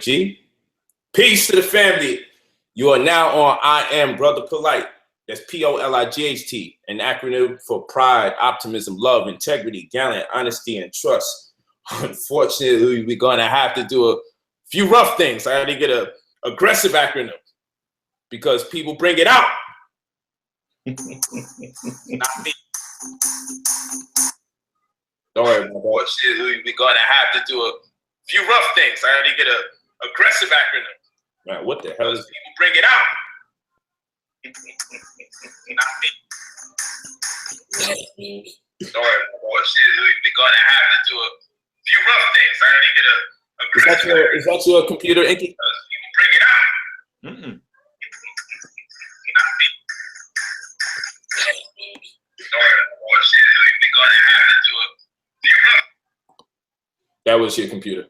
G. Peace to the family. You are now on I Am Brother Polite. That's P-O-L-I-G-H-T, an acronym for pride, optimism, love, integrity, gallant, honesty, and trust. Unfortunately, we're going to have to do a few rough things. I had to get an aggressive acronym because people bring it out. Not me. Don't worry about that. Unfortunately, we're going to have to do a few rough things. I had to get an aggressive acronym. Man, what the hell is people bring it out? Not me. Don't worry. Unfortunately, we're going to have to do a few rough things. I had to get an aggressive acronym. Is that your computer, Inky? People bring it out. Not me. Don't worry. Unfortunately, we're going to have to do a few rough. That was your computer.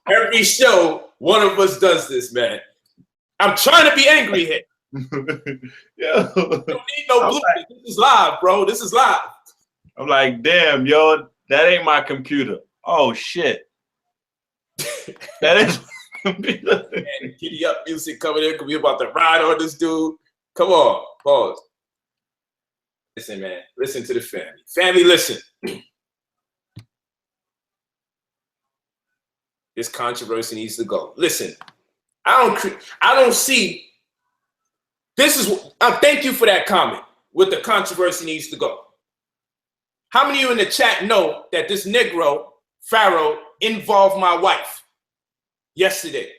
Every show, one of us does this, man. I'm trying to be angry here. Yo. You don't need no bloopers. Like, this is live, bro. This is live. I'm like, damn, yo, that ain't my computer. Oh, shit. That is my computer. Man, giddy up music coming in because we about to ride on this dude. Come on, pause. Listen, man. Listen to the family. Family, listen. This controversy needs to go. Listen, I don't see. This is. Thank you for that comment. With the controversy needs to go. How many of you in the chat know that this Negro Pharaoh involved my wife yesterday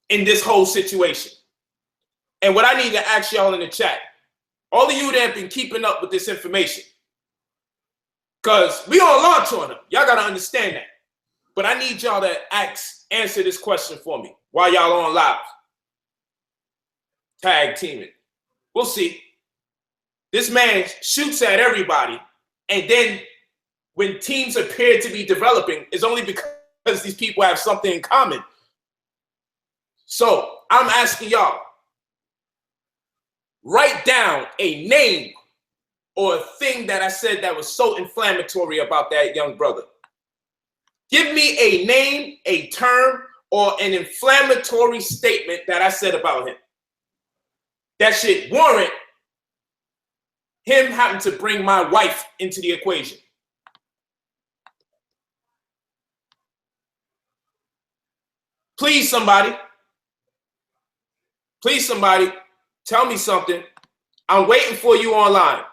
in this whole situation? And what I need to ask y'all in the chat, all of you that have been keeping up with this information, because we on launch on them. Y'all gotta understand that. But I need y'all to answer this question for me while y'all on live. Tag teaming. We'll see. This man shoots at everybody, and then when teams appear to be developing, it's only because these people have something in common. So I'm asking y'all, write down a name or a thing that I said that was so inflammatory about that young brother. Give me a name, a term, or an inflammatory statement that I said about him that should warrant him having to bring my wife into the equation. Please, somebody, tell me something. I'm waiting for you online.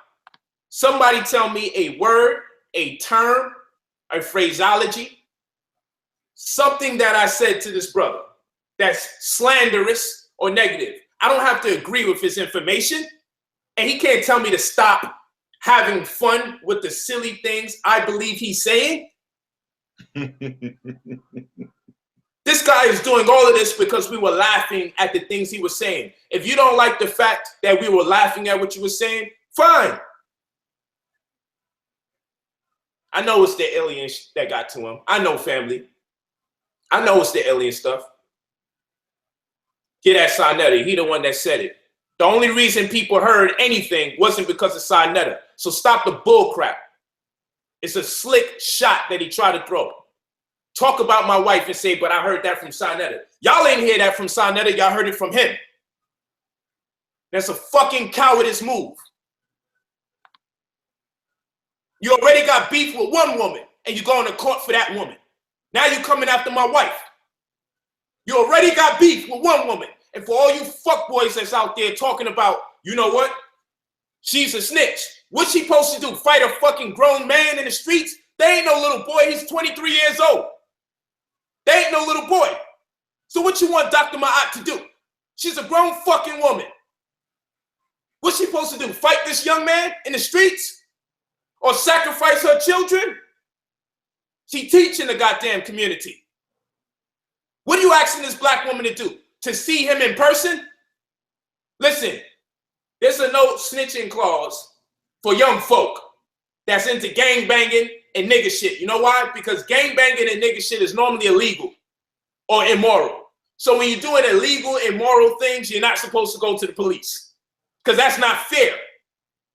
Somebody tell me a word, a term, a phraseology, something that I said to this brother that's slanderous or negative. I don't have to agree with his information, and he can't tell me to stop having fun with the silly things I believe he's saying. This guy is doing all of this because we were laughing at the things he was saying. If you don't like the fact that we were laughing at what you were saying, fine. I know it's the alien that got to him. I know, family. I know it's the alien stuff. Get at Sinetta. He the one that said it. The only reason people heard anything wasn't because of Sinetta. So stop the bull crap. It's a slick shot that he tried to throw. Talk about my wife and say, but I heard that from Sinetta. Y'all ain't hear that from Sinetta. Y'all heard it from him. That's a fucking cowardice move. You already got beef with one woman and you're going to court for that woman. Now you're coming after my wife. You already got beef with one woman. And for all you fuckboys that's out there talking about, you know what? She's a snitch. What's she supposed to do? Fight a fucking grown man in the streets? They ain't no little boy. He's 23 years old. They ain't no little boy. So what you want Dr. Ma'at to do? She's a grown fucking woman. What's she supposed to do? Fight this young man in the streets? Or sacrifice her children? She teaching the goddamn community. What are you asking this black woman to do? To see him in person? Listen, there's a no snitching clause for young folk that's into gang banging and nigga shit. You know why? Because gang banging and nigga shit is normally illegal or immoral. So when you're doing illegal, immoral things, you're not supposed to go to the police because that's not fair.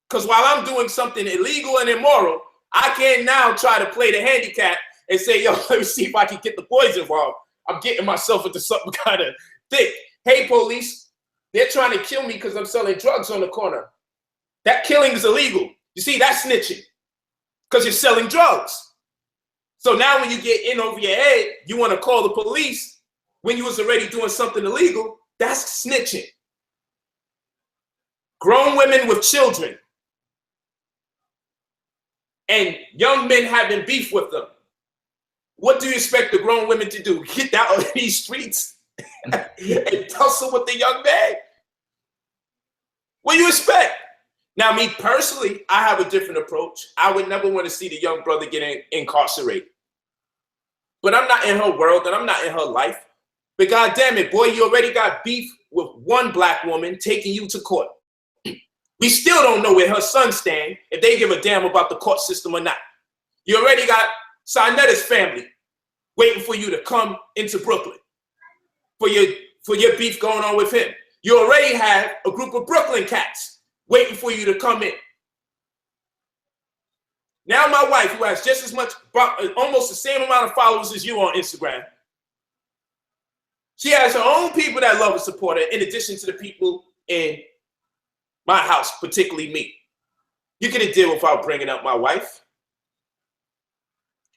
Because while I'm doing something illegal and immoral, I can now try to play the handicap and say, yo, let me see if I can get the boys involved. I'm getting myself into something kind of thick. Hey, police, they're trying to kill me because I'm selling drugs on the corner. That killing is illegal. You see, that's snitching because you're selling drugs. So now when you get in over your head, you want to call the police when you was already doing something illegal. That's snitching. Grown women with children and young men having beef with them. What do you expect the grown women to do? Get out of these streets and tussle with the young man? What do you expect? Now, me personally, I have a different approach. I would never want to see the young brother get incarcerated. But I'm not in her world and I'm not in her life. But God damn it, boy, you already got beef with one black woman taking you to court. We still don't know where her son stands, if they give a damn about the court system or not. You already got Sinetta's family waiting for you to come into Brooklyn for your beef going on with him. You already have a group of Brooklyn cats waiting for you to come in. Now my wife, who has just as much, almost the same amount of followers as you on Instagram, she has her own people that love and support her, in addition to the people in my house, particularly me. You can deal without bringing up my wife.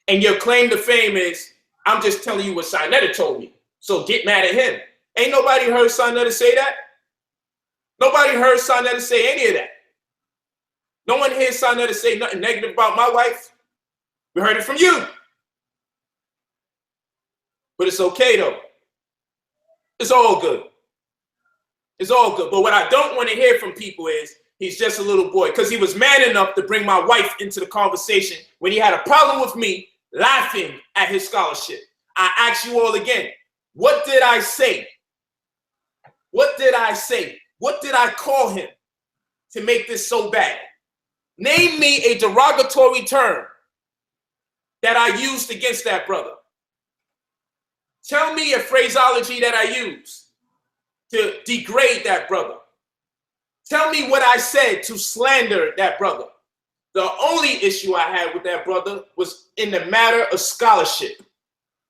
And your claim to fame is, I'm just telling you what Sinetta told me. So get mad at him. Ain't nobody heard Sinetta say that. Nobody heard Sinetta say any of that. No one hears Sinetta say nothing negative about my wife. We heard it from you. But it's okay though. It's all good. It's all good. But what I don't want to hear from people is he's just a little boy, because he was man enough to bring my wife into the conversation when he had a problem with me laughing at his scholarship. I ask you all again, what did I say? What did I say? What did I call him to make this so bad? Name me a derogatory term that I used against that brother. Tell me a phraseology that I used to degrade that brother. Tell me what I said to slander that brother. The only issue I had with that brother was in the matter of scholarship.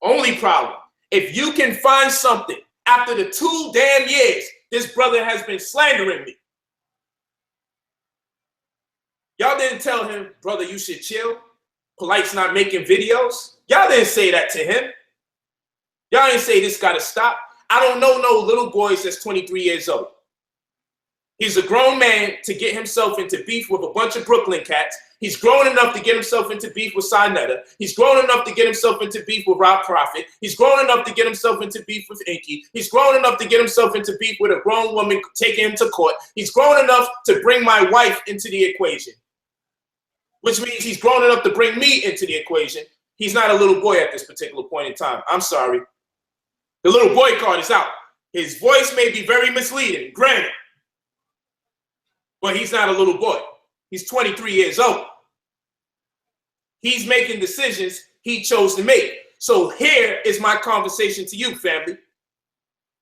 Only problem. If you can find something after the 2 damn years this brother has been slandering me. Y'all didn't tell him, brother, you should chill. Polite's not making videos. Y'all didn't say that to him. Y'all didn't say this gotta stop. I don't know no little boys that's 23 years old. He's a grown man to get himself into beef with a bunch of Brooklyn cats. He's grown enough to get himself into beef with Sinetta. He's grown enough to get himself into beef with Rob Prophet. He's grown enough to get himself into beef with Inky. He's grown enough to get himself into beef with a grown woman taking him to court. He's grown enough to bring my wife into the equation, which means he's grown enough to bring me into the equation. He's not a little boy at this particular point in time. I'm sorry. The little boy card is out. His voice may be very misleading, granted, but he's not a little boy. He's 23 years old. He's making decisions he chose to make. So here is my conversation to you, family.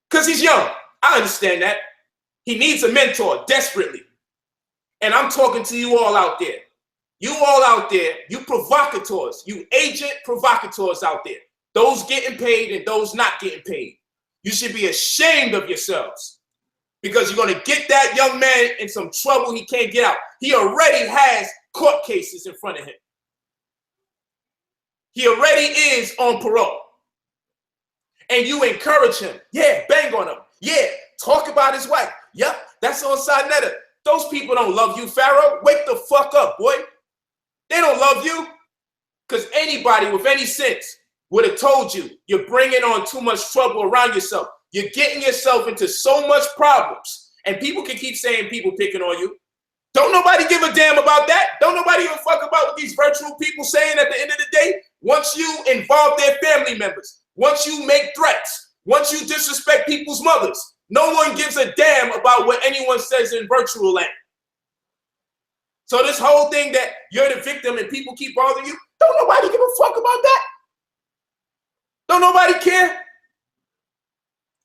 Because he's young. I understand that. He needs a mentor desperately. And I'm talking to you all out there. You all out there, you provocateurs, you agent provocateurs out there. Those getting paid and those not getting paid. You should be ashamed of yourselves, because you're going to get that young man in some trouble he can't get out. He already has court cases in front of him. He already is on parole. And you encourage him. Yeah, bang on him. Yeah, talk about his wife. Yep, that's on Sinetta. Those people don't love you, Pharaoh. Wake the fuck up, boy. They don't love you, because anybody with any sense would have told you you're bringing on too much trouble around yourself. You're getting yourself into so much problems. And people can keep saying people picking on you. Don't nobody give a damn about that. Don't nobody give a fuck about what these virtual people saying at the end of the day. Once you involve their family members, once you make threats, once you disrespect people's mothers, no one gives a damn about what anyone says in virtual land. So this whole thing that you're the victim and people keep bothering you, don't nobody give a fuck about that. Don't nobody care.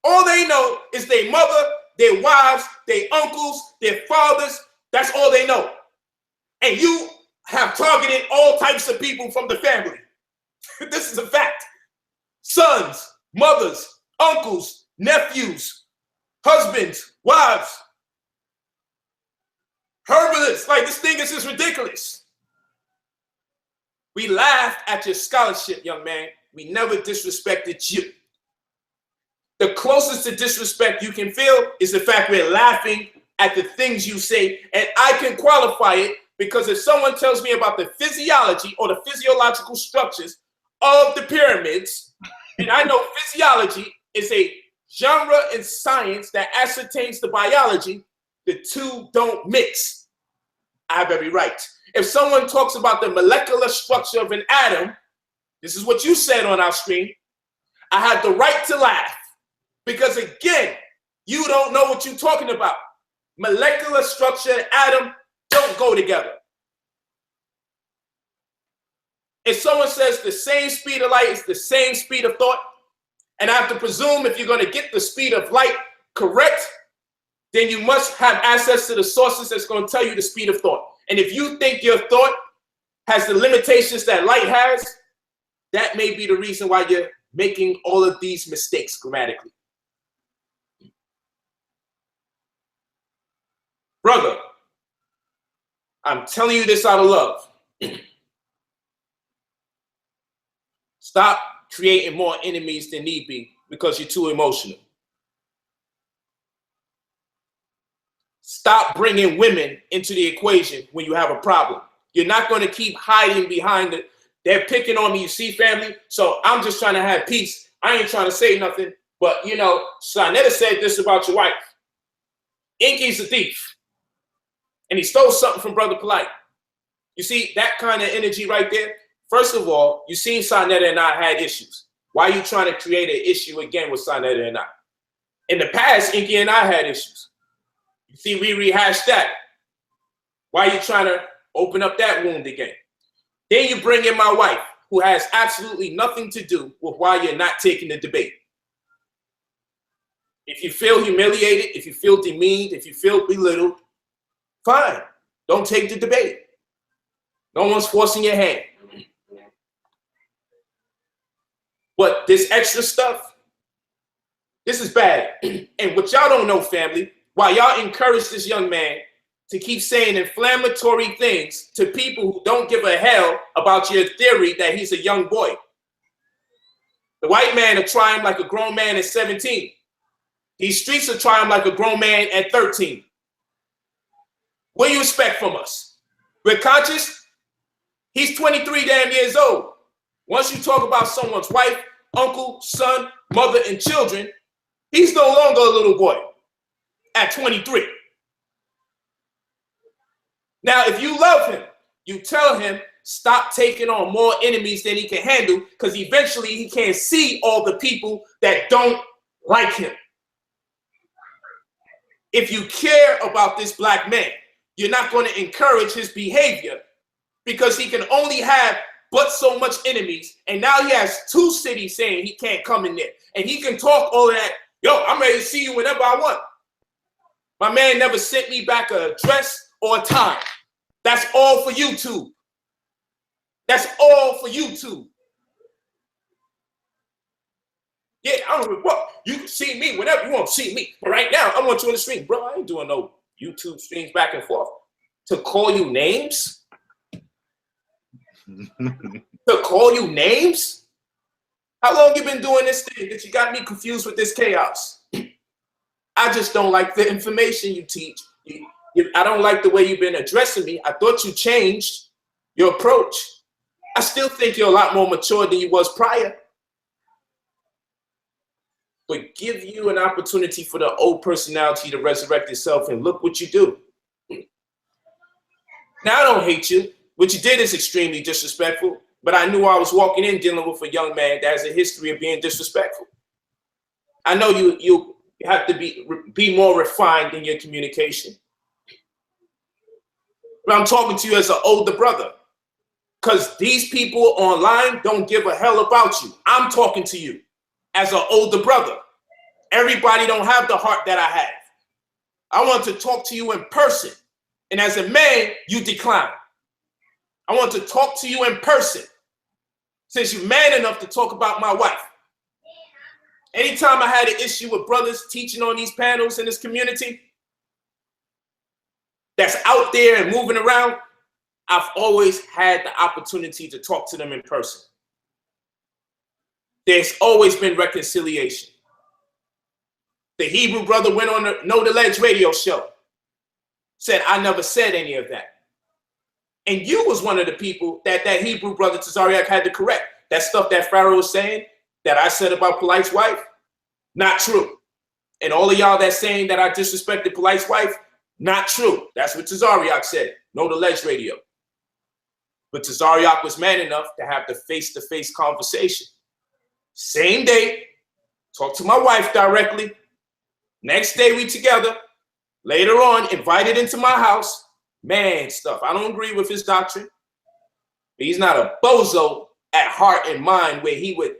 All they know is their mother, their wives, their uncles, their fathers. That's all they know. And you have targeted all types of people from the family. This is a fact. Sons, mothers, uncles, nephews, husbands, wives, herbalists. Like, this thing is just ridiculous. We laughed at your scholarship, young man. We never disrespected you. The closest to disrespect you can feel is the fact we're laughing at the things you say, and I can qualify it because if someone tells me about the physiology or the physiological structures of the pyramids, and I know physiology is a genre in science that ascertains the biology, the two don't mix. I have every right. If someone talks about the molecular structure of an atom, this is what you said on our screen, I have the right to laugh because, again, you don't know what you're talking about. Molecular structure and atom don't go together. If someone says the same speed of light is the same speed of thought, and I have to presume if you're going to get the speed of light correct, then you must have access to the sources that's going to tell you the speed of thought. And if you think your thought has the limitations that light has, that may be the reason why you're making all of these mistakes grammatically. Brother, I'm telling you this out of love. Stop creating more enemies than need be because you're too emotional. Stop bringing women into the equation when you have a problem. You're not going to keep hiding behind it. They're picking on me, you see, family? So I'm just trying to have peace. I ain't trying to say nothing. But, you know, Sonetta said this about your wife. Inky's a thief. And he stole something from Brother Polite. You see, that kind of energy right there? First of all, you seen Sonetta and I had issues. Why are you trying to create an issue again with Sonetta and I? In the past, Inky and I had issues. You see, we rehashed that. Why are you trying to open up that wound again? Then you bring in my wife, who has absolutely nothing to do with why you're not taking the debate. If you feel humiliated, if you feel demeaned, if you feel belittled, fine. Don't take the debate. No one's forcing your hand. But this extra stuff, this is bad. And what y'all don't know, family, while y'all encourage this young man to keep saying inflammatory things to people who don't give a hell about your theory that he's a young boy. The white man will try him like a grown man at 17. These streets will try him like a grown man at 13. What do you expect from us? We're conscious? He's 23 damn years old. Once you talk about someone's wife, uncle, son, mother, and children, he's no longer a little boy at 23. Now, if you love him, you tell him, stop taking on more enemies than he can handle, because eventually he can't see all the people that don't like him. If you care about this black man, you're not going to encourage his behavior because he can only have but so much enemies. And now he has 2 cities saying he can't come in there. And he can talk all of that. Yo, I'm ready to see you whenever I want. My man never sent me back a dress or a tie. That's all for YouTube. That's all for YouTube. Yeah, I don't know what. You can see me whenever you want to see me. But right now, I want you on the stream. Bro, I ain't doing no YouTube streams back and forth. To call you names? To call you names? How long you been doing this thing that you got me confused with this chaos? I just don't like the information you teach. I don't like the way you've been addressing me. I thought you changed your approach. I still think you're a lot more mature than you was prior. But give you an opportunity for the old personality to resurrect itself, and look what you do. Now, I don't hate you. What you did is extremely disrespectful, but I knew I was walking in dealing with a young man that has a history of being disrespectful. I know you have to be more refined in your communication. But I'm talking to you as an older brother, because these people online don't give a hell about you. I'm talking to you as an older brother. Everybody don't have the heart that I have. I want to talk to you in person. And as a man, you decline. I want to talk to you in person. since you're man enough to talk about my wife. Anytime I had an issue with brothers teaching on these panels in this community that's out there and moving around, I've always had the opportunity to talk to them in person. There's always been reconciliation. The Hebrew brother went on the Know the Ledge radio show, said, I never said any of that. And you was one of the people that Hebrew brother Tazariak had to correct. That stuff that Pharaoh was saying, that I said about Polite's wife, not true. And all of y'all that's saying that I disrespected Polite's wife, not true. That's what Tazariak said, Know the Ledge radio. But Tazariak was man enough to have the face-to-face conversation. Same day, talk to my wife directly. Next day we together. Later on, invited into my house. Man stuff. I don't agree with his doctrine. But he's not a bozo at heart and mind where he would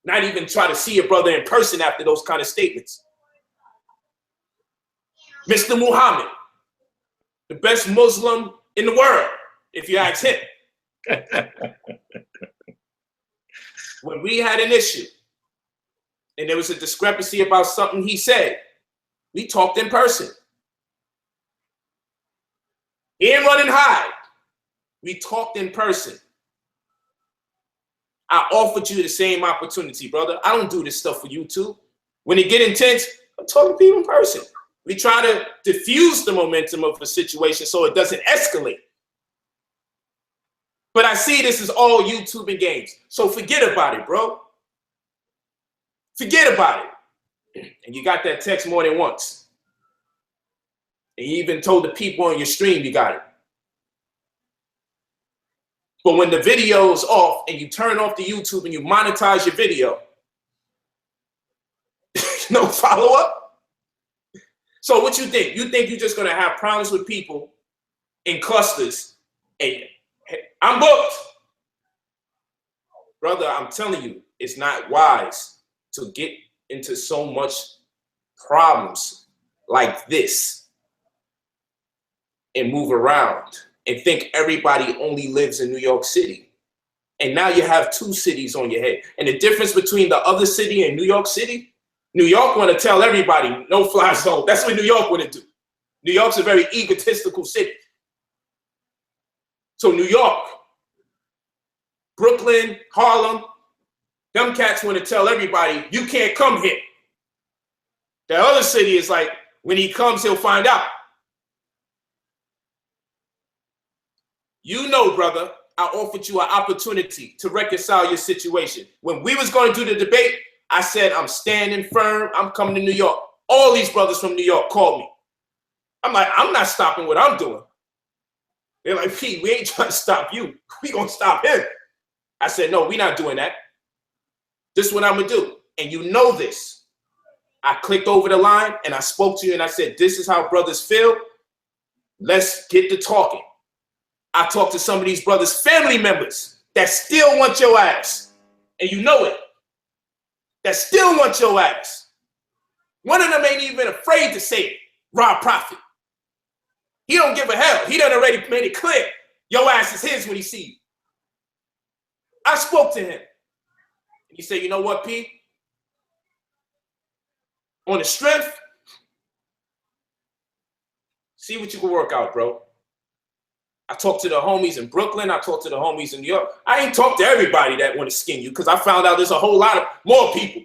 not even try to see a brother in person after those kind of statements. Mr. Muhammad, the best Muslim in the world, if you ask him. When we had an issue and there was a discrepancy about something he said, we talked in person. He didn't run and hide. We talked in person. I offered you the same opportunity, brother. I don't do this stuff for YouTube. When it get intense, I'm talking to people in person. We try to diffuse the momentum of a situation so it doesn't escalate. But I see this is all YouTube and games. So forget about it, bro. Forget about it. And you got that text more than once. And you even told the people on your stream you got it. But when the video is off and you turn off the YouTube and you monetize your video, no follow-up? So what you think? You think you're just going to have problems with people in clusters and hey, I'm booked. Brother, I'm telling you, it's not wise to get into so much problems like this and move around and think everybody only lives in New York City. And now you have two cities on your head. And the difference between the other city and New York City, New York want to tell everybody, no fly zone. That's what New York want to do. New York's a very egotistical city. So New York, Brooklyn, Harlem, them cats want to tell everybody, you can't come here. The other city is like, when he comes, he'll find out. You know, brother, I offered you an opportunity to reconcile your situation. When we was going to do the debate, I said, I'm standing firm. I'm coming to New York. All these brothers from New York called me. I'm like, I'm not stopping what I'm doing. They're like, Pete, we ain't trying to stop you. We gonna stop him. I said, no, we're not doing that. This is what I'm gonna do. And you know this. I clicked over the line and I spoke to you and I said, this is how brothers feel. Let's get to talking. I talked to some of these brothers' family members that still want your ass. And you know it. That still want your ass. One of them ain't even afraid to say it. Rob Prophet. He don't give a hell. He done already made it clear. Your ass is his when he see you. I spoke to him. He said, you know what, P? On the strength, see what you can work out, bro. I talked to the homies in Brooklyn. I talked to the homies in New York. I ain't talked to everybody that want to skin you because I found out there's a whole lot of more people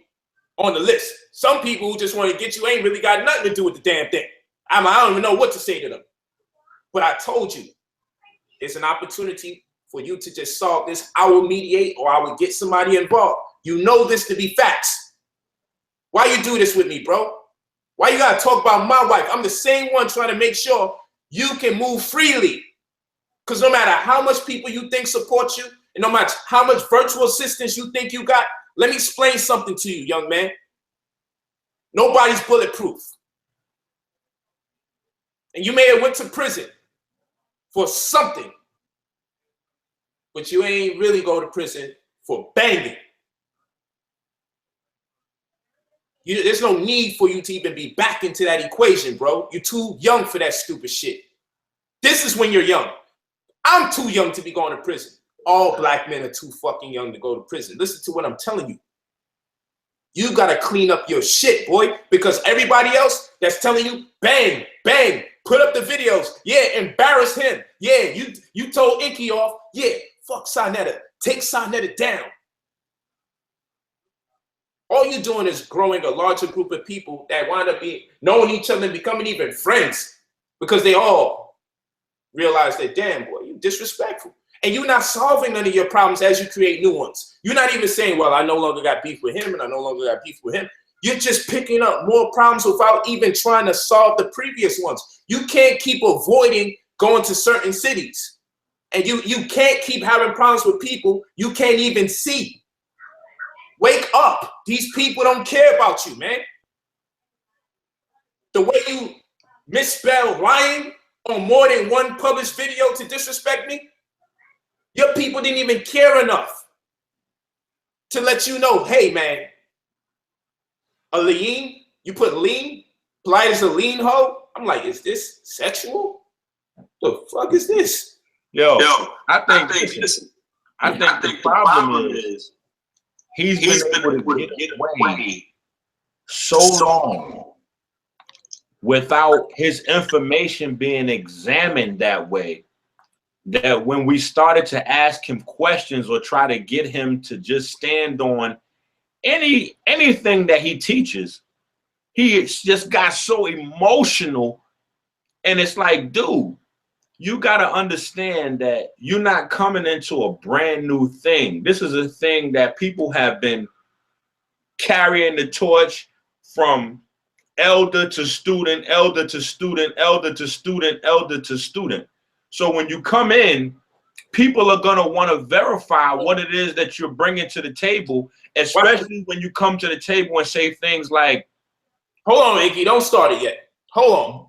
on the list. Some people who just want to get you ain't really got nothing to do with the damn thing. I don't even know what to say to them. But I told you, it's an opportunity for you to just solve this. I will mediate or I will get somebody involved. You know this to be facts. Why you do this with me, bro? Why you gotta talk about my wife? I'm the same one trying to make sure you can move freely. Because no matter how much people you think support you, and no matter how much virtual assistance you think you got, let me explain something to you, young man. Nobody's bulletproof. And you may have went to prison for something, but you ain't really go to prison for banging. There's no need for you to even be back into that equation, bro. You're too young for that stupid shit. This is when you're young. I'm too young to be going to prison. All black men are too fucking young to go to prison. Listen to what I'm telling you. You got to clean up your shit, boy, because everybody else that's telling you, bang, bang, put up the videos. Yeah, embarrass him. Yeah, you told Inky off. Yeah, fuck Sarnetta. Take Sarnetta down. All you're doing is growing a larger group of people that wind up being knowing each other and becoming even friends because they all realize that, damn, boy, you disrespectful. And you're not solving none of your problems as you create new ones. You're not even saying, well, I no longer got beef with him and I no longer got beef with him. You're just picking up more problems without even trying to solve the previous ones. You can't keep avoiding going to certain cities. And you can't keep having problems with people you can't even see. Wake up. These people don't care about you, man. The way you misspell lying on more than one published video to disrespect me, your people didn't even care enough to let you know, hey, man, a lean, you put lean, polite as a lean hoe. I'm like, is this sexual? The fuck is this? Yo, I think the problem is he's been able to get away so long without his information being examined that way, that when we started to ask him questions or try to get him to just stand on anything that he teaches, he just got so emotional. And it's like, dude, you got to understand that you're not coming into a brand new thing. This is a thing that people have been carrying the torch from elder to student, elder to student, elder to student, elder to student. So when you come in, people are going to want to verify what it is that you're bringing to the table, especially when you come to the table and say things like, hold on, Iggy, don't start it yet. Hold on.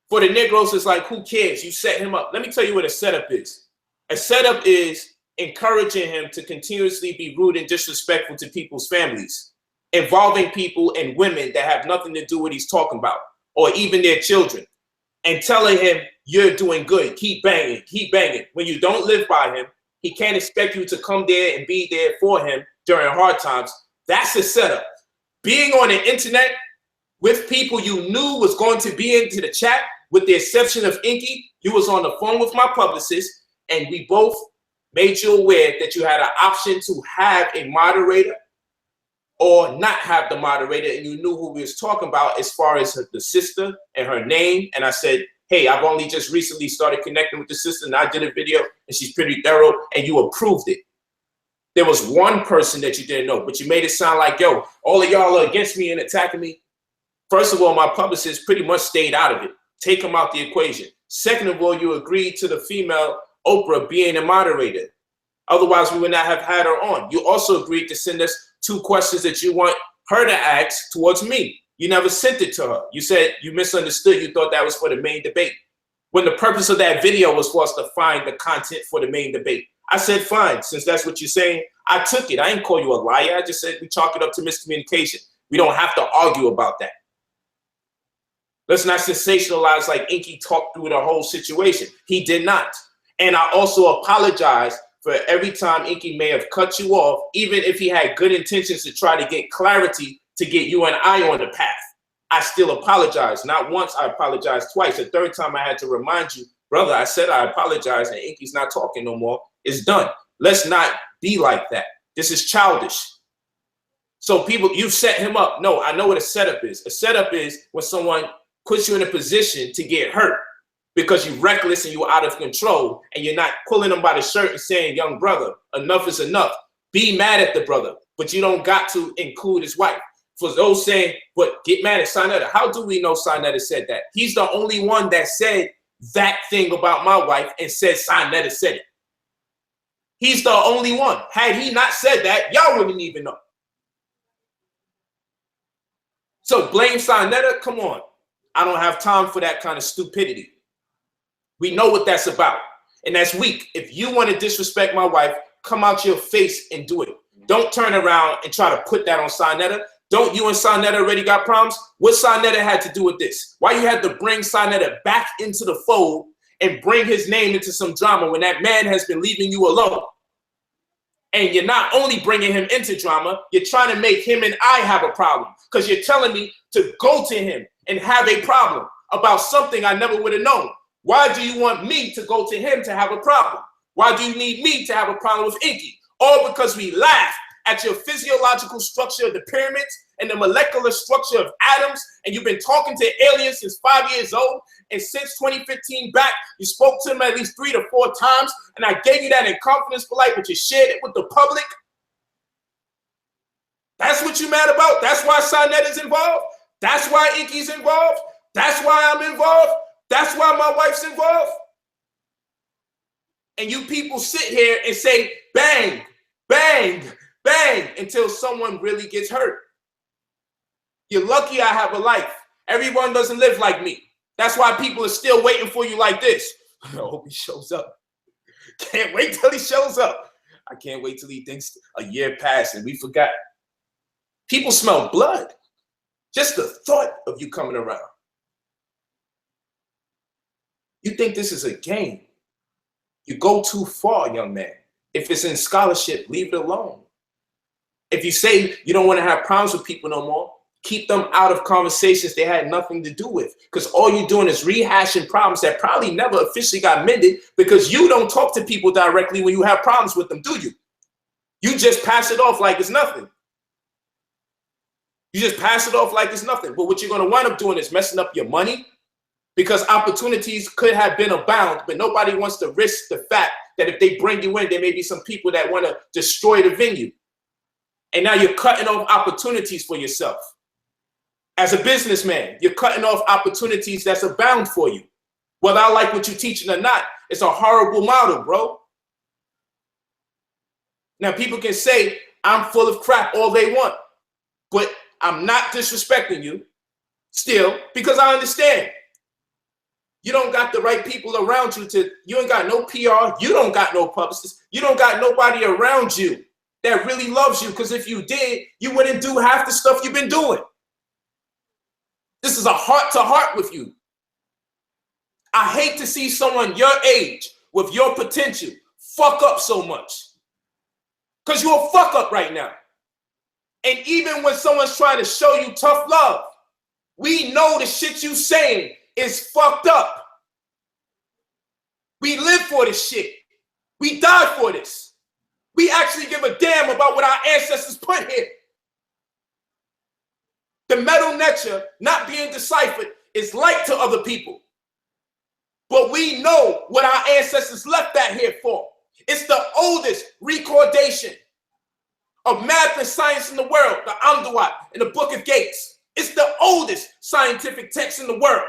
For the Negroes, it's like, who cares? You set him up. Let me tell you what a setup is. A setup is encouraging him to continuously be rude and disrespectful to people's families, involving people and women that have nothing to do with what he's talking about, or even their children, and telling him, you're doing good, keep banging, keep banging. When you don't live by him, he can't expect you to come there and be there for him during hard times. That's a setup. Being on the internet with people you knew was going to be into the chat, with the exception of Inky, you was on the phone with my publicist, and we both made you aware that you had an option to have a moderator or not have the moderator, and you knew who we was talking about as far as the sister and her name. And I said, hey, I've only just recently started connecting with the sister, and I did a video, and she's pretty thorough, and you approved it. There was one person that you didn't know, but you made it sound like, yo, all of y'all are against me and attacking me. First of all, my publicist pretty much stayed out of it. Take him out the equation. Second of all, you agreed to the female Oprah being a moderator. Otherwise, we would not have had her on. You also agreed to send us 2 questions that you want her to ask towards me. You never sent it to her. You said you misunderstood. You thought that was for the main debate, when the purpose of that video was for us to find the content for the main debate. I said, fine, since that's what you're saying, I took it. I didn't call you a liar. I just said we chalk it up to miscommunication. We don't have to argue about that. Let's not sensationalize like Inky talked through the whole situation. He did not. And I also apologize for every time Inky may have cut you off, even if he had good intentions to try to get clarity to get you and I on the path. I still apologize. Not once, I apologized twice. The third time I had to remind you, brother, I said I apologize and Inky's not talking no more. It's done. Let's not be like that. This is childish. So people, you set him up. No, I know what a setup is. A setup is when someone puts you in a position to get hurt because you're reckless and you're out of control and you're not pulling them by the shirt and saying, young brother, enough is enough. Be mad at the brother, but you don't got to include his wife. For those saying, but get mad at Sarnetta. How do we know Sarnetta said that? He's the only one that said that thing about my wife and said Sarnetta said it. He's the only one. Had he not said that, y'all wouldn't even know. So blame Sarnetta? Come on. I don't have time for that kind of stupidity. We know what that's about. And that's weak. If you want to disrespect my wife, come out your face and do it. Don't turn around and try to put that on Sarnetta. Don't you and Sarnetta already got problems? What Sarnetta had to do with this? Why you had to bring Sarnetta back into the fold and bring his name into some drama when that man has been leaving you alone. And you're not only bringing him into drama, you're trying to make him and I have a problem because you're telling me to go to him and have a problem about something I never would have known. Why do you want me to go to him to have a problem? Why do you need me to have a problem with Inky? All because we laugh at your physiological structure of the pyramids and the molecular structure of atoms, and you've been talking to aliens since 5 years old, and since 2015 back, you spoke to them at least 3 to 4 times, and I gave you that in confidence for life, but you shared it with the public. That's what you're mad about? That's why Sonnet is involved? That's why Inky's involved? That's why I'm involved? That's why my wife's involved? And you people sit here and say, bang, bang, bang, until someone really gets hurt. You're lucky I have a life. Everyone doesn't live like me. That's why people are still waiting for you like this. I hope he shows up. Can't wait till he shows up. I can't wait till he thinks a year passed and we forgot. People smell blood. Just the thought of you coming around. You think this is a game. You go too far, young man. If it's in scholarship, leave it alone. If you say you don't want to have problems with people no more, keep them out of conversations they had nothing to do with. Because all you're doing is rehashing problems that probably never officially got mended because you don't talk to people directly when you have problems with them, do you? You just pass it off like it's nothing. You just pass it off like it's nothing. But what you're going to wind up doing is messing up your money because opportunities could have been abound, but nobody wants to risk the fact that if they bring you in, there may be some people that want to destroy the venue. And now you're cutting off opportunities for yourself. As a businessman, you're cutting off opportunities that's abound for you. Whether I like what you're teaching or not, it's a horrible model, bro. Now, people can say I'm full of crap all they want, but I'm not disrespecting you still because I understand. You don't got the right people around you you ain't got no PR, you don't got no publicists, you don't got nobody around you that really loves you because if you did, you wouldn't do half the stuff you've been doing. This is a heart-to-heart with you. I hate to see someone your age with your potential fuck up so much. Because you're a fuck up right now. And even when someone's trying to show you tough love, we know the shit you saying is fucked up. We live for this shit. We die for this. We actually give a damn about what our ancestors put here. The metal nature not being deciphered is light to other people. But we know what our ancestors left that here for. It's the oldest recordation of math and science in the world, the Amduat in the Book of Gates. It's the oldest scientific text in the world.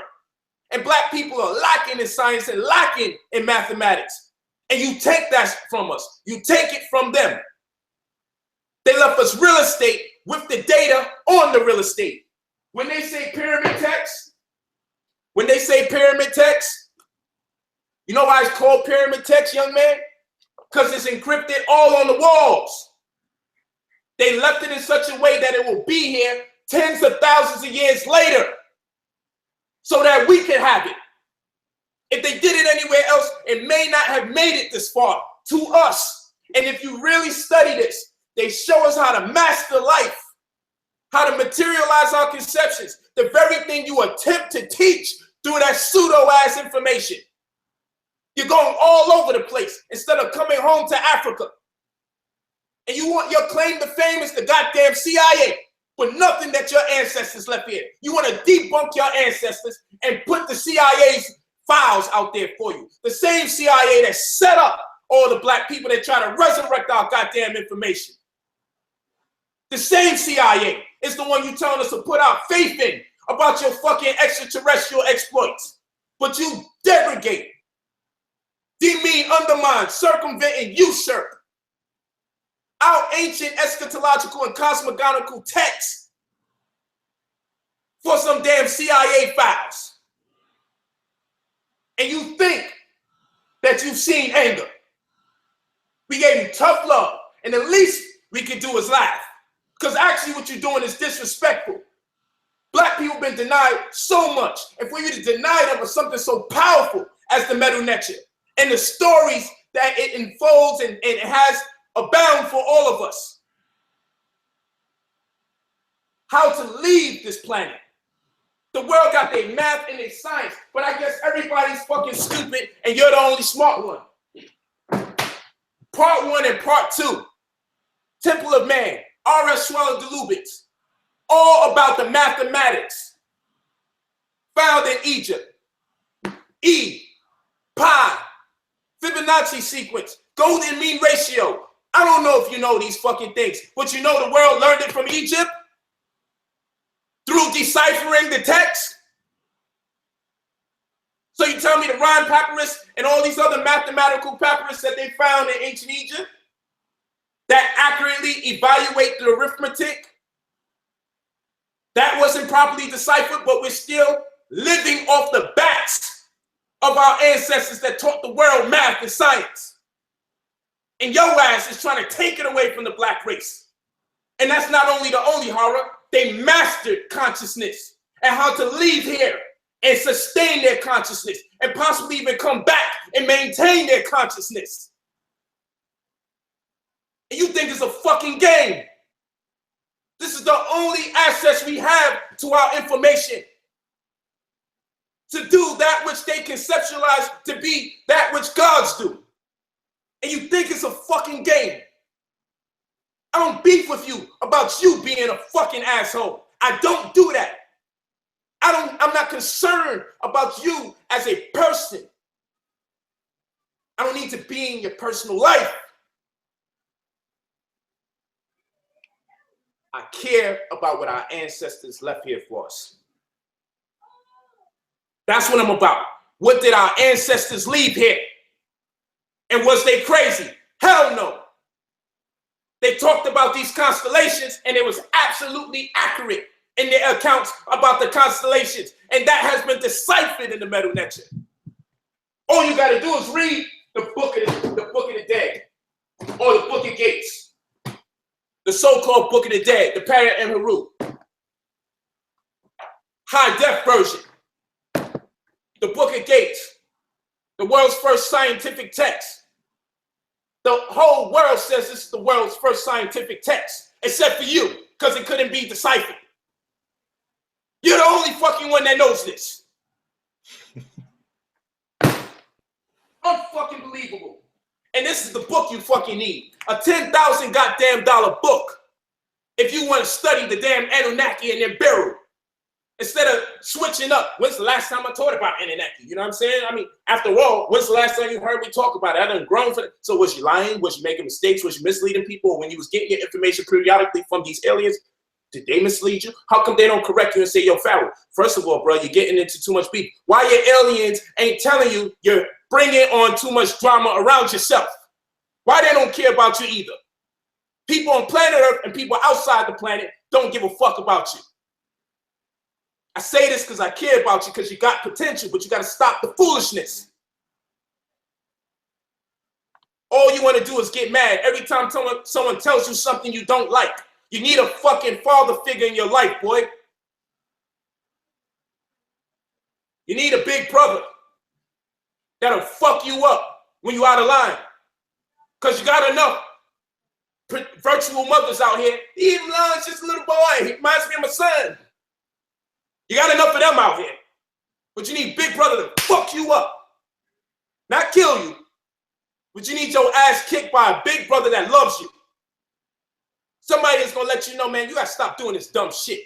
And black people are lacking in science and lacking in mathematics. And you take that from us. You take it from them. They left us real estate with the data on the real estate. When they say pyramid text, you know why it's called pyramid text, young man? Because it's encrypted all on the walls. They left it in such a way that it will be here tens of thousands of years later so that we can have it. If they did it anywhere else, it may not have made it this far to us. And if you really study this, they show us how to master life, how to materialize our conceptions, the very thing you attempt to teach through that pseudo-ass information. You're going all over the place instead of coming home to Africa. And you want your claim to fame is the goddamn CIA, but nothing that your ancestors left here. You want to debunk your ancestors and put the CIA's files out there for you. The same CIA that set up all the black people that try to resurrect our goddamn information. The same CIA is the one you telling us to put our faith in about your fucking extraterrestrial exploits. But you debrogate, demean, undermine, circumvent, and usurp our ancient eschatological and cosmogonical texts for some damn CIA files. And you think that you've seen anger. We gave you tough love, and the least we can do is laugh. Because actually what you're doing is disrespectful. Black people have been denied so much. And for you to deny them of something so powerful as the metal nature, and the stories that it unfolds and it has abound for all of us. How to leave this planet. The world got their math and their science, but I guess everybody's fucking stupid and you're the only smart one. Part 1 and Part 2. Temple of Man, R.S. Schweller de Lubitz. All about the mathematics found in Egypt. E, pi, Fibonacci sequence, golden mean ratio. I don't know if you know these fucking things, but you know the world learned it from Egypt through deciphering the text. So you tell me the Rhind papyrus and all these other mathematical papyrus that they found in ancient Egypt that accurately evaluate the arithmetic, that wasn't properly deciphered, but we're still living off the backs of our ancestors that taught the world math and science. And your ass is trying to take it away from the black race. And that's not only the only horror, they mastered consciousness and how to leave here and sustain their consciousness and possibly even come back and maintain their consciousness. And you think it's a fucking game. This is the only access we have to our information. To do that which they conceptualize to be that which gods do. And you think it's a fucking game. I don't beef with you about you being a fucking asshole. I don't do that. I'm not concerned about you as a person. I don't need to be in your personal life. I care about what our ancestors left here for us. That's what I'm about. What did our ancestors leave here? And was they crazy? Hell no. They talked about these constellations and it was absolutely accurate in their accounts about the constellations. And that has been deciphered in the metal nature. All you got to do is read the book of the dead or the book of Gates. The so-called book of the dead, the Para and Haru. High def version. The book of Gates, the world's first scientific text. The whole world says this is the world's first scientific text, except for you, because it couldn't be deciphered. You're the only fucking one that knows this. Unfucking believable. And this is the book you fucking need. A $10,000 goddamn dollar book. If you want to study the damn Anunnaki and their burial. Instead of switching up, when's the last time I taught about Anunnaki? You know what I'm saying? I mean, after all, when's the last time you heard me talk about it? I done grown for it. So was you lying? Was you making mistakes? Was you misleading people? Or when you was getting your information periodically from these aliens, did they mislead you? How come they don't correct you and say, yo, Pharaoh, first of all, bro, you're getting into too much beef. Why your aliens ain't telling you you're bringing on too much drama around yourself? Why they don't care about you either? People on planet Earth and people outside the planet don't give a fuck about you. I say this because I care about you because you got potential, but you got to stop the foolishness. All you want to do is get mad every time someone tells you something you don't like. You need a fucking father figure in your life, boy. You need a big brother that'll fuck you up when you out of line. Because you got enough virtual mothers out here. Even Lon's just a little boy. He reminds me of my son. You got enough of them out here. But you need big brother to fuck you up. Not kill you. But you need your ass kicked by a big brother that loves you. Somebody that's going to let you know, man, you got to stop doing this dumb shit.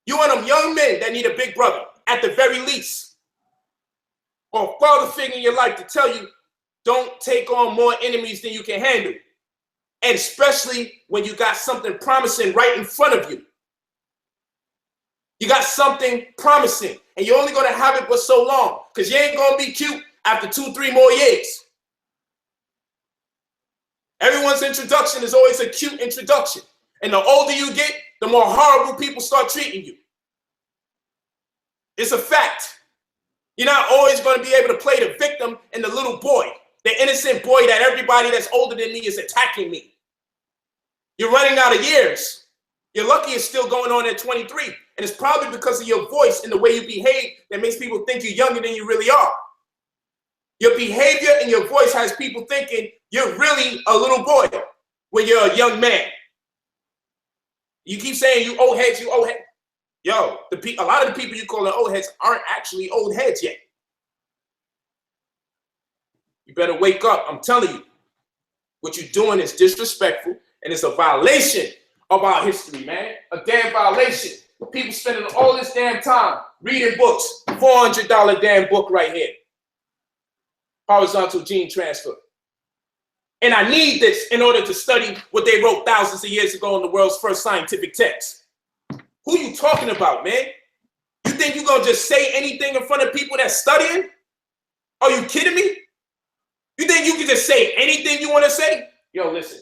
You one of them young men that need a big brother, at the very least. Or a father figure in your life to tell you, don't take on more enemies than you can handle. And especially when you got something promising right in front of you. You got something promising, and you're only going to have it for so long because you ain't going to be cute after 2-3 more years. Everyone's introduction is always a cute introduction. And the older you get, the more horrible people start treating you. It's a fact. You're not always going to be able to play the victim and the little boy, the innocent boy that everybody that's older than me is attacking me. You're running out of years. You're lucky it's still going on at 23. And it's probably because of your voice and the way you behave that makes people think you're younger than you really are. Your behavior and your voice has people thinking you're really a little boy when you're a young man. You keep saying you old heads, you old heads. Yo, a lot of the people you calling old heads aren't actually old heads yet. You better wake up. I'm telling you. What you're doing is disrespectful, and it's a violation of our history, man. A damn violation. People spending all this damn time reading books. $400 damn book right here. Horizontal gene transfer. And I need this in order to study what they wrote thousands of years ago in the world's first scientific text. Who you talking about, man? You think you're going to just say anything in front of people that's studying? Are you kidding me? You think you can just say anything you want to say? Yo, listen.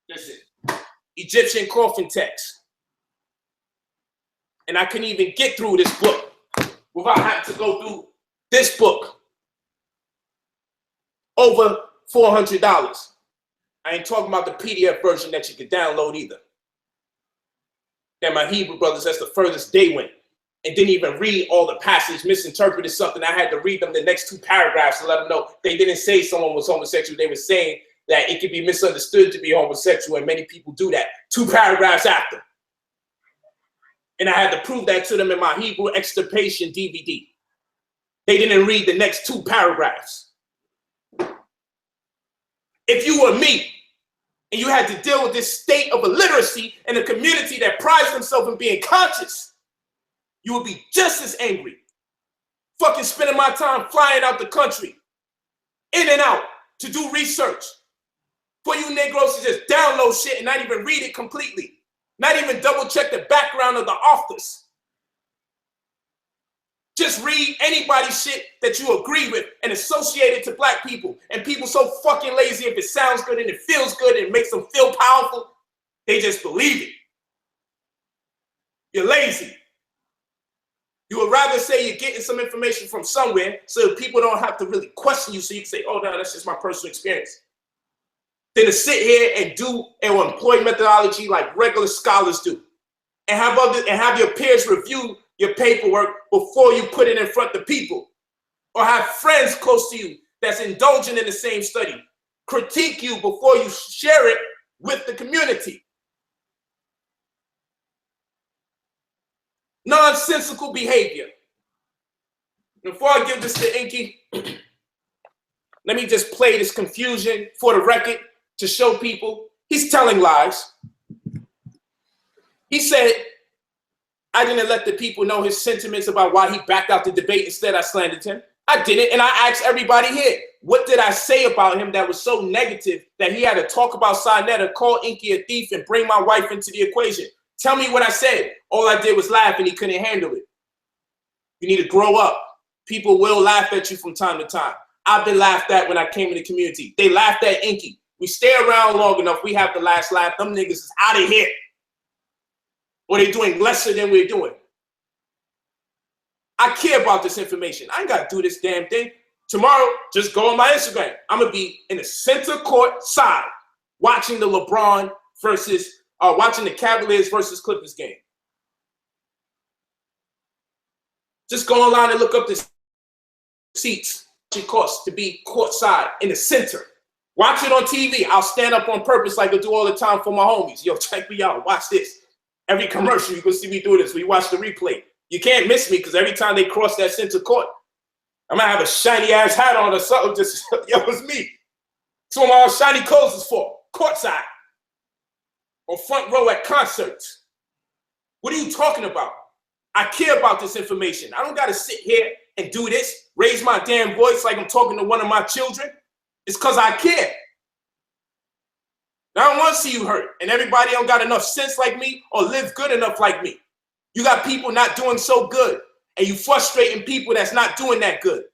Listen. Egyptian coffin text. And I couldn't even get through this book without having to go through this book. Over $400. I ain't talking about the PDF version that you can download either. And my Hebrew brothers, that's the furthest they went. And didn't even read all the passage, misinterpreted something. I had to read them the next 2 paragraphs to let them know they didn't say someone was homosexual. They were saying that it could be misunderstood to be homosexual, and many people do that. 2 paragraphs after. And I had to prove that to them in my Hebrew extirpation DVD. They didn't read the next 2 paragraphs. If you were me, and you had to deal with this state of illiteracy in a community that prides themselves in being conscious, you would be just as angry. Fucking spending my time flying out the country, in and out, to do research. For you Negroes to just download shit and not even read it completely. Not even double check the background of the authors. Just read anybody's shit that you agree with and associate it to black people. And people so fucking lazy, if it sounds good and it feels good and it makes them feel powerful, they just believe it. You're lazy. You would rather say you're getting some information from somewhere so people don't have to really question you, so you can say, oh, no, that's just my personal experience. Than to sit here and do and employ methodology like regular scholars do. And have your peers review your paperwork before you put it in front of people. Or have friends close to you that's indulging in the same study critique you before you share it with the community. Nonsensical behavior. Before I give this to Inky, let me just play this confusion for the record to show people he's telling lies. He said, I didn't let the people know his sentiments about why he backed out the debate. Instead, I slandered him. I didn't, and I asked everybody here, what did I say about him that was so negative that he had to talk about Sinetta, call Inky a thief, and bring my wife into the equation? Tell me what I said. All I did was laugh, and he couldn't handle it. You need to grow up. People will laugh at you from time to time. I've been laughed at when I came in the community. They laughed at Inky. We stay around long enough, we have the last laugh. Them niggas is out of here. Or they're doing lesser than we're doing. I care about this information. I ain't got to do this damn thing. Tomorrow, just go on my Instagram. I'm going to be in the center court side watching the watching the Cavaliers versus Clippers game. Just go online and look up the seats it costs to be courtside in the center. Watch it on TV. I'll stand up on purpose like I do all the time for my homies. Yo, check me out. Watch this. Every commercial, you can see me do this. We watch the replay. You can't miss me because every time they cross that center court, I might have a shiny ass hat on or something. Just, yo, it's me. That's what my shiny clothes is for. Courtside. Or front row at concerts. What are you talking about? I care about this information. I don't got to sit here and do this, raise my damn voice like I'm talking to one of my children. It's because I care. I don't want to see you hurt. And everybody don't got enough sense like me or live good enough like me. You got people not doing so good, and you frustrating people that's not doing that good.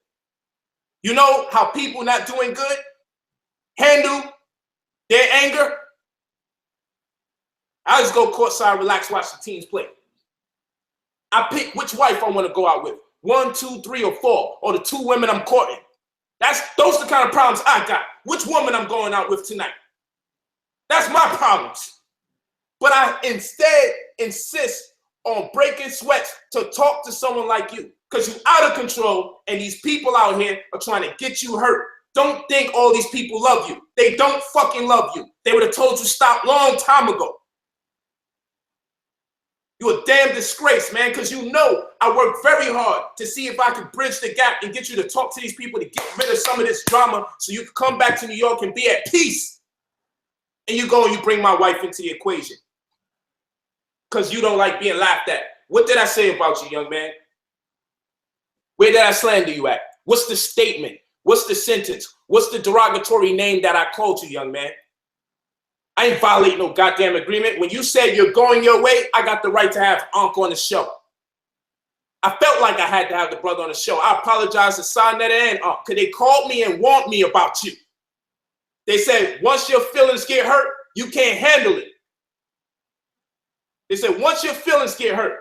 You know how people not doing good handle their anger? I just go courtside, relax, watch the teams play. I pick which wife I want to go out with. 1, 2, 3, or 4, or the 2 women I'm courting. Those are the kind of problems I got. Which woman I'm going out with tonight? That's my problems. But I instead insist on breaking sweats to talk to someone like you. because you're out of control and these people out here are trying to get you hurt. Don't think all these people love you. They don't fucking love you. They would have told you stop long time ago. You're a damn disgrace, man, because you know I work very hard to see if I can bridge the gap and get you to talk to these people to get rid of some of this drama so you can come back to New York and be at peace. And you go and you bring my wife into the equation because you don't like being laughed at. What did I say about you, young man? Where did I slander you at? What's the statement? What's the sentence? What's the derogatory name that I called you, young man? I ain't violating no goddamn agreement. When you said you're going your way, I got the right to have Unc on the show. I felt like I had to have the brother on the show. I apologize to Sonetta and Unc because they called me and warned me about you. They said, once your feelings get hurt, you can't handle it. They said, once your feelings get hurt,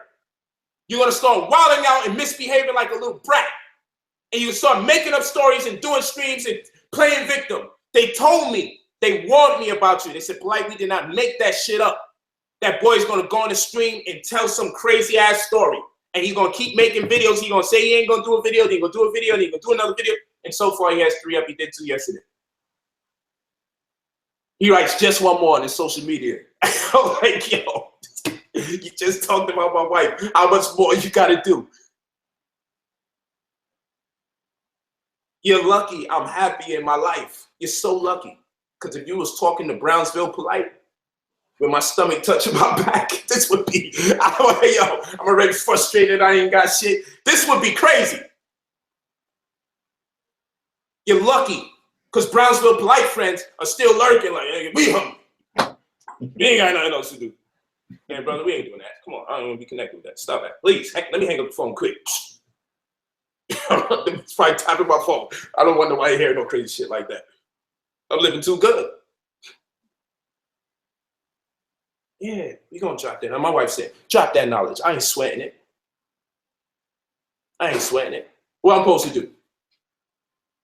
you're going to start wilding out and misbehaving like a little brat. And you start making up stories and doing streams and playing victim. They told me, they warned me about you. They said, politely did not make that shit up. That boy's going to go on the stream and tell some crazy ass story. And he's going to keep making videos. He's going to say he ain't going to do a video. Then he's going to do a video. Then he's going to do another video. And so far, he has 3 up. He did 2 yesterday. He writes just one more on his social media. I'm like, yo, you just talked about my wife. How much more you got to do? You're lucky I'm happy in my life. You're so lucky. Because if you was talking to Brownsville polite, with my stomach touching my back, this would be, I'm already frustrated. I ain't got shit. This would be crazy. You're lucky. Because Brownsville polite friends are still lurking like, hey, we hungry. We ain't got nothing else to do. Man, brother, we ain't doing that. Come on, I don't want to be connected with that. Stop that. Please, let me hang up the phone quick. It's probably tapping my phone. I don't wonder why you hear no crazy shit like that. I'm living too good. Yeah, we gonna drop that. And my wife said, drop that knowledge. I ain't sweating it. I ain't sweating it. What I'm supposed to do?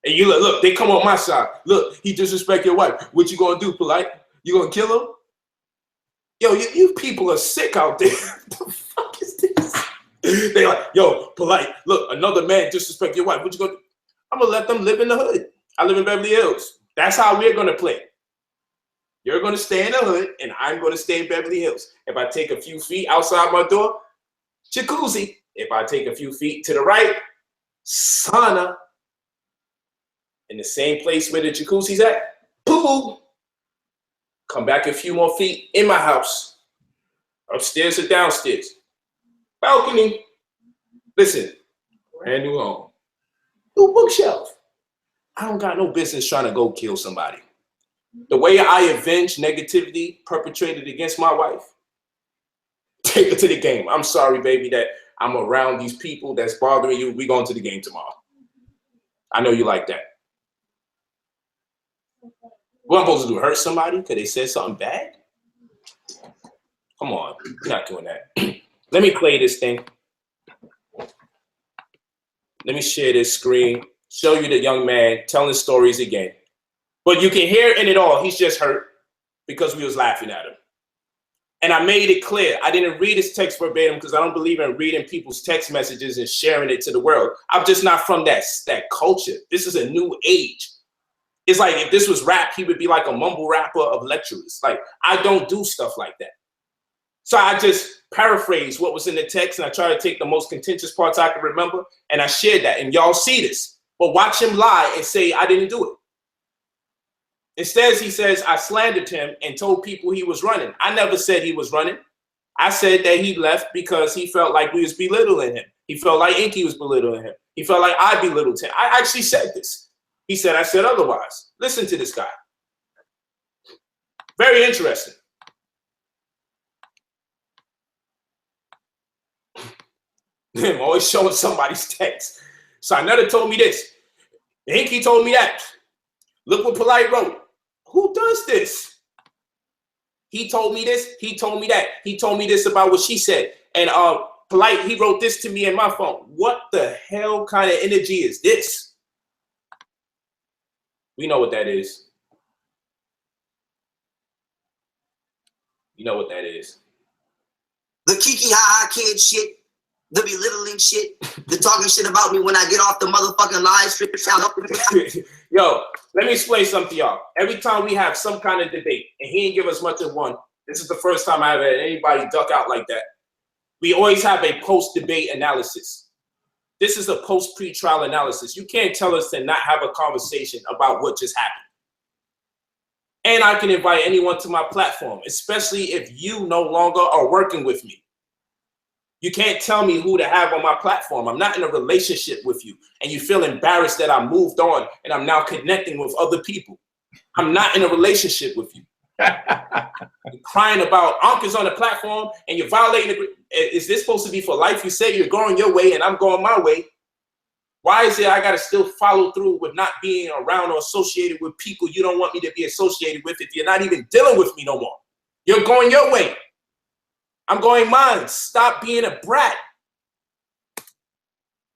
And you look, they come on my side. Look, he disrespect your wife. What you gonna do, polite? You gonna kill him? Yo, you people are sick out there. What the fuck is this? They like, yo, polite. Look, another man disrespect your wife. What you gonna do? I'm gonna let them live in the hood. I live in Beverly Hills. That's how we're gonna play. You're gonna stay in the hood, and I'm gonna stay in Beverly Hills. If I take a few feet outside my door, jacuzzi. If I take a few feet to the right, sauna. In the same place where the jacuzzi's at, pool. Come back a few more feet in my house. Upstairs or downstairs. Balcony. Listen, brand new home. New bookshelf. I don't got no business trying to go kill somebody. The way I avenge negativity perpetrated against my wife, take her to the game. I'm sorry, baby, that I'm around these people that's bothering you. We going to the game tomorrow. I know you like that. What I'm supposed to do, hurt somebody because they said something bad? Come on, you're not doing that. Let me play this thing. Let me share this screen, show you the young man telling stories again. But you can hear in it all, he's just hurt because we was laughing at him. And I made it clear. I didn't read his text verbatim because I don't believe in reading people's text messages and sharing it to the world. I'm just not from that culture. This is a new age. It's like if this was rap, he would be like a mumble rapper of lecturers. Like, I don't do stuff like that. So I just paraphrase what was in the text and I try to take the most contentious parts I can remember and I shared that. And y'all see this. But watch him lie and say, I didn't do it. Instead, he says, I slandered him and told people he was running. I never said he was running. I said that he left because he felt like we was belittling him. He felt like Inky was belittling him. He felt like I belittled him. I actually said this. He said, I said otherwise. Listen to this guy. Very interesting. I'm always showing somebody's text. Sonetta told me this. Inky told me that. Look what Polite wrote. Who does this? He told me this. He told me that. He told me this about what she said. And Polite, he wrote this to me in my phone. What the hell kind of energy is this? We know what that is. You know what that is. The Kiki Ha Ha Kid shit. the belittling shit, the talking shit about me when I get off the motherfucking live stream. Yo, let me explain something to y'all. Every time we have some kind of debate, and he didn't give us much of one, this is the first time I've had anybody duck out like that. We always have a post-debate analysis. This is a post-pre-trial analysis. You can't tell us to not have a conversation about what just happened. And I can invite anyone to my platform, especially if you no longer are working with me. You can't tell me who to have on my platform. I'm not in a relationship with you, and you feel embarrassed that I moved on and I'm now connecting with other people. I'm not in a relationship with you. You're crying about Ankh on the platform and you're violating the. Is this supposed to be for life? You say you're going your way and I'm going my way. Why is it I got to still follow through with not being around or associated with people you don't want me to be associated with if you're not even dealing with me no more? You're going your way. I'm going mine. Stop being a brat.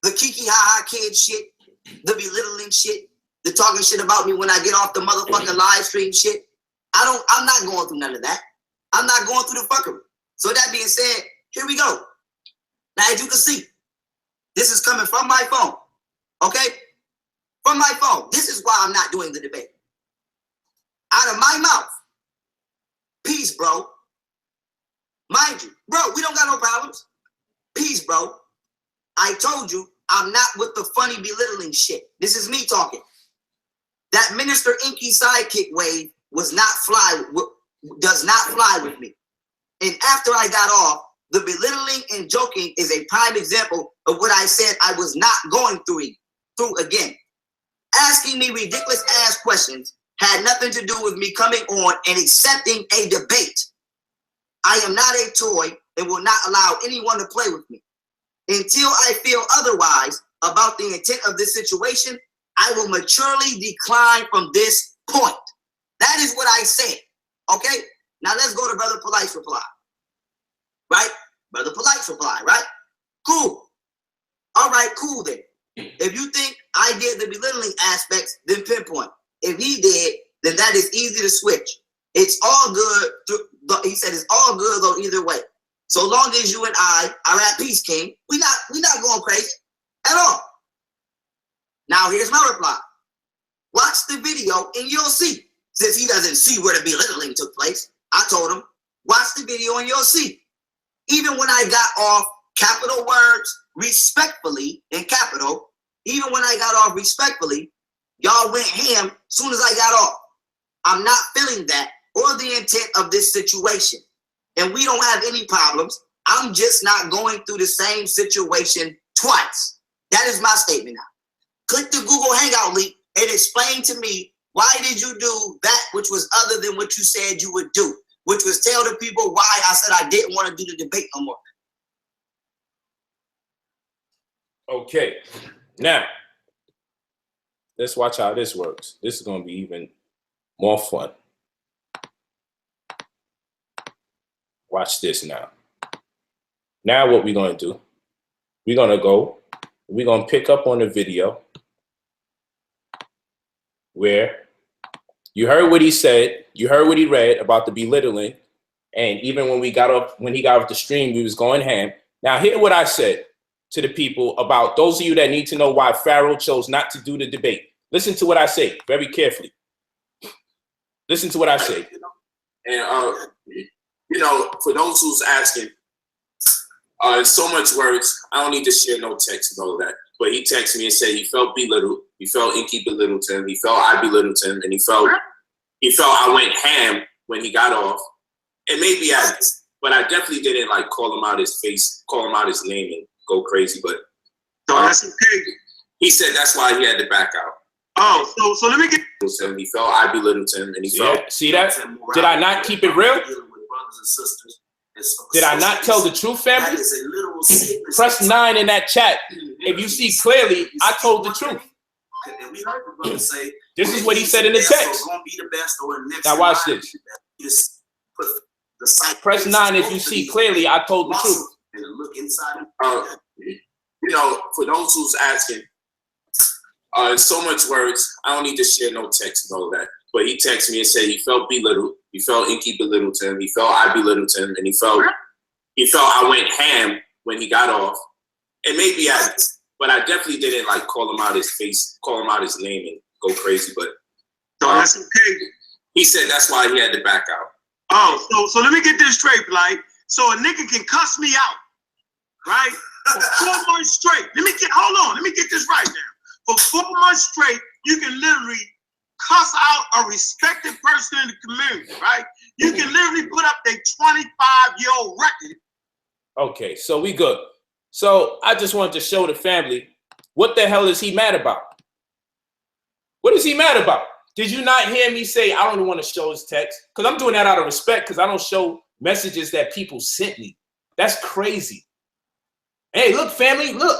The kiki ha kid shit, the belittling shit, the talking shit about me when I get off the motherfucking live stream shit. I'm not going through none of that. I'm not going through the fuckery. So that being said, here we go. Now, as you can see, this is coming from my phone. Okay? From my phone. This is why I'm not doing the debate. Out of my mouth. Peace, bro. Mind you, bro, we don't got no problems. Peace, bro. I told you I'm not with the funny belittling shit. This is me talking. That Minister Inky sidekick wave does not fly with me. And after I got off, the belittling and joking is a prime example of what I said I was not going through again. Asking me ridiculous ass questions had nothing to do with me coming on and accepting a debate. I am not a toy and will not allow anyone to play with me. Until I feel otherwise about the intent of this situation, I will maturely decline from this point. That is what I said. Okay? Now let's go to Brother Polite's reply. Right? Brother Polite's reply, right? Cool. All right, cool then. If you think I did the belittling aspects, then pinpoint. If he did, then that is easy to switch. It's all good. He said it's all good though either way. So long as you and I are at peace, King, we not going crazy at all. Now here's my reply. Watch the video and you'll see. Since he doesn't see where the belittling took place, I told him, watch the video and you'll see. Even when I got off capital words respectfully in capital, even when I got off respectfully, y'all went ham soon as I got off. I'm not feeling that or the intent of this situation. And we don't have any problems. I'm just not going through the same situation twice. That is my statement now. Click the Google Hangout link and explain to me, why did you do that which was other than what you said you would do? Which was tell the people why I said I didn't want to do the debate no more. Okay. Now, let's watch how this works. This is going to be even more fun. Watch this now. Now what we're going to do, we're going to pick up on the video where you heard what he said, you heard what he read about the belittling, and even when he got off the stream, we was going ham. Now hear what I said to the people about those of you that need to know why Pharaoh chose not to do the debate. Listen to what I say very carefully. Listen to what I say. And for those who's asking, so much words, I don't need to share no text and all of that. But he texted me and said he felt belittled, he felt Inky belittled him, he felt I belittled him, and he felt I went ham when he got off. And maybe but I definitely didn't like call him out his face, call him out his name and go crazy. But that's okay. He said that's why he had to back out. Oh, so let me get. He felt I belittled him, and he felt. See that? Did I not keep it real? Brothers and sisters. Did I not tell the truth, family? That is a literal sickness. Press 9 in that chat. If you see clearly, I told the truth. And we heard the brother say, this is what he said in the text. Now watch this. Press 9 if you see clearly, I told the truth. And look inside. For those who's asking, so much words, I don't need to share no text and all that. But he texted me and said he felt belittled, he felt Inky belittled him, he felt I belittled him, and he felt I went ham when he got off. And maybe but I definitely didn't like call him out his face, call him out his name and go crazy. But So that's okay. he said that's why he had to back out. Oh, so let me get this straight, like, so a nigga can cuss me out, right? For 4 months straight. Hold on, let me get this right now. For 4 months straight, you can literally cuss out a respected person in the community, right? You can literally put up their 25-year-old record. Okay, so we good. So I just wanted to show the family, what the hell is he mad about? What is he mad about? Did you not hear me say I don't want to show his text? Because I'm doing that out of respect, because I don't show messages that people sent me. That's crazy. Hey, look, family, look.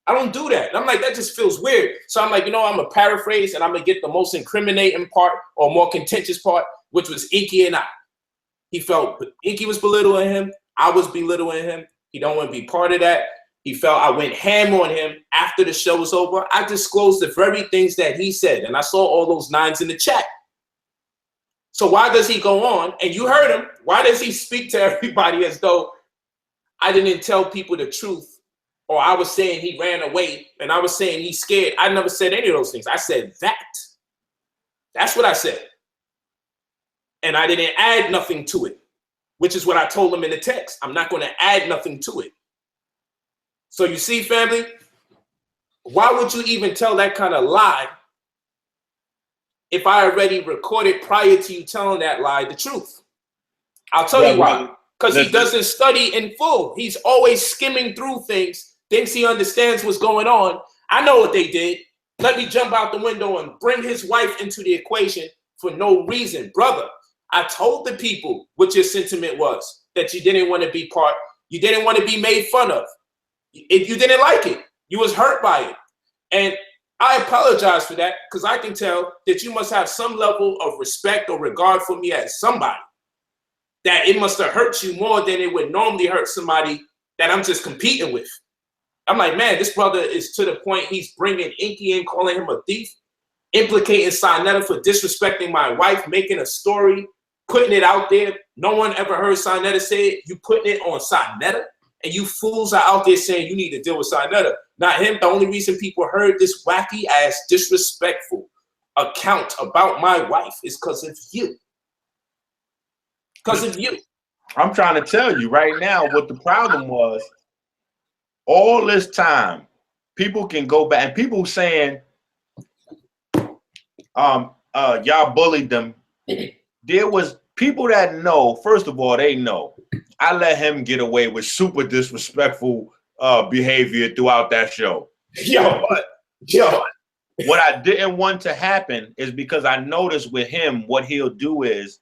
I don't do that. And I'm like, that just feels weird. So I'm like, you know, I'm going to paraphrase and I'm going to get the most incriminating part or more contentious part, which was Inky and I. He felt Inky was belittling him. I was belittling him. He don't want to be part of that. He felt I went ham on him after the show was over. I disclosed the very things that he said, and I saw all those nines in the chat. So why does he go on? And you heard him. Why does he speak to everybody as though I didn't tell people the truth, or I was saying he ran away, and I was saying he's scared? I never said any of those things. I said that. That's what I said. And I didn't add nothing to it, which is what I told him in the text. I'm not going to add nothing to it. So you see, family, why would you even tell that kind of lie if I already recorded prior to you telling that lie the truth? I'll tell you why. Because he doesn't study in full. He's always skimming through things, thinks he understands what's going on. I know what they did. Let me jump out the window and bring his wife into the equation for no reason. Brother, I told the people what your sentiment was, that you didn't want to be part, you didn't want to be made fun of. You didn't like it. You was hurt by it. And I apologize for that, because I can tell that you must have some level of respect or regard for me as somebody, that it must have hurt you more than it would normally hurt somebody that I'm just competing with. I'm like, man, this brother is to the point he's bringing Inky in, calling him a thief, implicating Sinetta for disrespecting my wife, making a story, putting it out there. No one ever heard Sinetta say it. You putting it on Sinetta? And you fools are out there saying you need to deal with Sinetta. Not him. The only reason people heard this wacky ass disrespectful account about my wife is because of you. Because of you. I'm trying to tell you right now what the problem was. All this time, people can go back, and people saying, y'all bullied them. There was people that know, first of all, they know. I let him get away with super disrespectful behavior throughout that show. What I didn't want to happen is because I noticed with him, what he'll do is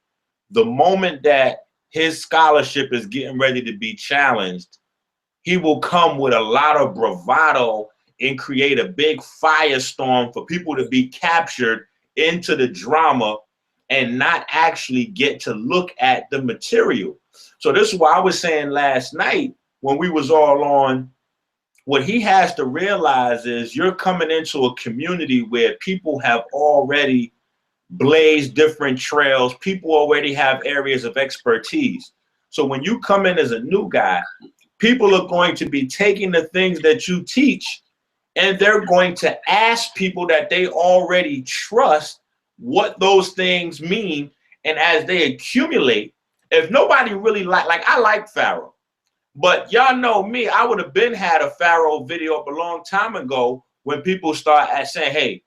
the moment that his scholarship is getting ready to be challenged, he will come with a lot of bravado and create a big firestorm for people to be captured into the drama and not actually get to look at the material. So this is why I was saying last night when we was all on, what he has to realize is you're coming into a community where people have already blazed different trails. People already have areas of expertise. So when you come in as a new guy, people are going to be taking the things that you teach and they're going to ask people that they already trust what those things mean. And as they accumulate, if nobody really like I like Pharaoh, but y'all know me, I would have been had a Pharaoh video up a long time ago when people start saying, hey,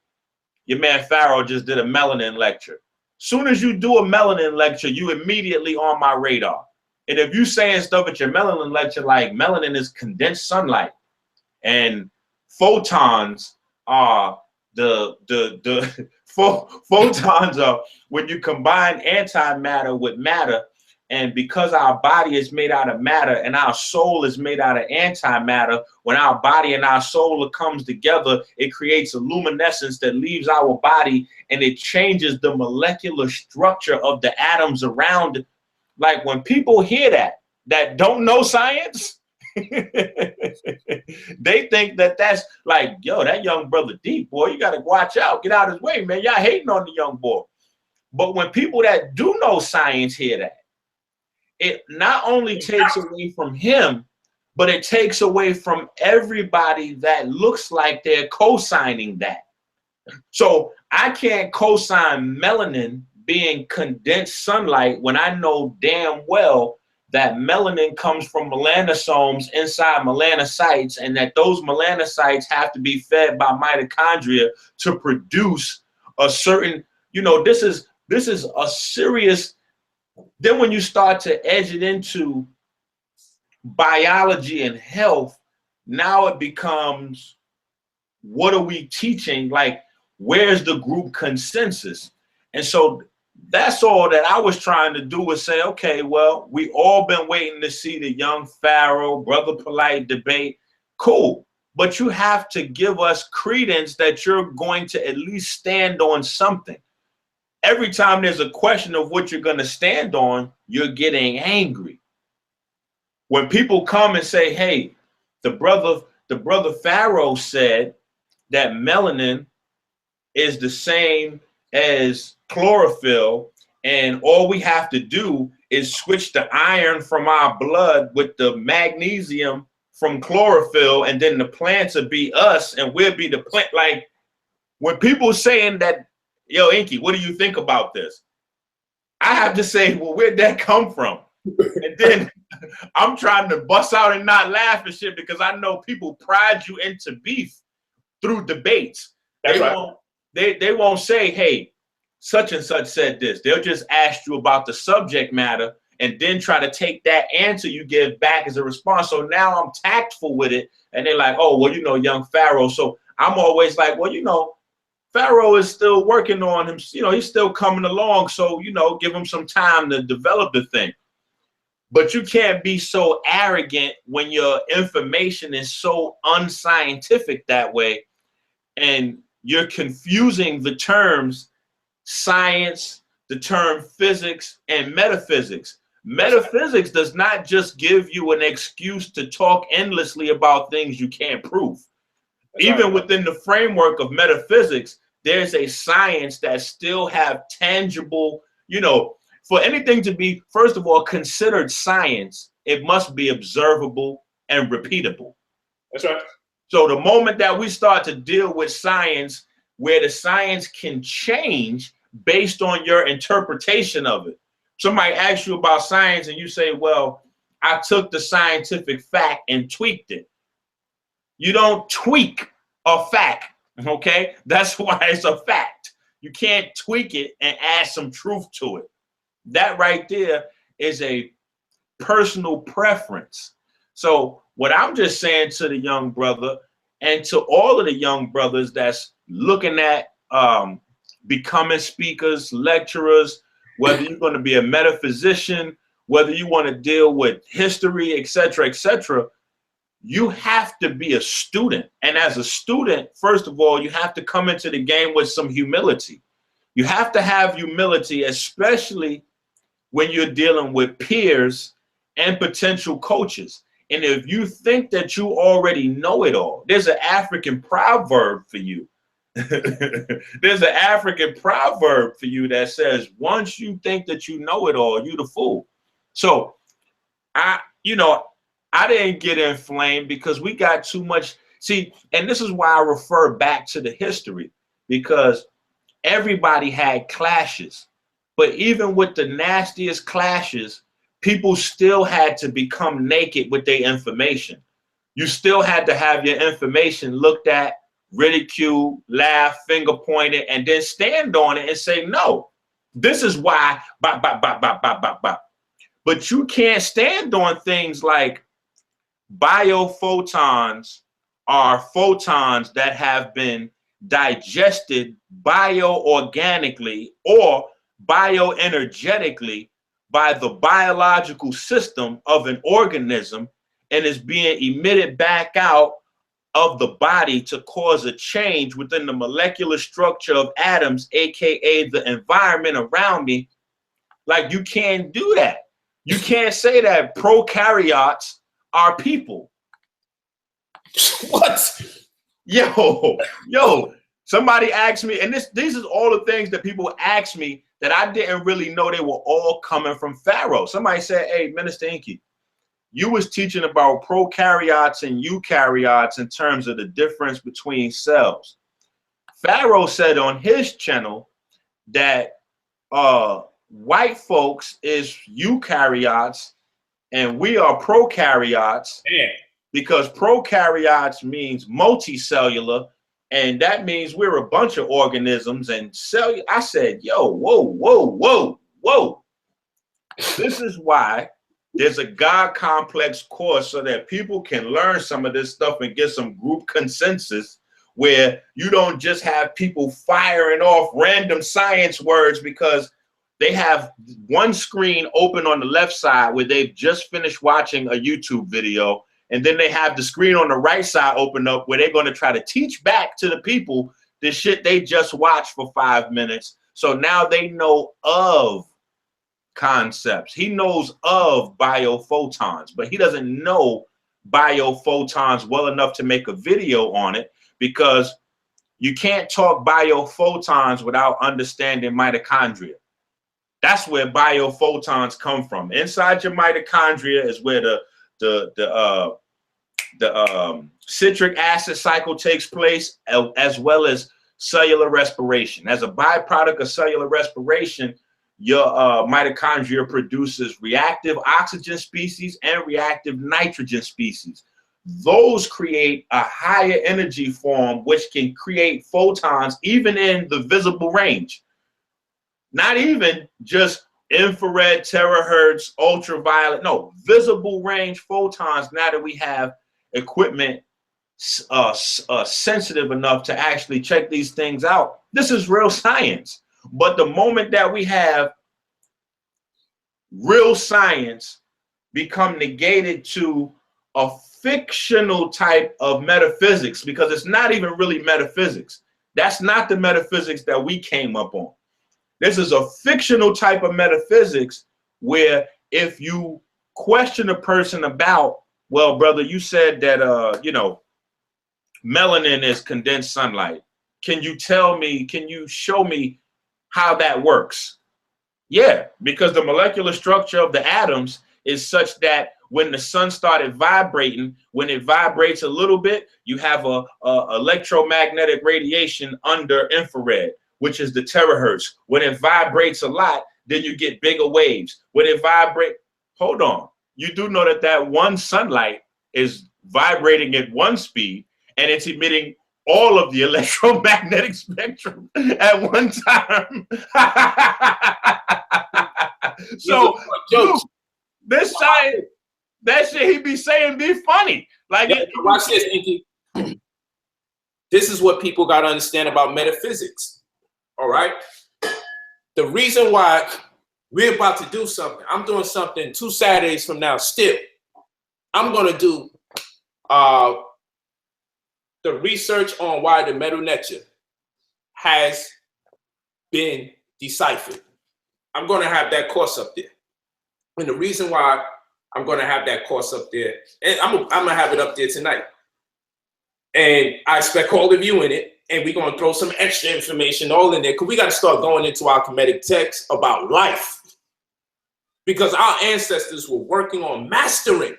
your man Pharaoh just did a melanin lecture. Soon as you do a melanin lecture, you immediately on my radar. And if you saying stuff at your melanin lecture, like melanin is condensed sunlight and photons are photons are when you combine antimatter with matter. And because our body is made out of matter and our soul is made out of antimatter, when our body and our soul comes together, it creates a luminescence that leaves our body and it changes the molecular structure of the atoms around it. Like when people hear that don't know science, they think that that's like, yo, that young brother deep, boy, you got to watch out, get out of his way, man. Y'all hating on the young boy. But when people that do know science hear that, it not only takes away from him, but it takes away from everybody that looks like they're co-signing that. So I can't co-sign melanin being condensed sunlight when I know damn well that melanin comes from melanosomes inside melanocytes, and that those melanocytes have to be fed by mitochondria to produce a certain, you know, this is a serious. Then when you start to edge it into biology and health, now it becomes, what are we teaching? Like, where's the group consensus? And so that's all that I was trying to do, was say, okay, well, we all been waiting to see the young Pharaoh, Brother Polite debate. Cool. But you have to give us credence that you're going to at least stand on something. Every time there's a question of what you're going to stand on, you're getting angry. When people come and say, hey, the brother Pharaoh said that melanin is the same as chlorophyll, and all we have to do is switch the iron from our blood with the magnesium from chlorophyll, and then the plants will be us and we'll be the plant. Like, when people saying that, yo, Inky, what do you think about this? I have to say, well, where'd that come from? And then I'm trying to bust out and not laugh and shit, because I know people pride you into beef through debates. That's right. They won't say, hey, such and such said this. They'll just ask you about the subject matter and then try to take that answer you give back as a response. So now I'm tactful with it, and they're like, oh, well, you know, young Pharaoh. So I'm always like, well, you know, Pharaoh is still working on him. You know, he's still coming along. So, you know, give him some time to develop the thing. But you can't be so arrogant when your information is so unscientific that way, and you're confusing the terms science, the term physics, and metaphysics. Metaphysics does not just give you an excuse to talk endlessly about things you can't prove. Even within the framework of metaphysics, there's a science that still have tangible, you know, for anything to be, first of all, considered science, it must be observable and repeatable. That's right. So the moment that we start to deal with science, where the science can change based on your interpretation of it. Somebody asks you about science and you say, well, I took the scientific fact and tweaked it. You don't tweak a fact, okay? That's why it's a fact. You can't tweak it and add some truth to it. That right there is a personal preference. So what I'm just saying to the young brother, and to all of the young brothers that's looking at becoming speakers, lecturers, whether you're going to be a metaphysician, whether you want to deal with history, etc., you have to be a student. And as a student, first of all, you have to come into the game with some humility. You have to have humility, especially when you're dealing with peers and potential coaches. And if you think that you already know it all, there's an African proverb for you. There's an African proverb for you that says, once you think that you know it all, you the fool. So I didn't get inflamed because we got too much. See, and this is why I refer back to the history, because everybody had clashes. But even with the nastiest clashes, people still had to become naked with their information. You still had to have your information looked at, ridiculed, laugh, finger pointed, and then stand on it and say, no, this is why, But you can't stand on things like biophotons are photons that have been digested bioorganically or bioenergetically by the biological system of an organism, and is being emitted back out of the body to cause a change within the molecular structure of atoms, aka the environment around me. Like, you can't do that. You can't say that prokaryotes are people. What? Yo, somebody asked me, and these are all the things that people ask me that I didn't really know they were all coming from Pharaoh. Somebody said, hey, Minister Inky, you was teaching about prokaryotes and eukaryotes in terms of the difference between cells. Pharaoh said on his channel that white folks is eukaryotes and we are prokaryotes. Yeah. Because prokaryotes means multicellular, and that means we're a bunch of organisms and I said, yo, whoa, whoa, whoa, whoa. This is why there's a God complex course so that people can learn some of this stuff and get some group consensus where you don't just have people firing off random science words because they have one screen open on the left side where they've just finished watching a YouTube video. And then they have the screen on the right side open up where they're going to try to teach back to the people the shit they just watched for 5 minutes. So now they know of concepts. He knows of biophotons, but he doesn't know biophotons well enough to make a video on it because you can't talk biophotons without understanding mitochondria. That's where biophotons come from. Inside your mitochondria is where the citric acid cycle takes place, as well as cellular respiration. As a byproduct of cellular respiration, your mitochondria produces reactive oxygen species and reactive nitrogen species. Those create a higher energy form, which can create photons even in the visible range. Not even just infrared, terahertz, ultraviolet, no, visible range photons. Now that we have equipment sensitive enough to actually check these things out, this is real science. But the moment that we have real science become negated to a fictional type of metaphysics, because it's not even really metaphysics. That's not the metaphysics that we came up on. This is a fictional type of metaphysics where if you question a person about, well, brother, you said that, you know, melanin is condensed sunlight. Can you tell me, can you show me how that works? Yeah, because the molecular structure of the atoms is such that when the sun started vibrating, when it vibrates a little bit, you have a electromagnetic radiation under infrared, which is the terahertz. When it vibrates a lot, then you get bigger waves. When it vibrates, hold on. You do know that that one sunlight is vibrating at one speed and it's emitting all of the electromagnetic spectrum at one time. So, dude, this science, that shit he be saying be funny. Like, yeah, watch this, Inky. This is what people got to understand about metaphysics. All right. The reason why we're about to do something, I'm doing something 2 Saturdays from now still. I'm going to do the research on why the metal nature has been deciphered. I'm going to have that course up there. And the reason why I'm going to have that course up there, and I'm going to have it up there tonight. And I expect all of you in it. And we're going to throw some extra information all in there because we got to start going into our Kemetic text about life. Because our ancestors were working on mastering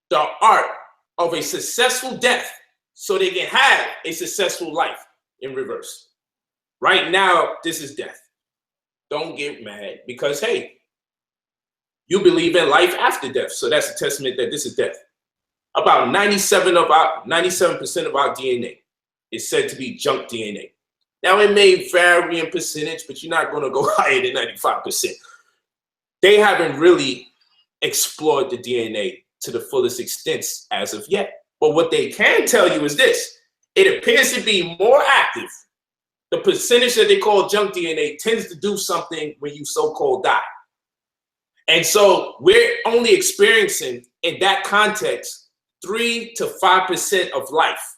the art of a successful death so they can have a successful life in reverse. Right now, this is death. Don't get mad because, hey, you believe in life after death. So that's a testament that this is death. About 97% of our DNA is said to be junk DNA. Now, it may vary in percentage, but you're not going to go higher than 95%. They haven't really explored the DNA to the fullest extent as of yet. But what they can tell you is this. It appears to be more active. The percentage that they call junk DNA tends to do something when you so-called die. And so we're only experiencing, in that context, 3 to 5% of life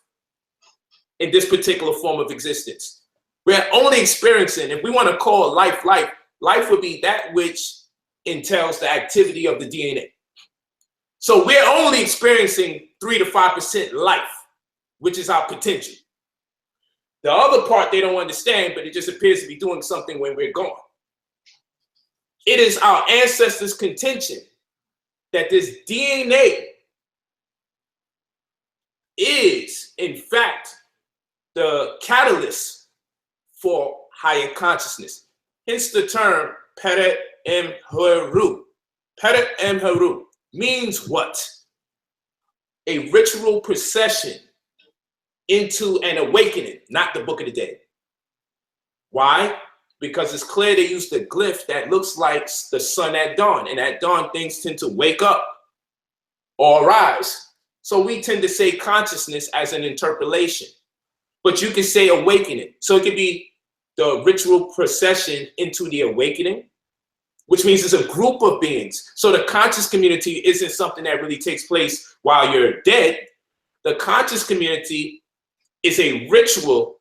in this particular form of existence. We're only experiencing, if we want to call life, life would be that which entails the activity of the DNA. So we're only experiencing 3 to 5% life, which is our potential. The other part they don't understand, but it just appears to be doing something when we're gone. It is our ancestors' contention that this DNA is, in fact, the catalyst for higher consciousness. Hence the term Pere Emheru. Pere Emheru means what? A ritual procession into an awakening, not the Book of the Dead. Why? Because it's clear they used a glyph that looks like the sun at dawn, and at dawn things tend to wake up or rise. So we tend to say consciousness as an interpolation, but you can say awakening. So it could be the ritual procession into the awakening, which means it's a group of beings. So the conscious community isn't something that really takes place while you're dead. The conscious community is a ritual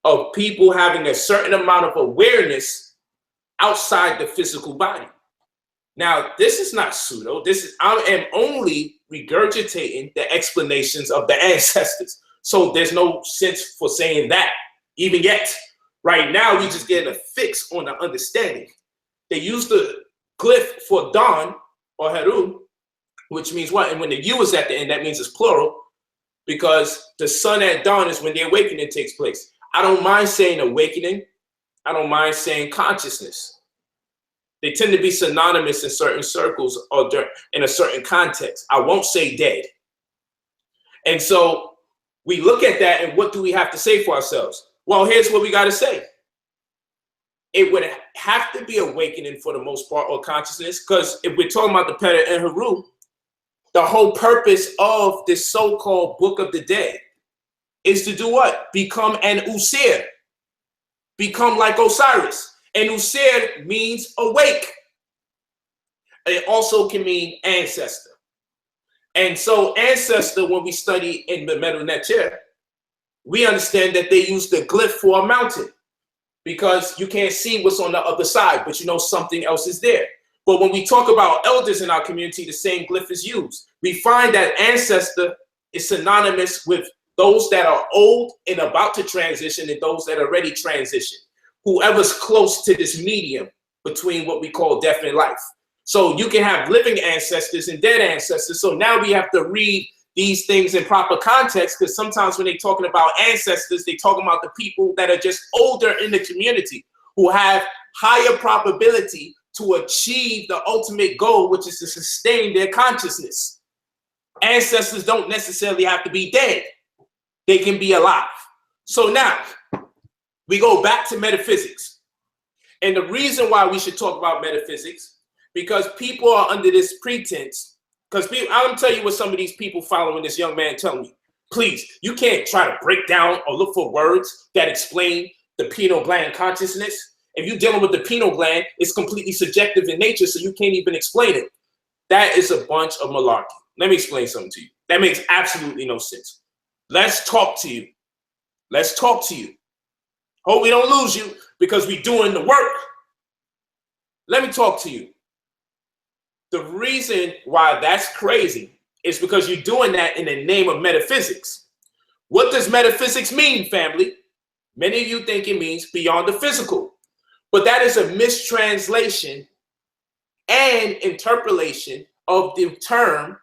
of people having a certain amount of awareness outside the physical body. Now, this is not pseudo. I am only regurgitating the explanations of the ancestors. So there's no sense for saying that even yet. Right now, we just getting a fix on the understanding. They use the glyph for dawn or Heru, which means what? And when the U is at the end, that means it's plural, because the sun at dawn is when the awakening takes place. I don't mind saying awakening. I don't mind saying consciousness. They tend to be synonymous in certain circles or in a certain context. I won't say dead. And so we look at that, and what do we have to say for ourselves? Well, here's what we got to say. It would have to be awakening for the most part, or consciousness, because if we're talking about the Pere and Heru, the whole purpose of this so-called Book of the Dead is to do what? Become an Usir. Become like Osiris. And Usir means awake. It also can mean ancestor. And so ancestor, when we study in the Metal Nature, we understand that they use the glyph for a mountain, because you can't see what's on the other side, but you know something else is there. But when we talk about elders in our community, the same glyph is used. We find that ancestor is synonymous with those that are old and about to transition, and those that are already transitioned. Whoever's close to this medium between what we call death and life. So you can have living ancestors and dead ancestors. So now we have to read these things in proper context, because sometimes when they're talking about ancestors, they're talking about the people that are just older in the community, who have higher probability to achieve the ultimate goal, which is to sustain their consciousness. Ancestors don't necessarily have to be dead. They can be alive. So now we go back to metaphysics. And the reason why we should talk about metaphysics, because people are under this pretense. Because I'm going to tell you what some of these people following this young man tell me. Please, you can't try to break down or look for words that explain the pineal gland consciousness. If you're dealing with the pineal gland, it's completely subjective in nature, so you can't even explain it. That is a bunch of malarkey. Let me explain something to you. That makes absolutely no sense. Let's talk to you. Let's talk to you. Hope we don't lose you, because we're doing the work. Let me talk to you. The reason why that's crazy is because you're doing that in the name of metaphysics. What does metaphysics mean, family? Many of you think it means beyond the physical, but that is a mistranslation and interpolation of the term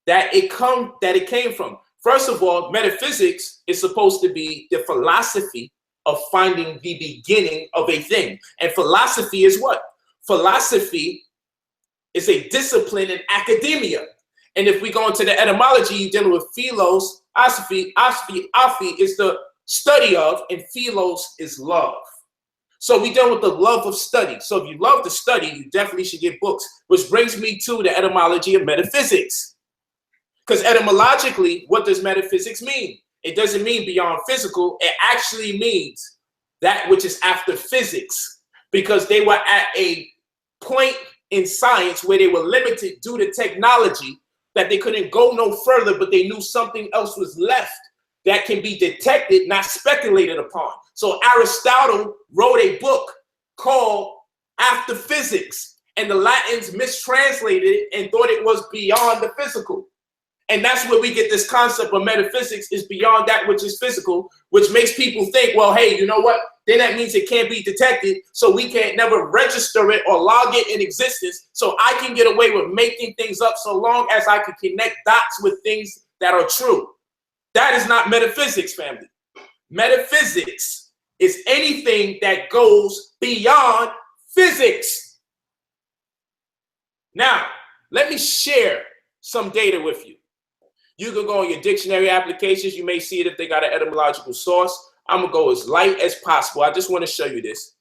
that it came from. First of all, metaphysics is supposed to be the philosophy of finding the beginning of a thing. And philosophy is what? Philosophy is a discipline in academia. And if we go into the etymology, you're dealing with philos, aphi is the study of, and philos is love. So we deal with the love of study. So if you love to study, you definitely should get books, which brings me to the etymology of metaphysics. Because etymologically, what does metaphysics mean? It doesn't mean beyond physical. It actually means that which is after physics, because they were at a point in science where they were limited due to technology, that they couldn't go no further, but they knew something else was left that can be detected, not speculated upon. So Aristotle wrote a book called After Physics, and the Latins mistranslated it and thought it was beyond the physical. And that's where we get this concept of metaphysics is beyond that which is physical, which makes people think, well, hey, you know what? Then that means it can't be detected, so we can't never register it or log it in existence, so I can get away with making things up so long as I can connect dots with things that are true. That is not metaphysics, family. Metaphysics is anything that goes beyond physics. Now, let me share some data with you. You can go on your dictionary applications. You may see it if they got an etymological source. I'm going to go as light as possible. I just want to show you this.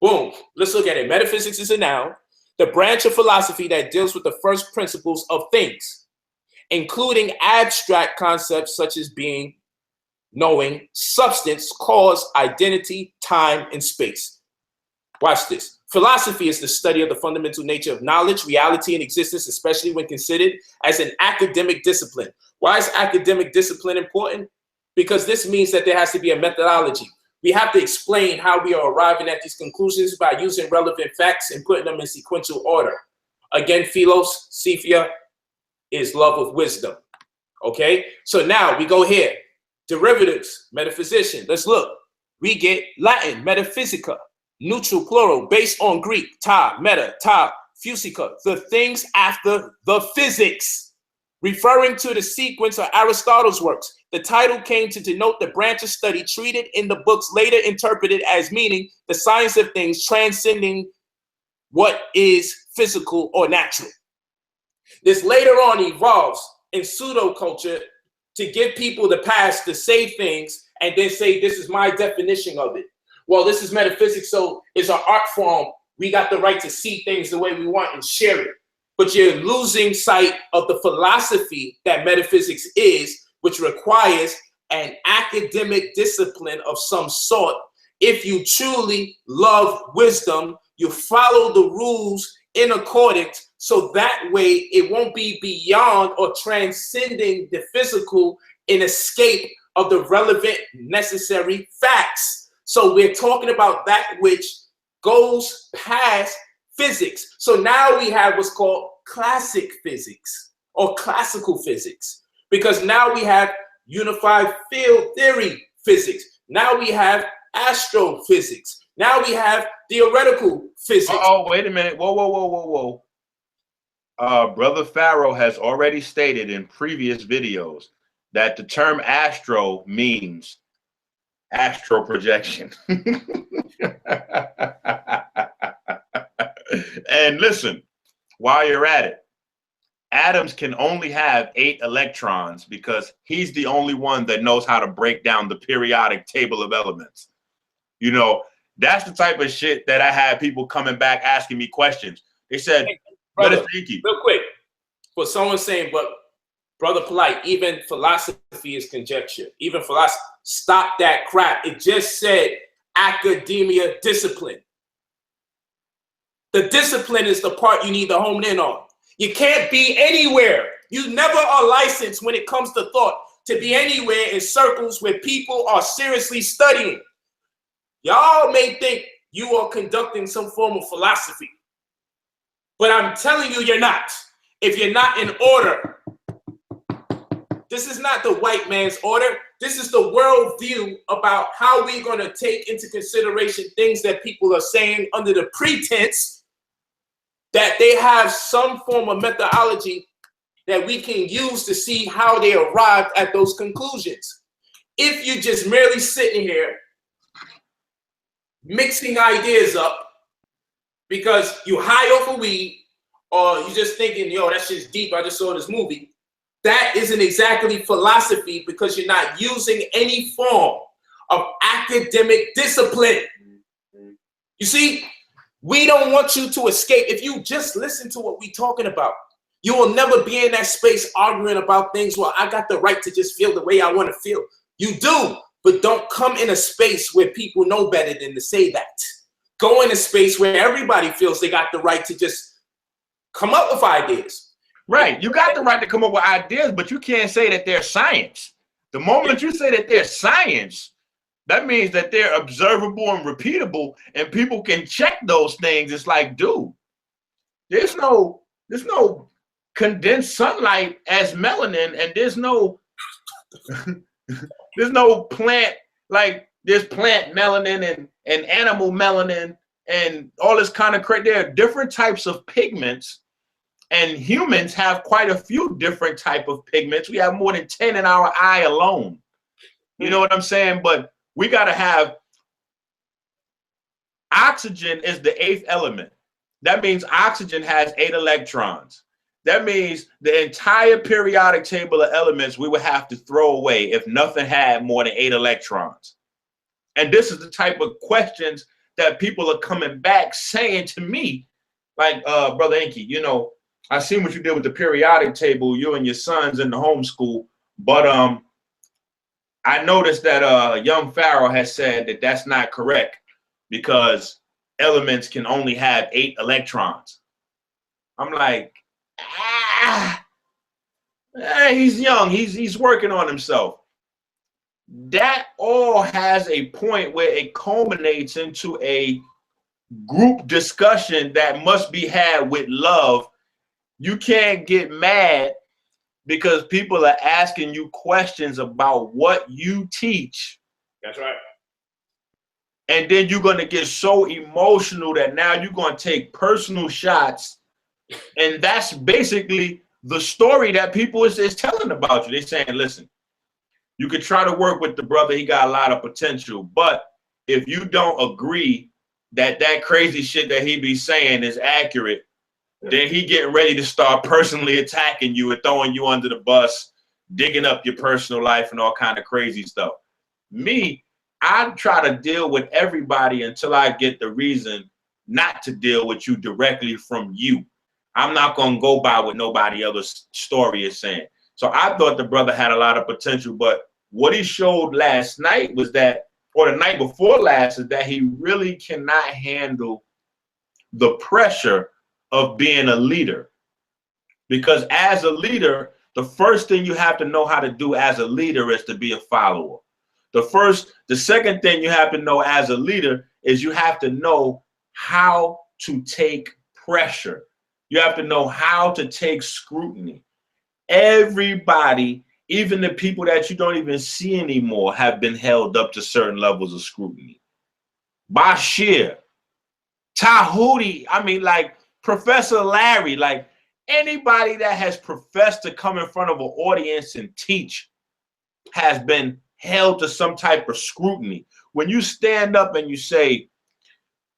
Boom. Let's look at it. Metaphysics is a noun, the branch of philosophy that deals with the first principles of things, including abstract concepts such as being, knowing, substance, cause, identity, time, and space. Watch this. Philosophy is the study of the fundamental nature of knowledge, reality, and existence, especially when considered as an academic discipline. Why is academic discipline important? Because this means that there has to be a methodology. We have to explain how we are arriving at these conclusions by using relevant facts and putting them in sequential order. Again, philos, Cephia, is love of wisdom. Okay? So now we go here. Derivatives, metaphysician. Let's look. We get Latin, metaphysica. Neutral plural based on Greek, ta, meta, ta, physica, the things after the physics, referring to the sequence of Aristotle's works. The title came to denote the branch of study treated in the books later interpreted as meaning the science of things transcending what is physical or natural. This later on evolves in pseudo culture to give people the pass to say things and then say, this is my definition of it. Well, this is metaphysics, so it's an art form. We got the right to see things the way we want and share it. But you're losing sight of the philosophy that metaphysics is, which requires an academic discipline of some sort. If you truly love wisdom, you follow the rules in accordance, so that way it won't be beyond or transcending the physical in escape of the relevant necessary facts. So we're talking about that which goes past physics. So now we have what's called classic physics or classical physics, because now we have unified field theory physics. Now we have astrophysics. Now we have theoretical physics. Oh, wait a minute. Whoa. Brother Pharaoh has already stated in previous videos that the term astro means astral projection. And listen, while you're at it, atoms can only have 8 electrons because he's the only one that knows how to break down the periodic table of elements. You know, that's the type of shit that I had people coming back asking me questions. They said, hey, brother, real quick, for someone saying, but Brother Polite, even philosophy is conjecture. Even philosophy, stop that crap. It just said academia discipline. The discipline is the part you need to hone in on. You can't be anywhere. You never are licensed when it comes to thought to be anywhere in circles where people are seriously studying. Y'all may think you are conducting some form of philosophy, but I'm telling you, you're not. If you're not in order, this is not the white man's order. This is the worldview about how we're going to take into consideration things that people are saying under the pretense that they have some form of methodology that we can use to see how they arrived at those conclusions. If you're just merely sitting here mixing ideas up because you high off of weed, or you're just thinking, yo, that shit's deep, I just saw this movie, that isn't exactly philosophy, because you're not using any form of academic discipline. You see, we don't want you to escape. If you just listen to what we're talking about, you will never be in that space arguing about things. Well, I got the right to just feel the way I want to feel. You do, but don't come in a space where people know better than to say that. Go in a space where everybody feels they got the right to just come up with ideas. Right. You got the right to come up with ideas, but you can't say that they're science. The moment you say that they're science, that means that they're observable and repeatable, and people can check those things. It's like, dude, there's no condensed sunlight as melanin, and there's no there's no plant, like there's plant melanin and animal melanin and all this kind of crazy. There are different types of pigments, and humans have quite a few different type of pigments. We have more than 10 in our eye alone. You know what I'm saying? But we got to have oxygen is the 8th element. That means oxygen has 8 electrons. That means the entire periodic table of elements we would have to throw away if nothing had more than 8 electrons. And this is the type of questions that people are coming back saying to me, like, Brother Enki, you know, I seen what you did with the periodic table, you and your sons in the homeschool, but I noticed that young Pharaoh has said that that's not correct because elements can only have 8 electrons. I'm like, he's young. He's working on himself. That all has a point where it culminates into a group discussion that must be had with love. You can't get mad because people are asking you questions about what you teach. That's right. And then you're going to get so emotional that now you're going to take personal shots. And that's basically the story that people is telling about you. They're saying, listen, you could try to work with the brother. He got a lot of potential. But if you don't agree that that crazy shit that he be saying is accurate, then he getting ready to start personally attacking you and throwing you under the bus, digging up your personal life and all kind of crazy stuff. Me, I try to deal with everybody until I get the reason not to deal with you directly from you. I'm not going to go by what nobody else's story is saying. So I thought the brother had a lot of potential, but what he showed last night was that, or the night before last, is that he really cannot handle the pressure of being a leader. Because as a leader, the first thing you have to know how to do as a leader is to be a follower. The second thing you have to know as a leader is you have to know how to take pressure. You have to know how to take scrutiny. Everybody, even the people that you don't even see anymore, have been held up to certain levels of scrutiny. Bashir, Tahuti, I mean, like Professor Larry, like anybody that has professed to come in front of an audience and teach has been held to some type of scrutiny. When you stand up and you say,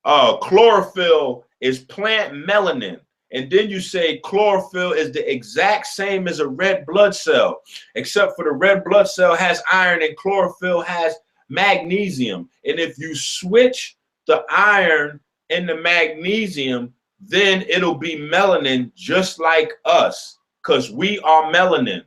chlorophyll is plant melanin, and then you say chlorophyll is the exact same as a red blood cell, except for the red blood cell has iron and chlorophyll has magnesium. And if you switch the iron and the magnesium, then it'll be melanin just like us, because we are melanin.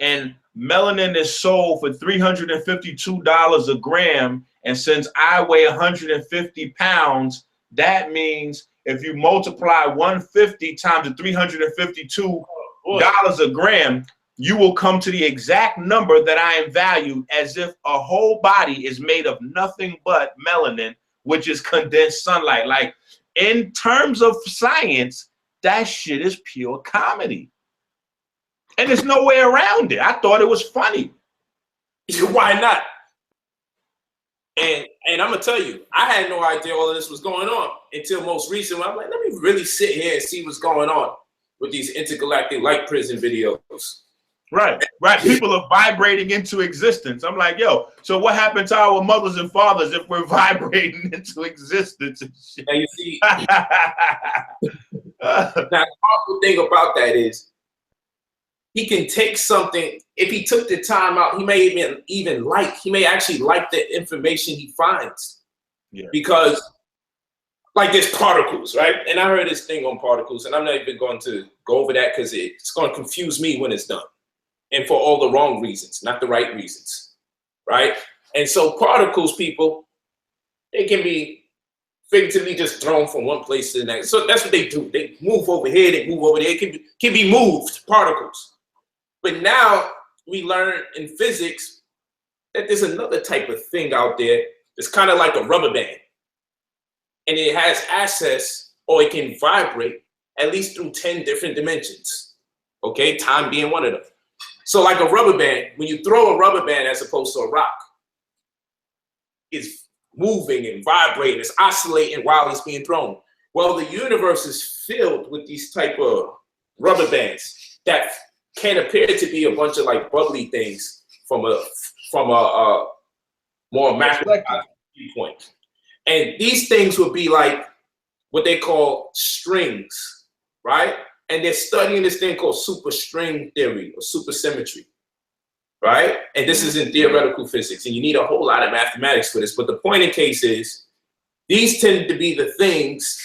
And melanin is sold for $352 a gram. And since I weigh 150 pounds, that means if you multiply 150 times the $352 a gram, you will come to the exact number that I am valued, as if a whole body is made of nothing but melanin, which is condensed sunlight. Like, in terms of science, that shit is pure comedy. And there's no way around it. I thought it was funny. Why not? And I'm gonna tell you, I had no idea all of this was going on until most recently. I'm like, let me really sit here and see what's going on with these intergalactic light prison videos. Right. People are vibrating into existence. I'm like, yo, so what happened to our mothers and fathers if we're vibrating into existence and shit? Now you see, now the powerful thing about that is he can take something, if he took the time out, he may actually like the information he finds. Yeah. Because like there's particles, right? And I heard this thing on particles, and I'm not even going to go over that because it's going to confuse me when it's done. And for all the wrong reasons, not the right reasons, right? And so particles, people, they can be figuratively just thrown from one place to the next. So that's what they do. They move over here, they move over there. It can be moved, particles. But now we learn in physics that there's another type of thing out there that's kind of like a rubber band. And it has access, or it can vibrate at least through 10 different dimensions. Okay, time being one of them. So like a rubber band, when you throw a rubber band as opposed to a rock, it's moving and vibrating, it's oscillating while it's being thrown. Well, the universe is filled with these type of rubber bands that can appear to be a bunch of like bubbly things from a more macro point. And these things would be like what they call strings, right? And they're studying this thing called superstring theory or supersymmetry, right? And this is in theoretical physics, and you need a whole lot of mathematics for this. But the point in case is, these tend to be the things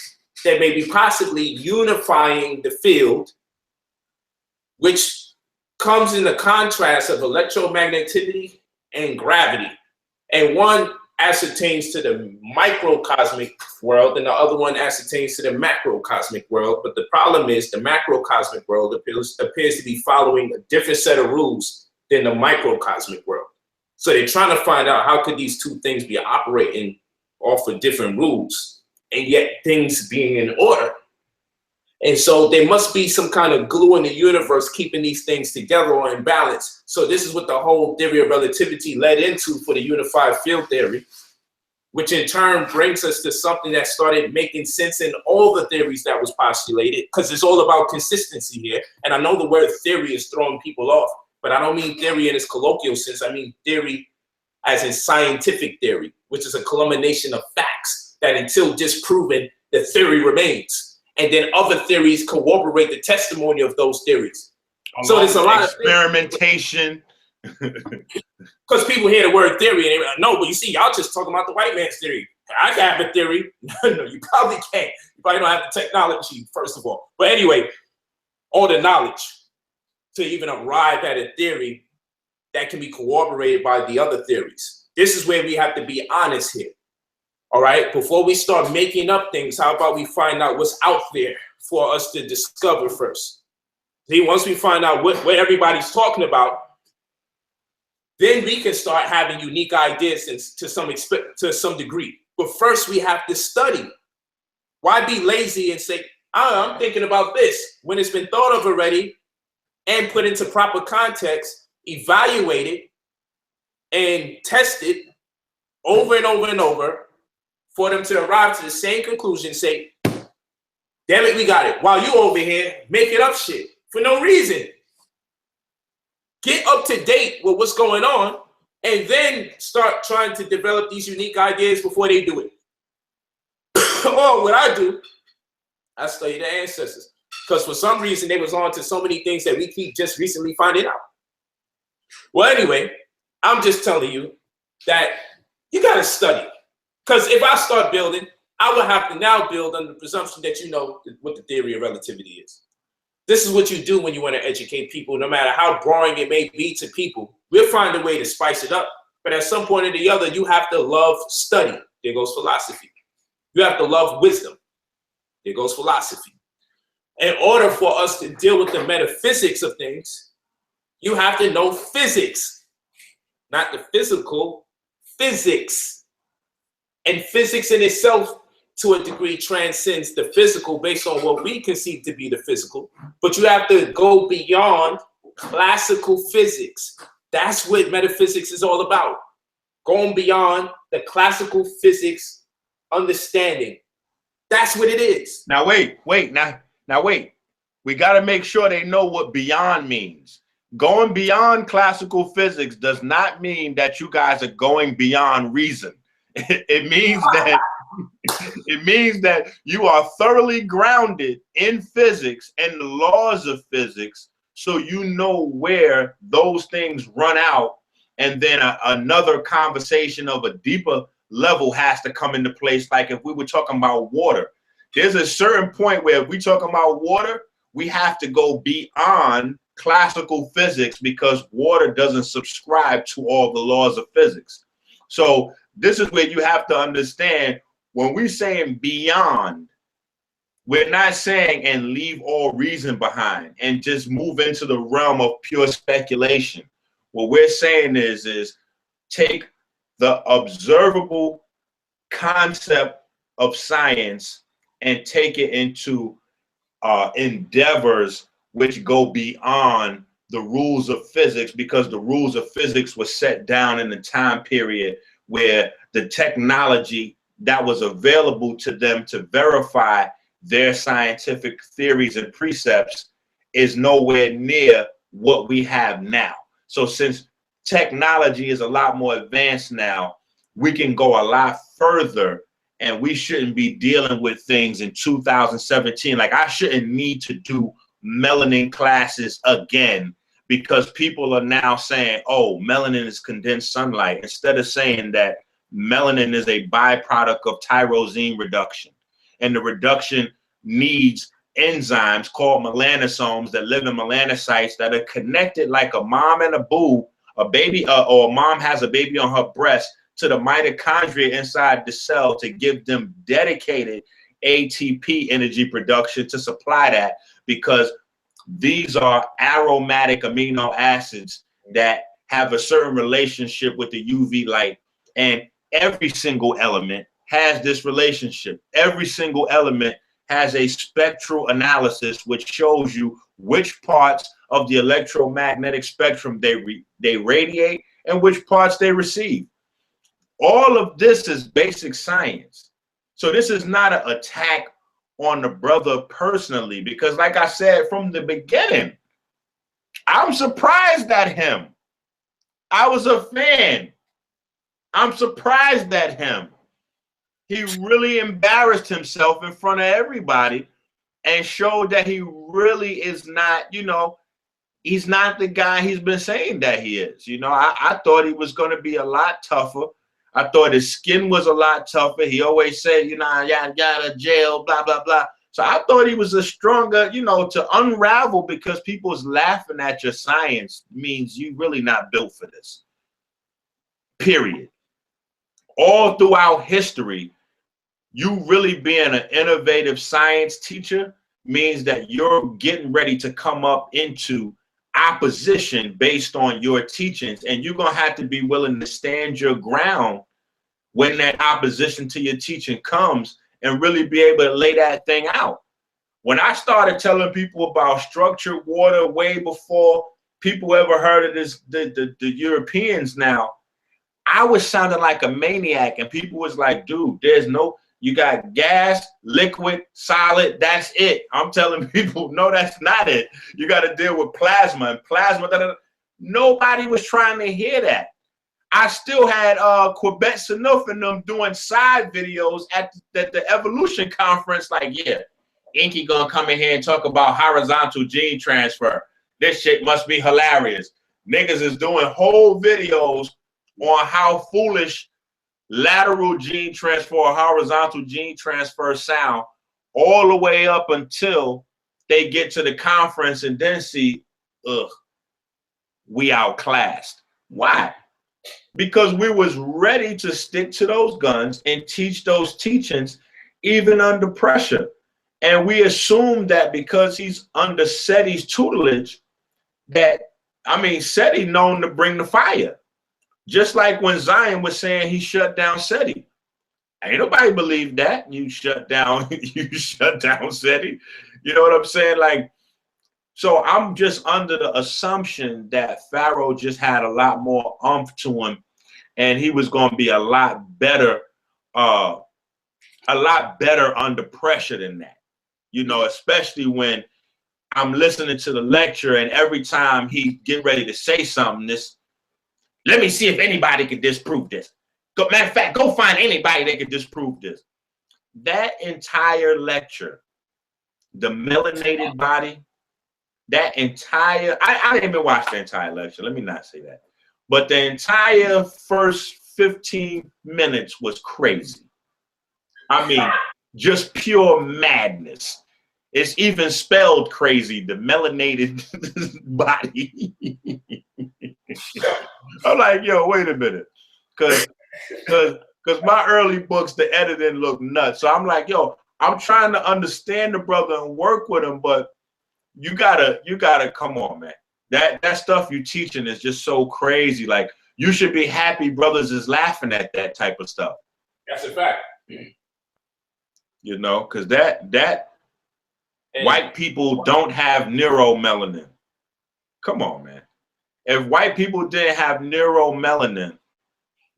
that may be possibly unifying the field, which comes in the contrast of electromagnetivity and gravity. And one ascertains to the microcosmic world, and the other one ascertains to the macrocosmic world. But the problem is the macrocosmic world appears to be following a different set of rules than the microcosmic world. So they're trying to find out how could these two things be operating off of different rules, and yet things being in order. And so there must be some kind of glue in the universe keeping these things together or in balance. So this is what the whole theory of relativity led into for the unified field theory, which in turn brings us to something that started making sense in all the theories that was postulated, because it's all about consistency here. And I know the word theory is throwing people off, but I don't mean theory in its colloquial sense. I mean theory as in scientific theory, which is a culmination of facts that until disproven, the theory remains. And then other theories corroborate the testimony of those theories. So there's a lot of experimentation. Because people hear the word theory and they're like, no, but you see, y'all just talking about the white man's theory. I can have a theory. No, you probably can't. You probably don't have the technology, first of all. But anyway, all the knowledge to even arrive at a theory that can be corroborated by the other theories. This is where we have to be honest here. All right, before we start making up things, how about we find out what's out there for us to discover first? See, once we find out what everybody's talking about, then we can start having unique ideas to some degree. But first, we have to study. Why be lazy and say, I'm thinking about this, when it's been thought of already and put into proper context, evaluated and tested over and over and over, for them to arrive to the same conclusion, say, damn it, we got it. While you over here making up shit for no reason. Get up to date with what's going on and then start trying to develop these unique ideas before they do it. Or what I do, I study the ancestors. Because for some reason, they was on to so many things that we keep just recently finding out. Well, anyway, I'm just telling you that you got to study. Because if I start building, I will have to now build under the presumption that you know what the theory of relativity is. This is what you do when you want to educate people, no matter how boring it may be to people. We'll find a way to spice it up. But at some point or the other, you have to love study. There goes philosophy. You have to love wisdom. There goes philosophy. In order for us to deal with the metaphysics of things, you have to know physics, not the physical, physics. And physics in itself, to a degree, transcends the physical based on what we conceive to be the physical. But you have to go beyond classical physics. That's what metaphysics is all about. Going beyond the classical physics understanding. That's what it is. Now wait. We got to make sure they know what beyond means. Going beyond classical physics does not mean that you guys are going beyond reason. It means that you are thoroughly grounded in physics and the laws of physics, so you know where those things run out, and then another conversation of a deeper level has to come into place. Like if we were talking about water, there's a certain point where if we talking about water, we have to go beyond classical physics because water doesn't subscribe to all the laws of physics. So this is where you have to understand, when we're saying beyond, we're not saying and leave all reason behind and just move into the realm of pure speculation. What we're saying is take the observable concept of science and take it into endeavors which go beyond the rules of physics, because the rules of physics were set down in the time period where the technology that was available to them to verify their scientific theories and precepts is nowhere near what we have now. So since technology is a lot more advanced now, we can go a lot further, and we shouldn't be dealing with things in 2017. Like, I shouldn't need to do melanin classes again because people are now saying, oh, melanin is condensed sunlight, instead of saying that melanin is a byproduct of tyrosine reduction. And the reduction needs enzymes called melanosomes that live in melanocytes that are connected like a mom and a boo, a baby, or a mom has a baby on her breast, to the mitochondria inside the cell to give them dedicated ATP energy production to supply that, because these are aromatic amino acids that have a certain relationship with the UV light. And every single element has this relationship. Every single element has a spectral analysis which shows you which parts of the electromagnetic spectrum they radiate and which parts they receive. All of this is basic science. So this is not an attack on the brother personally, because like I said from the beginning, I'm surprised at him. I was a fan. I'm surprised at him. He really embarrassed himself in front of everybody and showed that he really is not, you know, he's not the guy he's been saying that he is. You know, I thought he was going to be a lot tougher. I thought his skin was a lot tougher. He always said, you know, yeah, got to jail, blah, blah, blah. So I thought he was a stronger, you know, to unravel, because people's laughing at your science means you really not built for this. Period. All throughout history, you really being an innovative science teacher means that you're getting ready to come up into opposition based on your teachings, and you're going to have to be willing to stand your ground when that opposition to your teaching comes and really be able to lay that thing out. When I started telling people about structured water way before people ever heard of this, the Europeans now, I was sounding like a maniac, and people was like, dude, there's no, you got gas, liquid, solid, that's it. I'm telling people, no, that's not it. You got to deal with plasma, and plasma, nobody was trying to hear that. I still had Quebec Sanouf and them doing side videos at the evolution conference, like, yeah, Inky gonna come in here and talk about horizontal gene transfer. This shit must be hilarious. Niggas is doing whole videos on how foolish lateral gene transfer or horizontal gene transfer sound, all the way up until they get to the conference and then see, ugh, we outclassed. Why? Because we was ready to stick to those guns and teach those teachings even under pressure. And we assumed that because he's under SETI's tutelage, that, I mean, SETI known to bring the fire. Just like when Zion was saying he shut down SETI. Ain't nobody believed that. You shut down SETI. You know what I'm saying? Like, so I'm just under the assumption that Pharaoh just had a lot more oomph to him, and he was going to be a lot better under pressure than that. You know, especially when I'm listening to the lecture, and every time he get ready to say something, let me see if anybody can disprove this. Matter of fact, go find anybody that can disprove this. That entire lecture, the melanated body, that entire, I didn't even watch the entire lecture. Let me not say that. But the entire first 15 minutes was crazy. I mean, just pure madness. It's even spelled crazy, the melanated body. I'm like, yo, wait a minute. Cause my early books, the editing looked nuts. So I'm like, yo, I'm trying to understand the brother and work with him, but you gotta come on, man. That stuff you teaching is just so crazy. Like, you should be happy brothers is laughing at that type of stuff. That's a fact. You know, because that white people don't have neuromelanin. Come on, man. If white people didn't have neuromelanin,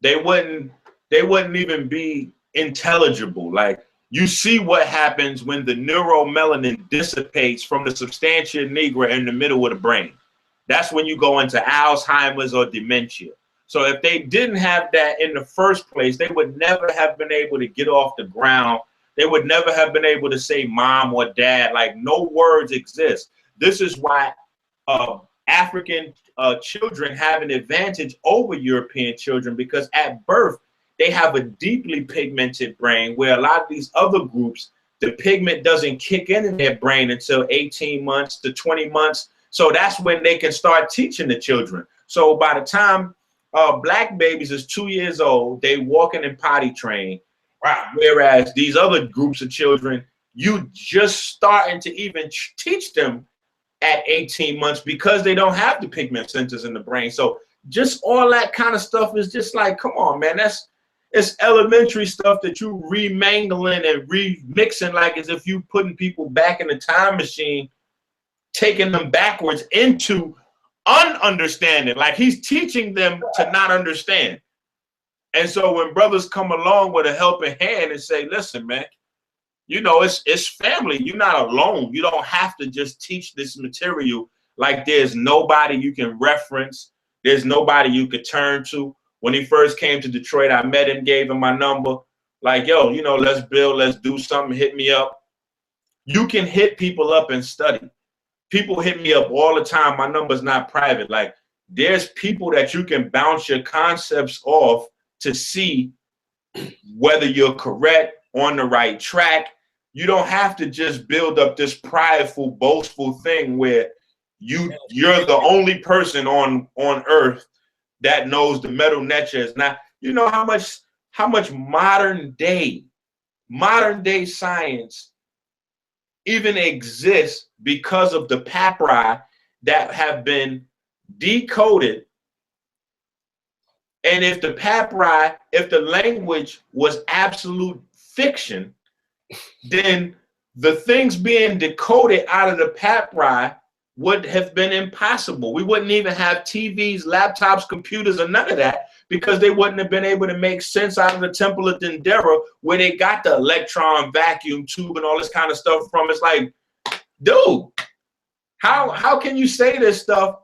they wouldn't even be intelligible. Like, you see what happens when the neuromelanin dissipates from the substantia nigra in the middle of the brain. That's when you go into Alzheimer's or dementia. So if they didn't have that in the first place, they would never have been able to get off the ground. They would never have been able to say mom or dad. Like, no words exist. This is why African children have an advantage over European children, because at birth, they have a deeply pigmented brain, where a lot of these other groups, the pigment doesn't kick in their brain until 18 months to 20 months. So that's when they can start teaching the children. So by the time black babies is 2 years old, they walking and potty trained. Wow. Whereas these other groups of children, you just starting to even teach them at 18 months, because they don't have the pigment centers in the brain. So just all that kind of stuff is just like, come on, man, it's elementary stuff that you remangling and remixing, like as if you putting people back in the time machine, taking them backwards into ununderstanding. Like, he's teaching them to not understand. And so when brothers come along with a helping hand and say, listen, man, you know, it's family. You're not alone. You don't have to just teach this material. Like, there's nobody you can reference. There's nobody you could turn to. When he first came to Detroit, I met him, gave him my number. Like, yo, you know, let's build, let's do something, hit me up. You can hit people up and study. People hit me up all the time. My number's not private. Like, there's people that you can bounce your concepts off to see whether you're correct, on the right track. You don't have to just build up this prideful, boastful thing where you're the only person on earth that knows the metal necha is not. You know how much modern day science even exists because of the papyri that have been decoded. And if the papyri, if the language was absolute fiction, then the things being decoded out of the papyri would have been impossible. We wouldn't even have TVs, laptops, computers, or none of that, because they wouldn't have been able to make sense out of the Temple of Dendera, where they got the electron vacuum tube and all this kind of stuff from. It's like, dude, how can you say this stuff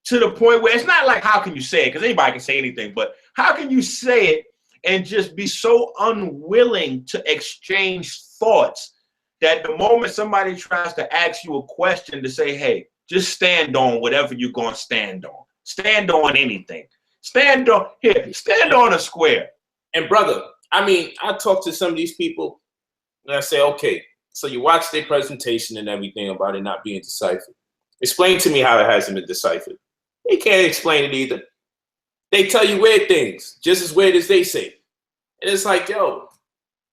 to the point where it's not like, how can you say it? Because anybody can say anything, but how can you say it and just be so unwilling to exchange thoughts that the moment somebody tries to ask you a question, to say, hey, just stand on whatever you're going to stand on. Stand on anything. Stand on a square. And brother, I mean, I talk to some of these people and I say, okay, so you watch their presentation and everything about it not being deciphered. Explain to me how it hasn't been deciphered. They can't explain it either. They tell you weird things, just as weird as they say. And it's like, yo,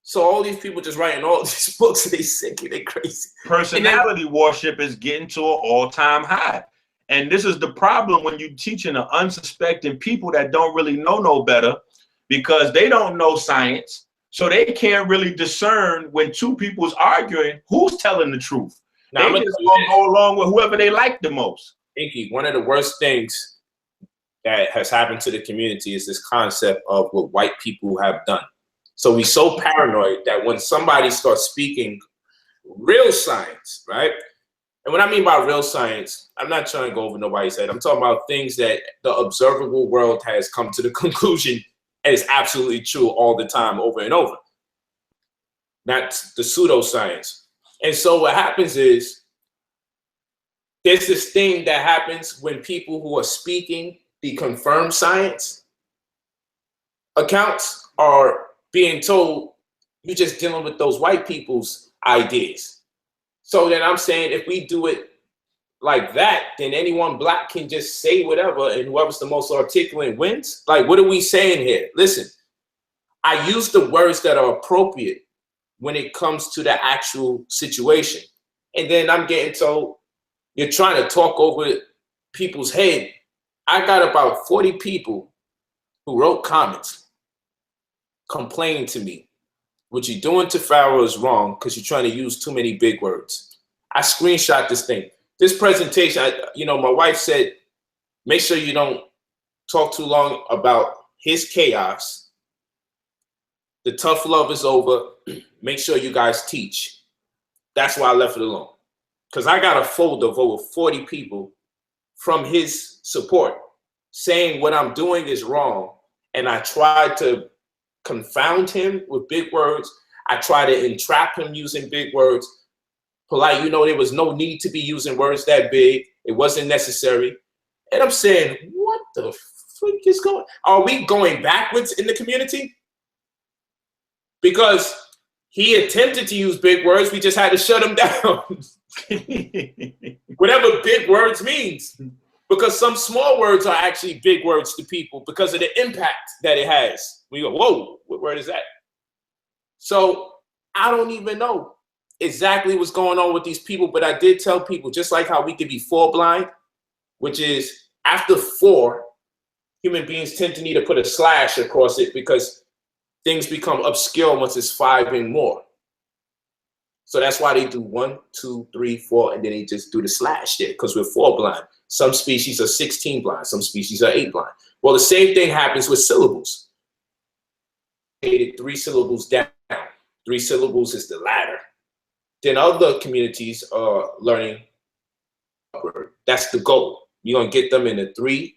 so all these people just writing all these books, they sick, they crazy. Personality worship is getting to an all-time high. And this is the problem when you're teaching an unsuspecting people that don't really know no better, because they don't know science. So they can't really discern when two people's arguing who's telling the truth. Now, they just gonna go along with whoever they like the most. Inky, one of the worst things that has happened to the community is this concept of what white people have done. So we're so paranoid that when somebody starts speaking real science, right? And what I mean by real science, I'm not trying to go over nobody's head. I'm talking about things that the observable world has come to the conclusion is absolutely true all the time, over and over. That's the pseudo-science. And so what happens is, there's this thing that happens when people who are speaking the confirmed science accounts are being told, you're just dealing with those white people's ideas. So then I'm saying, if we do it like that, then anyone black can just say whatever, and whoever's the most articulate wins. Like, what are we saying here? Listen, I use the words that are appropriate when it comes to the actual situation. And then I'm getting told, you're trying to talk over people's head. I got about 40 people who wrote comments complaining to me, what you're doing to Pharaoh is wrong because you're trying to use too many big words. I screenshot this thing. This presentation, my wife said, make sure you don't talk too long about his chaos. The tough love is over. Make sure you guys teach. That's why I left it alone. Because I got a folder of over 40 people from his support saying what I'm doing is wrong. And I tried to confound him with big words. I tried to entrap him using big words. Polite, there was no need to be using words that big. It wasn't necessary. And I'm saying, what the fuck is going on? Are we going backwards in the community? Because he attempted to use big words, we just had to shut him down. Whatever big words means. Because some small words are actually big words to people because of the impact that it has. We go, whoa, what word is that? So I don't even know exactly what's going on with these people, but I did tell people, just like how we could be 4 blind, which is after 4, human beings tend to need to put a slash across it because things become obscure once it's 5 and more. So that's why they do 1, 2, 3, 4, and then they just do the slash there because we're 4 blind. Some species are 16 blind. Some species are 8 blind. Well, the same thing happens with syllables. 3 syllables down. 3 syllables is the ladder. Then other communities are learning. That's the goal. You're going to get them in the 3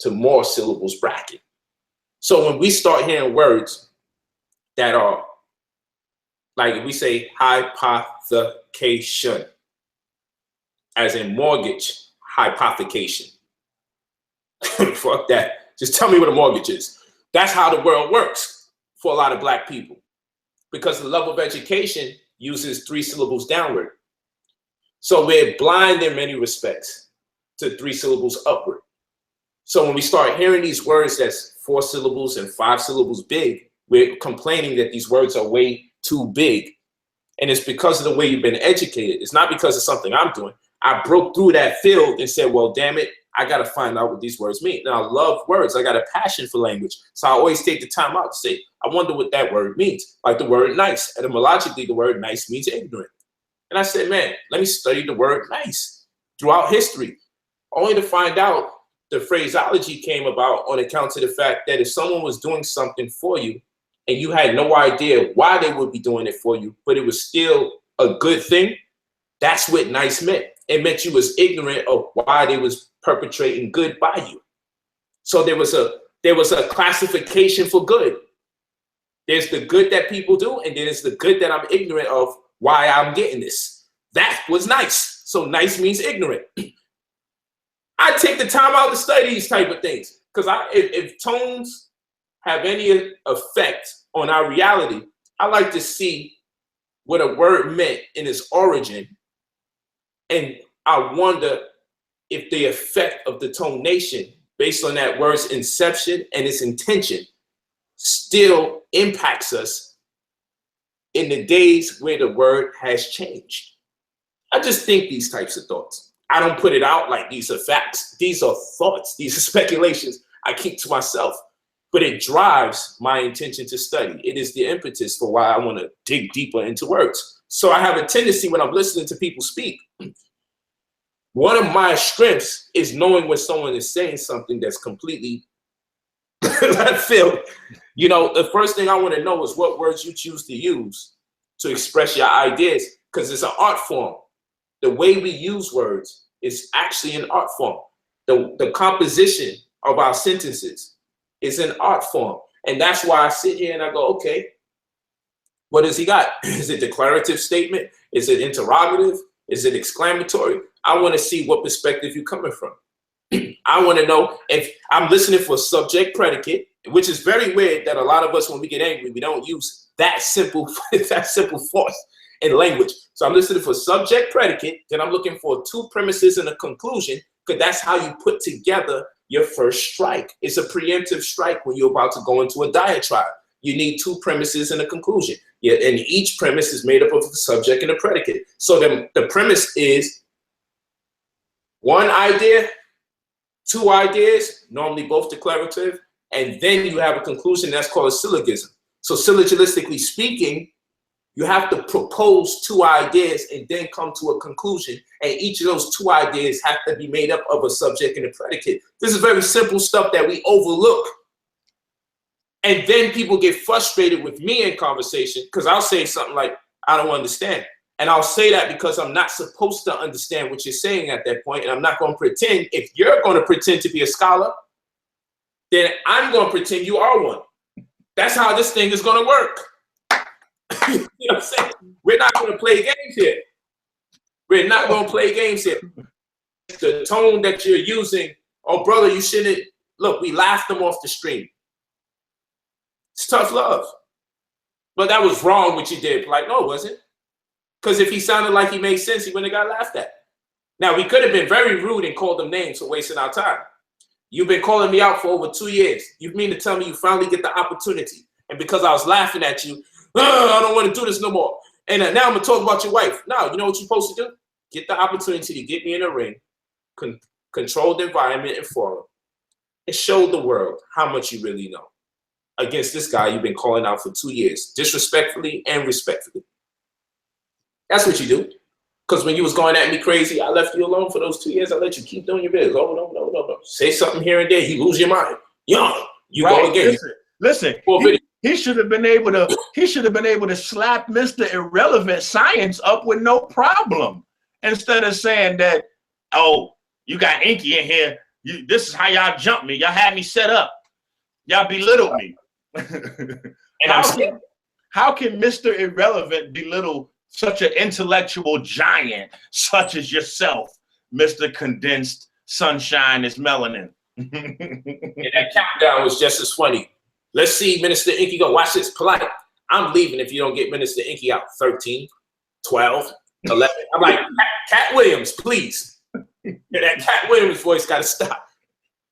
to more syllables bracket. So when we start hearing words that are, like we say hypothecation, as in mortgage, hypothecation. Fuck that. Just tell me what a mortgage is. That's how the world works for a lot of Black people. Because the level of education uses 3 syllables downward. So we're blind in many respects to 3 syllables upward. So when we start hearing these words that's 4 syllables and 5 syllables big, we're complaining that these words are way too big. And it's because of the way you've been educated. It's not because of something I'm doing. I broke through that field and said, well, damn it, I got to find out what these words mean. And I love words. I got a passion for language. So I always take the time out to say, I wonder what that word means. Like the word nice. Etymologically, the word nice means ignorant. And I said, man, let me study the word nice throughout history, only to find out the phraseology came about on account of the fact that if someone was doing something for you and you had no idea why they would be doing it for you, but it was still a good thing, that's what nice meant. It meant you was ignorant of why they was perpetrating good by you. So there was a classification for good. There's the good that people do, and then there's the good that I'm ignorant of why I'm getting this. That was nice. So nice means ignorant. I take the time out to study these type of things because if tones have any effect on our reality, I like to see what a word meant in its origin. And I wonder if the effect of the tonation based on that word's inception and its intention still impacts us in the days where the word has changed. I just think these types of thoughts. I don't put it out like these are facts. These are thoughts. These are speculations I keep to myself. But it drives my intention to study. It is the impetus for why I want to dig deeper into words. So I have a tendency when I'm listening to people speak, one of my strengths is knowing when someone is saying something that's completely left field. The first thing I want to know is what words you choose to use to express your ideas, because it's an art form. The way we use words is actually an art form. The composition of our sentences is an art form. And that's why I sit here and I go, okay, what does he got? Is it declarative statement? Is it interrogative? Is it exclamatory? I want to see what perspective you're coming from. I want to know if I'm listening for subject predicate, which is very weird that a lot of us, when we get angry, we don't use that simple force in language. So I'm listening for subject predicate, then I'm looking for 2 premises and a conclusion, because that's how you put together your first strike. It's a preemptive strike when you're about to go into a diatribe. You need 2 premises and a conclusion. Yeah, and each premise is made up of the subject and a predicate. So the premise is 1 idea, 2 ideas, normally both declarative, and then you have a conclusion that's called a syllogism. So syllogistically speaking, you have to propose two ideas and then come to a conclusion. And each of those two ideas have to be made up of a subject and a predicate. This is very simple stuff that we overlook. And then people get frustrated with me in conversation because I'll say something like, I don't understand. And I'll say that because I'm not supposed to understand what you're saying at that point. And I'm not going to pretend. If you're going to pretend to be a scholar, then I'm going to pretend you are one. That's how this thing is going to work. You know what I'm saying? We're not going to play games here. We're not going to play games here. The tone that you're using, oh, brother, you shouldn't. Look, we laughed them off the stream. It's tough love. But that was wrong what you did. Like, no, it wasn't. Because if he sounded like he made sense, he wouldn't have got laughed at. Now, we could have been very rude and called them names for wasting our time. You've been calling me out for over 2 years. You mean to tell me you finally get the opportunity. And because I was laughing at you, I don't want to do this no more. And now I'm going to talk about your wife. No, you know what you're supposed to do? Get the opportunity to get me in a ring, control the environment and forum, and show the world how much you really know. Against this guy you've been calling out for 2 years, disrespectfully and respectfully. That's what you do. Because when you was going at me crazy, I left you alone for those 2 years. I let you keep doing your business. Oh, no. Say something here and there, you lose your mind. Young, you right. Go again. Listen. He should have been able to. He should have been able to slap Mr. Irrelevant Science up with no problem, instead of saying that, "Oh, you got Inky in here. This is how y'all jump me. Y'all had me set up. Y'all belittled me." And how can Mr. Irrelevant belittle such an intellectual giant such as yourself, Mr. Condensed Sunshine is Melanin? And that countdown was just as funny. Let's see Minister Inky go. Watch this. Polite. I'm leaving if you don't get Minister Inky out. 13, 12, 11. I'm like, Cat Williams, please. That Cat Williams voice got to stop.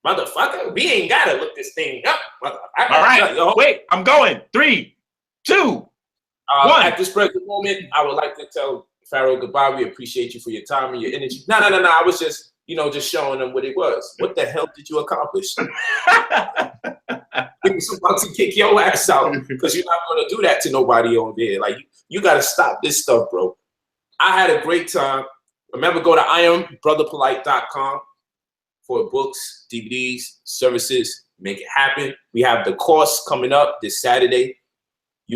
Motherfucker, we ain't got to look this thing up. All right. Wait, I'm going. 3, 2, 1. At this present moment, I would like to tell Pharaoh goodbye. We appreciate you for your time and your energy. No. I was just, just showing them what it was. What the hell did you accomplish? He was about to kick your ass out because you're not going to do that to nobody on there. Like, you got to stop this stuff, bro. I had a great time. Remember, go to IamBrotherPolite.com for books, DVDs, services. Make it happen. We have the course coming up this Saturday,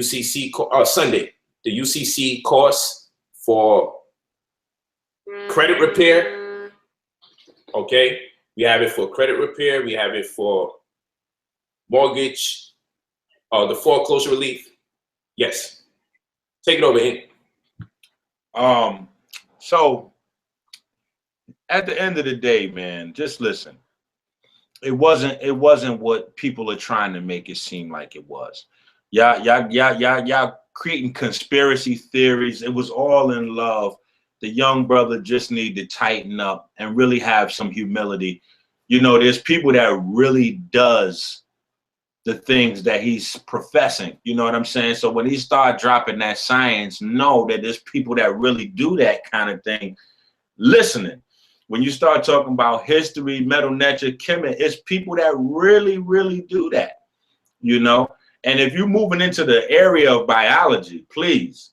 Sunday. The UCC course for credit repair. Okay, we have it for credit repair. We have it for mortgage, the foreclosure relief. Yes. Take it over, Hank. So at the end of the day, man, just listen. It wasn't what people are trying to make it seem like it was. Y'all creating conspiracy theories. It was all in love. The young brother just need to tighten up and really have some humility. There's people that really does the things that he's professing. You know what I'm saying? So when he start dropping that science, know that there's people that really do that kind of thing listening. When you start talking about history, metal nature, chemistry, it's people that really, really do that, And if you're moving into the area of biology, please,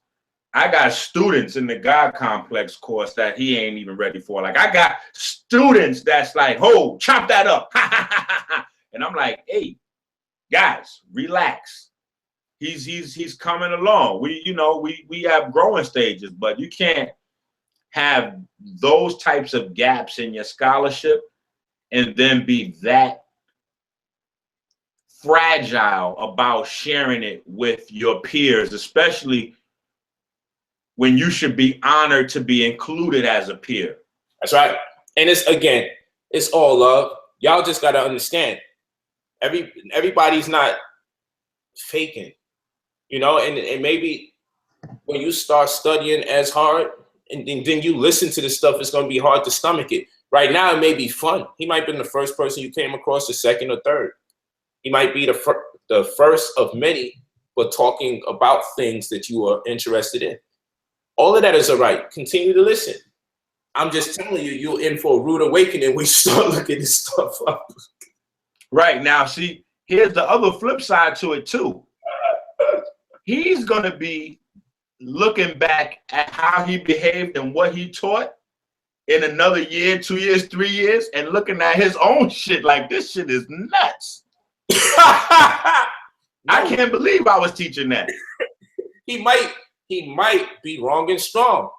I got students in the God Complex course that he ain't even ready for. Like, I got students that's like, oh, chop that up. And I'm like, hey, guys, relax. He's coming along. We have growing stages, but you can't have those types of gaps in your scholarship and then be that fragile about sharing it with your peers, especially when you should be honored to be included as a peer. That's right. And it's all love. Y'all just got to understand. Everybody's not faking, and maybe when you start studying as hard and then you listen to this stuff, it's going to be hard to stomach it. Right now, it may be fun. He might be the first person you came across, the second or third. He might be the first of many, but talking about things that you are interested in. All of that is all right. Continue to listen. I'm just telling you, you're in for a rude awakening when you start looking this stuff up. Right. Now, see, here's the other flip side to it, too. he's going to be looking back at how he behaved and what he taught in another year, 2 years, 3 years, and looking at his own shit like, this shit is nuts. I can't believe I was teaching that. He might be wrong and strong.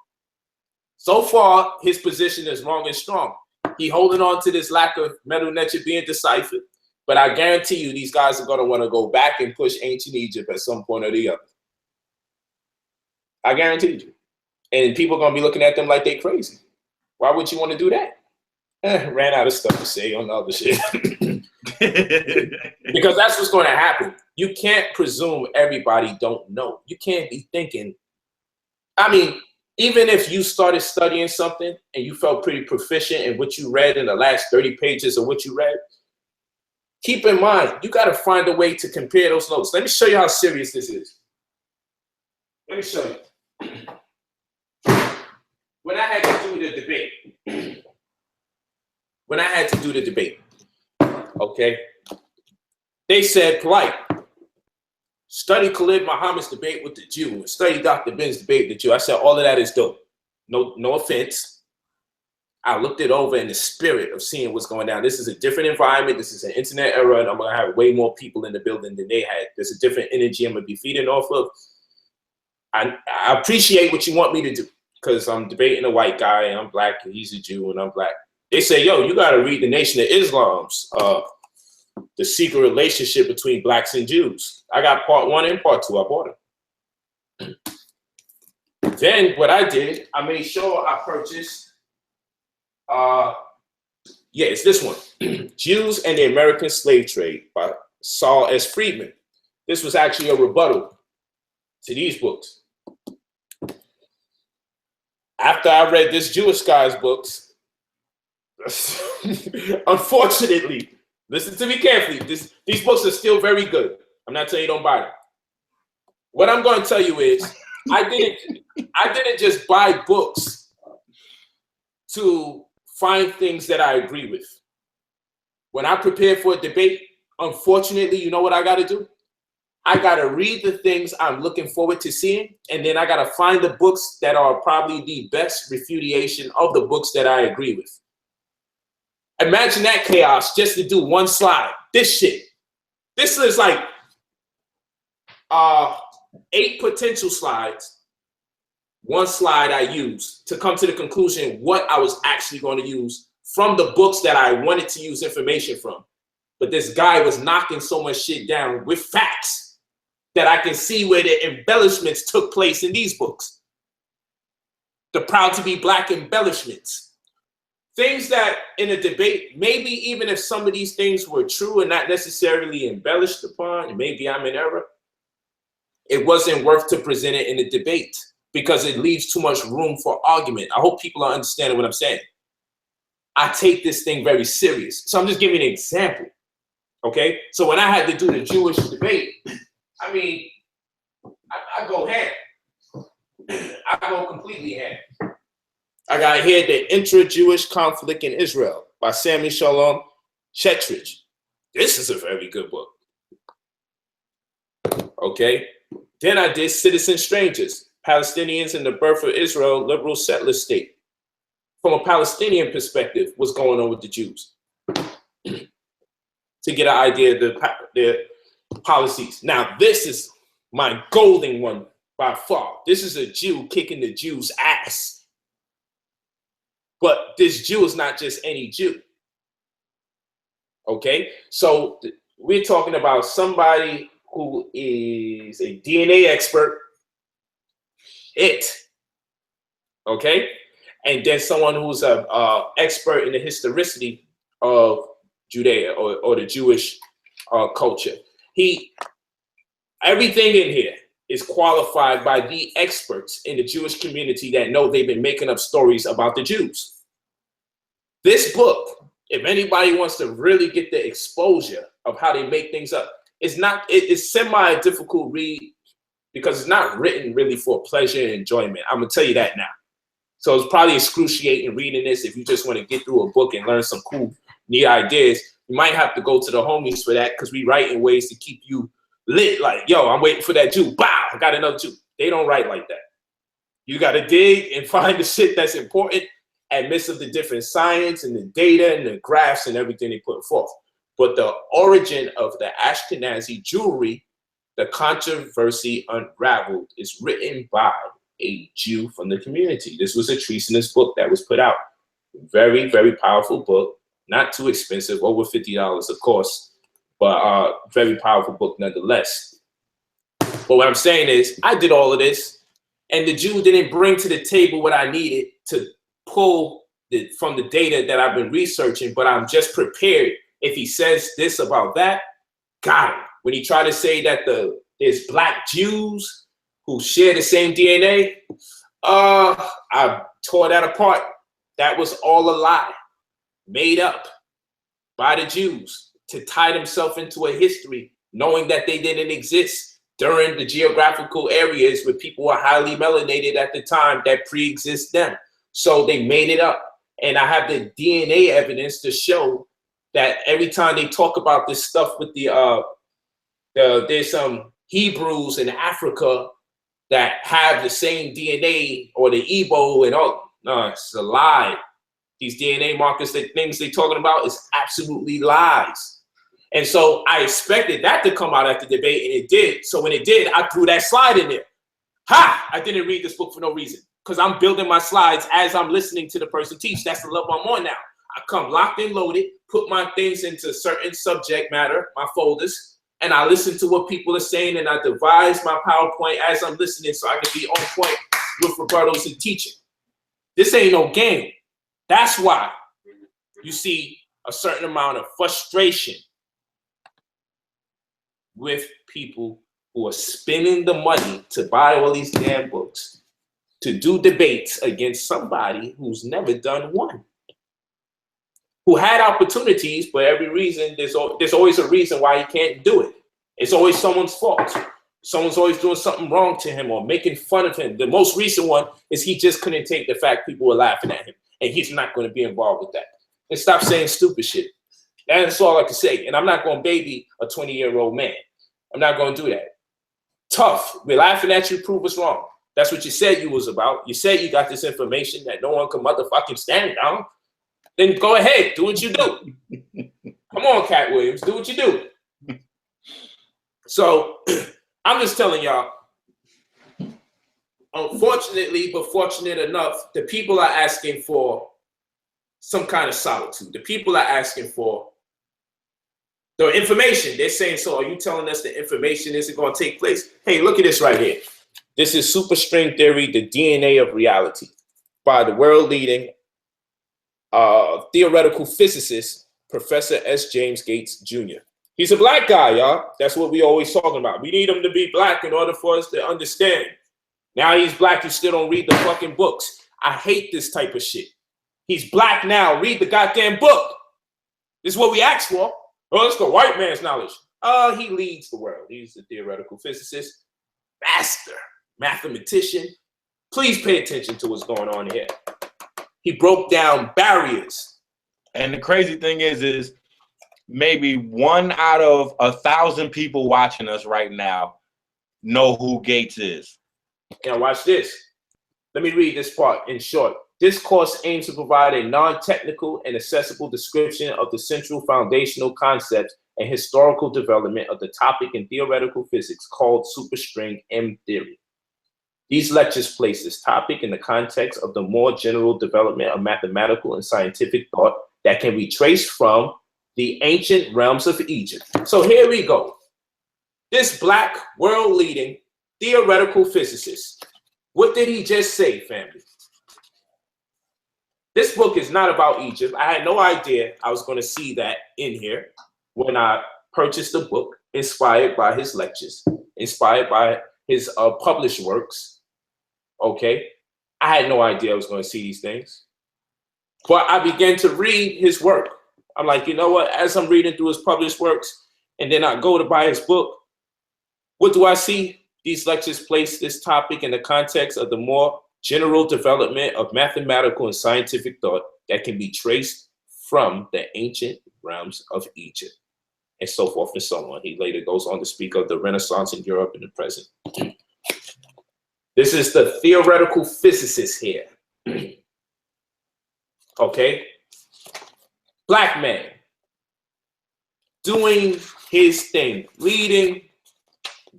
So far, his position is wrong and strong. He holding on to this lack of metal nature being deciphered. But I guarantee you, these guys are going to want to go back and push ancient Egypt at some point or the other. I guarantee you. And people are going to be looking at them like they crazy. Why would you want to do that? Ran out of stuff to say on the other shit. Because that's what's going to happen. You can't presume everybody don't know. You can't be thinking. I mean, even if you started studying something and you felt pretty proficient in what you read in the last 30 pages of what you read, keep in mind, you got to find a way to compare those notes. Let me show you how serious this is. Let me show you. When I had to do the debate, okay, they said, polite, study Khalid Muhammad's debate with the Jew and study Dr. Ben's debate with the Jew. I said, all of that is dope. No offense. I looked it over in the spirit of seeing what's going down. This is a different environment. This is an internet era, and I'm going to have way more people in the building than they had. There's a different energy I'm going to be feeding off of. I appreciate what you want me to do because I'm debating a white guy, and I'm black, and he's a Jew, and I'm black. They say, yo, you got to read the Nation of Islam's The Secret Relationship Between Blacks and Jews. I got part 1 and part 2. I bought it. Then what I did, I made sure I purchased, it's this one, Jews and the American Slave Trade by Saul S. Friedman. This was actually a rebuttal to these books. After I read this Jewish guy's books, unfortunately, listen to me carefully. These books are still very good. I'm not telling you don't buy them. What I'm going to tell you is, I didn't just buy books to find things that I agree with. When I prepare for a debate, unfortunately, you know what I got to do? I got to read the things I'm looking forward to seeing, and then I got to find the books that are probably the best refutation of the books that I agree with. Imagine that chaos just to do one slide. This shit. This is like 8 potential slides. One slide I used to come to the conclusion what I was actually going to use from the books that I wanted to use information from. But this guy was knocking so much shit down with facts that I can see where the embellishments took place in these books. The proud to be black embellishments. Things that in a debate, maybe even if some of these things were true and not necessarily embellished upon, and maybe I'm in error, it wasn't worth to present it in a debate because it leaves too much room for argument. I hope people are understanding what I'm saying. I take this thing very serious. So I'm just giving an example, okay? So when I had to do the Jewish debate, I mean, I go ham. I go completely ham. I got here The Intra-Jewish Conflict in Israel by Sammy Shalom Shetridge. This is a very good book. Okay. Then I did Citizen Strangers, Palestinians in the Birth of Israel, Liberal Settler State. From a Palestinian perspective, what's going on with the Jews? To get an idea of their policies. Now, this is my golden one by far. This is a Jew kicking the Jews' ass. But this Jew is not just any Jew. Okay? So we're talking about somebody who is a DNA expert. Okay? And then someone who's an expert in the historicity of Judea or the Jewish culture. Everything in here is qualified by the experts in the Jewish community that know they've been making up stories about the Jews. This book, if anybody wants to really get the exposure of how they make things up, it's semi-difficult read because it's not written really for pleasure and enjoyment. I'm gonna tell you that now. So it's probably excruciating reading this if you just want to get through a book and learn some cool, neat ideas. You might have to go to the homies for that because we write in ways to keep you lit, like, yo, I'm waiting for that Jew. Bow, I got another Jew. They don't write like that. You got to dig and find the shit that's important amidst of the different science and the data and the graphs and everything they put forth. But the origin of the Ashkenazi Jewry, the controversy unraveled, is written by a Jew from the community. This was a treasonous book that was put out. Very, very powerful book. Not too expensive, over $50, of course, but very powerful book nonetheless. But what I'm saying is, I did all of this, and the Jew didn't bring to the table what I needed to pull from the data that I've been researching, but I'm just prepared. If he says this about that, got him. When he tried to say that there's black Jews who share the same DNA, I tore that apart. That was all a lie, made up by the Jews to tie themselves into a history, knowing that they didn't exist during the geographical areas where people were highly melanated at the time that pre-exist them. So they made it up. And I have the DNA evidence to show that every time they talk about this stuff with there's some Hebrews in Africa that have the same DNA, or the Igbo and all. No, it's a lie. These DNA markers, the things they're talking about, is absolutely lies. And so I expected that to come out at the debate, and it did. So when it did, I threw that slide in there. Ha! I didn't read this book for no reason, because I'm building my slides as I'm listening to the person teach. That's the level I'm on now. I come locked and loaded, put my things into certain subject matter, my folders, and I listen to what people are saying, and I devise my PowerPoint as I'm listening so I can be on point with rebuttals and teaching. This ain't no game. That's why you see a certain amount of frustration with people who are spending the money to buy all these damn books to do debates against somebody who's never done one, who had opportunities, but every reason, there's always a reason why he can't do it. It's always someone's fault. Someone's always doing something wrong to him or making fun of him. The most recent one is he just couldn't take the fact people were laughing at him, and he's not going to be involved with that. And stop saying stupid shit. That's all I can say. And I'm not going to baby a 20-year-old man. I'm not going to do that. Tough. We're laughing at you, prove us wrong. That's what you said you was about. You said you got this information that no one can motherfucking stand down. Then go ahead, do what you do. Come on, Cat Williams, do what you do. So I'm just telling y'all, unfortunately, but fortunate enough, the people are asking for some kind of solitude. The people are asking for the information. They're saying, so are you telling us the information isn't going to take place? Hey, look at this right here. This is Superstring Theory, the DNA of Reality, by the world-leading theoretical physicist, Professor S. James Gates Jr. He's a black guy, y'all. That's what we always talking about. We need him to be black in order for us to understand. Now he's black, you still don't read the fucking books. I hate this type of shit. He's black now, read the goddamn book. This is what we asked for. Oh, it's the white man's knowledge. He leads the world. He's a theoretical physicist, master, mathematician. Please pay attention to what's going on here. He broke down barriers. And the crazy thing is maybe 1 out of 1,000 people watching us right now know who Gates is. Now watch this. Let me read this part in short. This course aims to provide a non-technical and accessible description of the central foundational concepts and historical development of the topic in theoretical physics called superstring M theory. These lectures place this topic in the context of the more general development of mathematical and scientific thought that can be traced from the ancient realms of Egypt. So here we go. This black world-leading theoretical physicist, what did he just say, family? This book is not about Egypt. I had no idea I was going to see that in here when I purchased the book, inspired by his lectures, inspired by his published works. Okay, I had no idea I was going to see these things. But I began to read his work. I'm like, you know what? As I'm reading through his published works, and then I go to buy his book, what do I see? These lectures place this topic in the context of the more general development of mathematical and scientific thought that can be traced from the ancient realms of Egypt. and so forth and so on. He later goes on to speak of the Renaissance in Europe in the present. This is the theoretical physicist here. Okay? Black man doing his thing, leading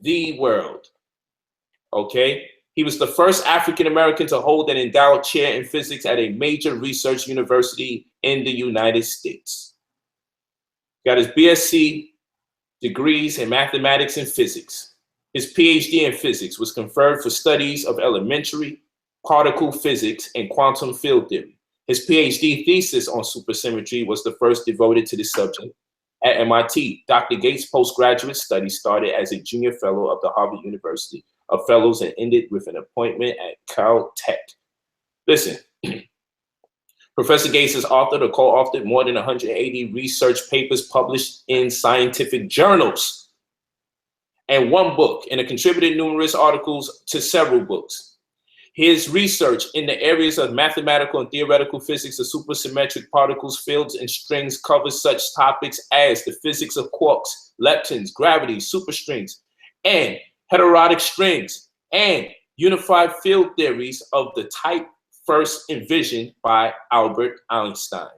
the world. Okay? He was the first African American to hold an endowed chair in physics at a major research university in the United States. Got his BSc degrees in mathematics and physics. His PhD in physics was conferred for studies of elementary particle physics and quantum field theory. His PhD thesis on supersymmetry was the first devoted to this subject at MIT. Dr. Gates' postgraduate study started as a junior fellow of the Harvard University of Fellows and ended with an appointment at Caltech. Listen, Professor Gates has authored or co-authored more than 180 research papers published in scientific journals and one book, and has contributed numerous articles to several books. His research in the areas of mathematical and theoretical physics of supersymmetric particles, fields, and strings covers such topics as the physics of quarks, leptons, gravity, superstrings, and heterotic strings, and unified field theories of the type first envisioned by Albert Einstein.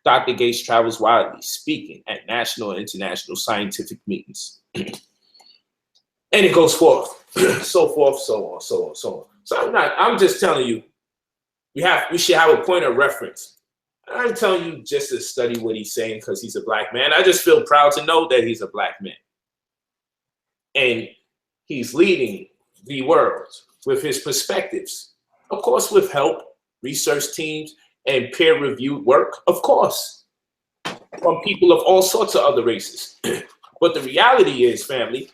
Dr. Gates travels widely, speaking at national and international scientific meetings. And it goes forth, so forth, so on, so on, so on. So I'm just telling you, we should have a point of reference. I'm telling you just to study what he's saying because he's a black man. I just feel proud to know that he's a black man. And he's leading the world with his perspectives. Of course, with help, research teams, and peer-reviewed work, of course, from people of all sorts of other races. But the reality is, family,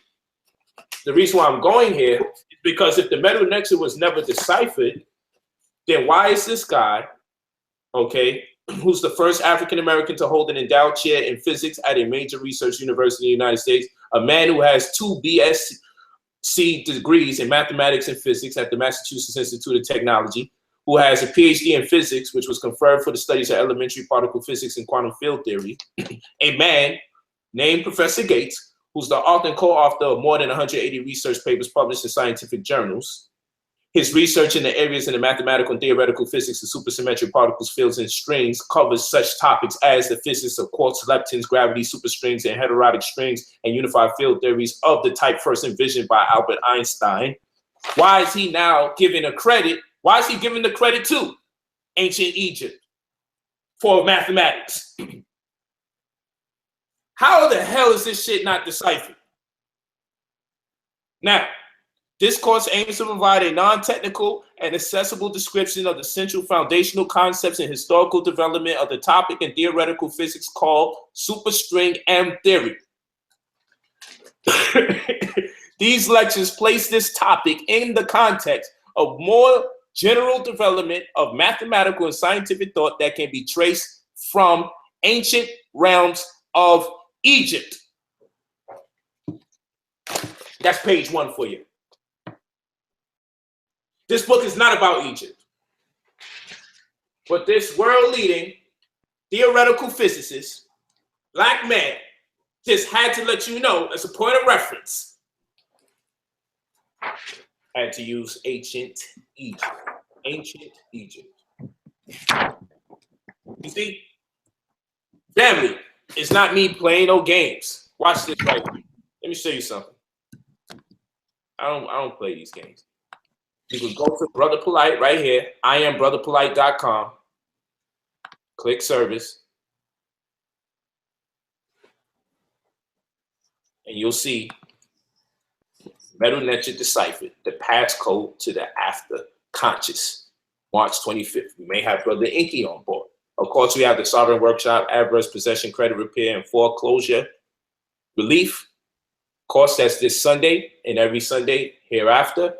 the reason why I'm going here is because if the metal nexus was never deciphered, then why is this guy, okay, who's the first African-American to hold an endowed chair in physics at a major research university in the United States, a man who has 2 BSc degrees in mathematics and physics at the Massachusetts Institute of Technology, who has a PhD in physics, which was conferred for the studies of elementary particle physics and quantum field theory, a man named Professor Gates, who's the author and co-author of more than 180 research papers published in scientific journals. His research in the areas in the mathematical and theoretical physics of supersymmetric particles, fields, and strings covers such topics as the physics of quarks, leptons, gravity, superstrings, and heterotic strings, and unified field theories of the type first envisioned by Albert Einstein. Why is he now giving a credit? Why is he giving the credit to ancient Egypt for mathematics? How the hell is this shit not deciphered? Now, this course aims to provide a non-technical and accessible description of the central foundational concepts and historical development of the topic in theoretical physics called superstring M theory. These lectures place this topic in the context of more general development of mathematical and scientific thought that can be traced from ancient realms of Egypt. That's page 1 for you. This book is not about Egypt. But this world-leading theoretical physicist, black man, just had to let you know as a point of reference. I had to use ancient Egypt. Ancient Egypt. You see, family, it's not me playing no games. Watch this right here. Let me show you something. I don't play these games. You can go to Brother Polite right here. IamBrotherPolite.com. Click service. And you'll see Metal Nexus Deciphered, the passcode to the after conscious, March 25th. We may have Brother Inky on board. Of course, we have the Sovereign Workshop, Adverse Possession, Credit Repair, and Foreclosure Relief. Of course, that's this Sunday and every Sunday hereafter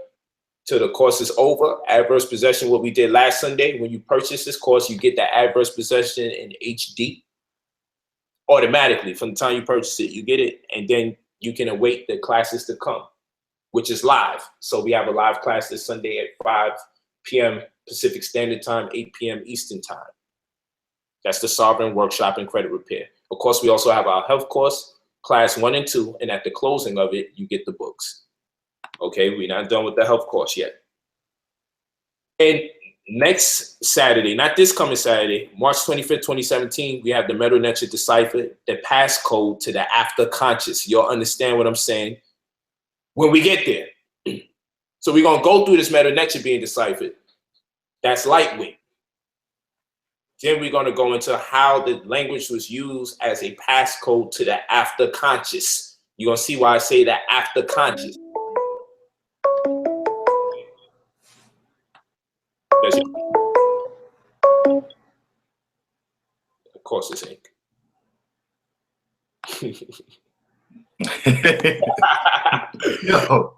till the course is over. Adverse Possession, what we did last Sunday. When you purchase this course, you get the Adverse Possession in HD automatically from the time you purchase it. You get it, and then you can await the classes to come, which is live. So we have a live class this Sunday at 5 p.m. Pacific Standard Time, 8 p.m. Eastern Time. That's the Sovereign Workshop and Credit Repair. Of course, we also have our health course class 1 and 2, and at the closing of it, you get the books. Okay, we're not done with the health course yet. And next Saturday, not this coming Saturday, March 25th, 2017, we have the Metal Nature Decipher, the passcode to the after conscious. You'll understand what I'm saying when we get there. So we're going to go through this Metal Nature being deciphered. That's lightweight. Then we're going to go into how the language was used as a passcode to the after conscious. You're going to see why I say that after conscious. Of course it's ink. Yo,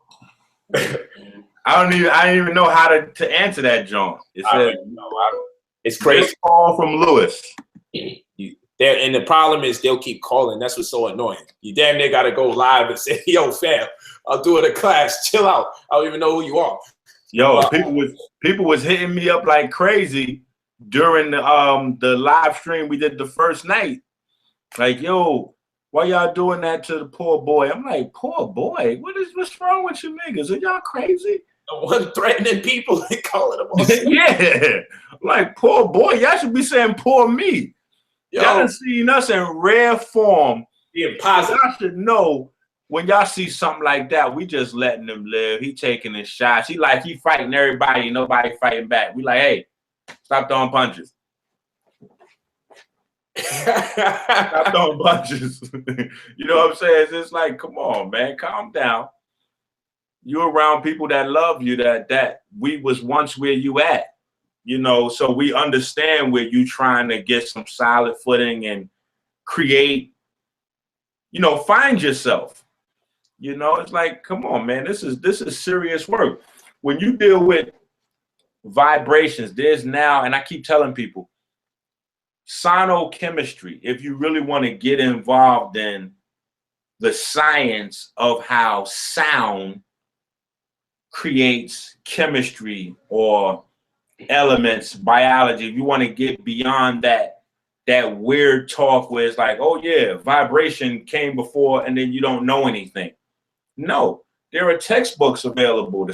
I don't even know how to answer that, John. It says, it's crazy. Call from Lewis. And the problem is they'll keep calling. That's what's so annoying. You damn near got to go live and say, yo, fam, I'll do it in class. Chill out. I don't even know who you are. Yo, people was hitting me up like crazy during the live stream we did the first night. Like, yo, why y'all doing that to the poor boy? I'm like, poor boy? What's wrong with you niggas? Are y'all crazy? The one threatening people and calling them all. Yeah, like, poor boy. Y'all should be saying poor me. Y'all done seen us in rare form. Being positive. Y'all should know when y'all see something like that, we just letting him live. He taking his shots. He fighting everybody, nobody fighting back. We like, hey, stop throwing punches. Stop throwing punches. You know what I'm saying? It's just like, come on, man, calm down. You're around people that love you, that we was once where you at. You know, so we understand where you trying to get some solid footing and create, you know, find yourself. You know, it's like, come on, man, this is serious work. When you deal with vibrations, there's now, and I keep telling people, sonochemistry, if you really want to get involved in the science of how sound creates chemistry or elements, biology, if you want to get beyond that weird talk where it's like, oh yeah, vibration came before and then you don't know anything. No, there are textbooks available. The